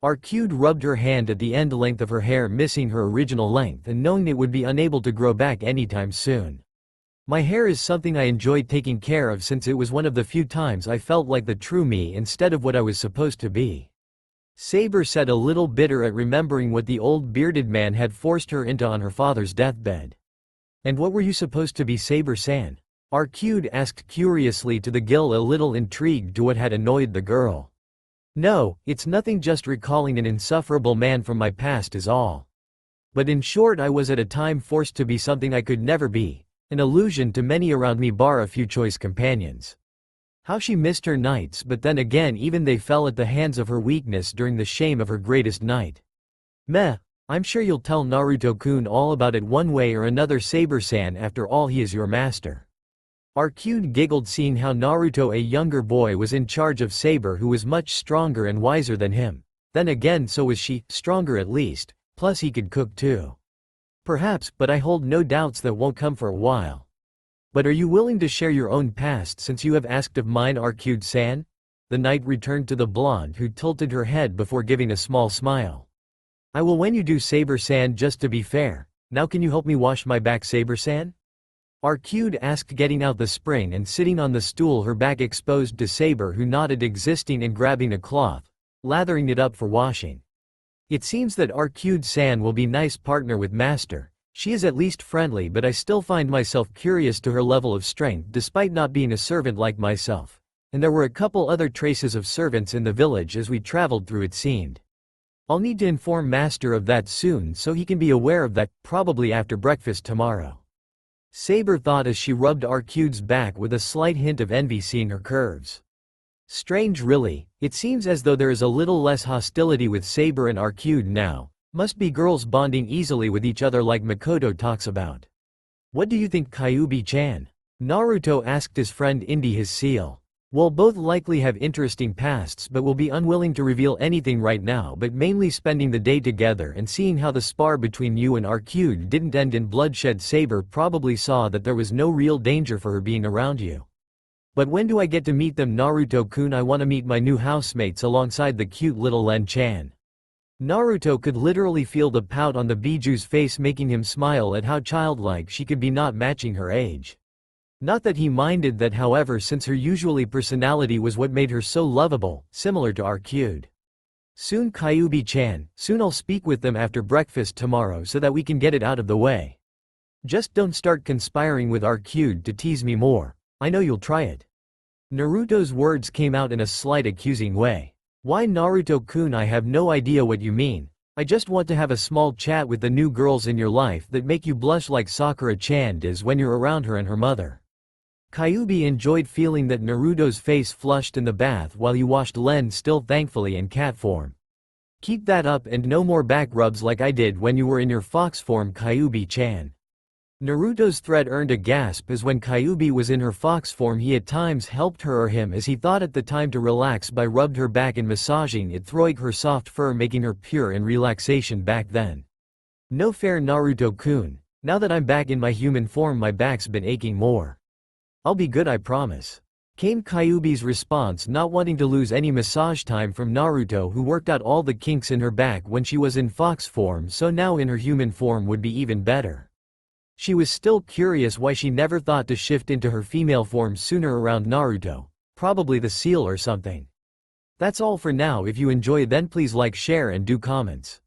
Arcade rubbed her hand at the end length of her hair, missing her original length and knowing it would be unable to grow back anytime soon. My hair is something I enjoyed taking care of since it was one of the few times I felt like the true me instead of what I was supposed to be. Saber said, a little bitter at remembering what the old bearded man had forced her into on her father's deathbed. And what were you supposed to be, Saber-san? Arcade asked curiously to the Gill, a little intrigued to what had annoyed the girl. No, it's nothing, just recalling an insufferable man from my past is all. But in short, I was at a time forced to be something I could never be, an illusion to many around me bar a few choice companions. How she missed her nights, but then again even they fell at the hands of her weakness during the shame of her greatest night. Meh, I'm sure you'll tell Naruto-kun all about it one way or another, Saber-san, after all he is your master. Arcade giggled, seeing how Naruto, a younger boy, was in charge of Saber, who was much stronger and wiser than him. Then again, so was she, stronger at least, plus he could cook too. Perhaps, but I hold no doubts that won't come for a while. But are you willing to share your own past since you have asked of mine, Arcade-san? The knight returned to the blonde, who tilted her head before giving a small smile. I will when you do, Saber-san, just to be fair. Now can you help me wash my back, Saber-san? Arcade asked, getting out the spring and sitting on the stool, her back exposed to Saber, who nodded, existing and grabbing a cloth, lathering it up for washing. It seems that Arcade-san will be nice partner with master. She is at least friendly, but I still find myself curious to her level of strength despite not being a servant like myself. And there were a couple other traces of servants in the village as we traveled through, it seemed. I'll need to inform master of that soon so he can be aware of that, probably after breakfast tomorrow. Saber thought as she rubbed Arcade's back with a slight hint of envy, seeing her curves. Strange really, it seems as though there is a little less hostility with Saber and Arcade now. Must be girls bonding easily with each other like Makoto talks about. What do you think, Kyuubi-chan? Naruto asked his friend Indy, his seal. Well, both likely have interesting pasts but will be unwilling to reveal anything right now, but mainly spending the day together and seeing how the spar between you and Arcade didn't end in bloodshed. Saber probably saw that there was no real danger for her being around you. But when do I get to meet them, Naruto-kun? I want to meet my new housemates alongside the cute little Len-chan. Naruto could literally feel the pout on the Biju's face, making him smile at how childlike she could be, not matching her age. Not that he minded that, however, since her usually personality was what made her so lovable, similar to Arcade. Soon, Kyuubi-chan, soon. I'll speak with them after breakfast tomorrow so that we can get it out of the way. Just don't start conspiring with Arcade to tease me more. I know you'll try it. Naruto's words came out in a slight accusing way. Why, Naruto-kun, I have no idea what you mean. I just want to have a small chat with the new girls in your life that make you blush like Sakura-chan does when you're around her and her mother. Kyuubi enjoyed feeling that Naruto's face flushed in the bath while he washed Len, still thankfully in cat form. Keep that up and no more back rubs like I did when you were in your fox form, Kyuubi-chan. Naruto's threat earned a gasp, as when Kyuubi was in her fox form he at times helped her or him, as he thought at the time, to relax by rubbed her back and massaging it, throwing her soft fur, making her pure in relaxation back then. No fair, Naruto-kun. Now that I'm back in my human form, my back's been aching more. I'll be good, I promise. Came Kyuubi's response, not wanting to lose any massage time from Naruto, who worked out all the kinks in her back when she was in fox form, so now in her human form would be even better. She was still curious why she never thought to shift into her female form sooner around Naruto. Probably the seal or something. That's all for now. If you enjoy, then please like, share and do comments.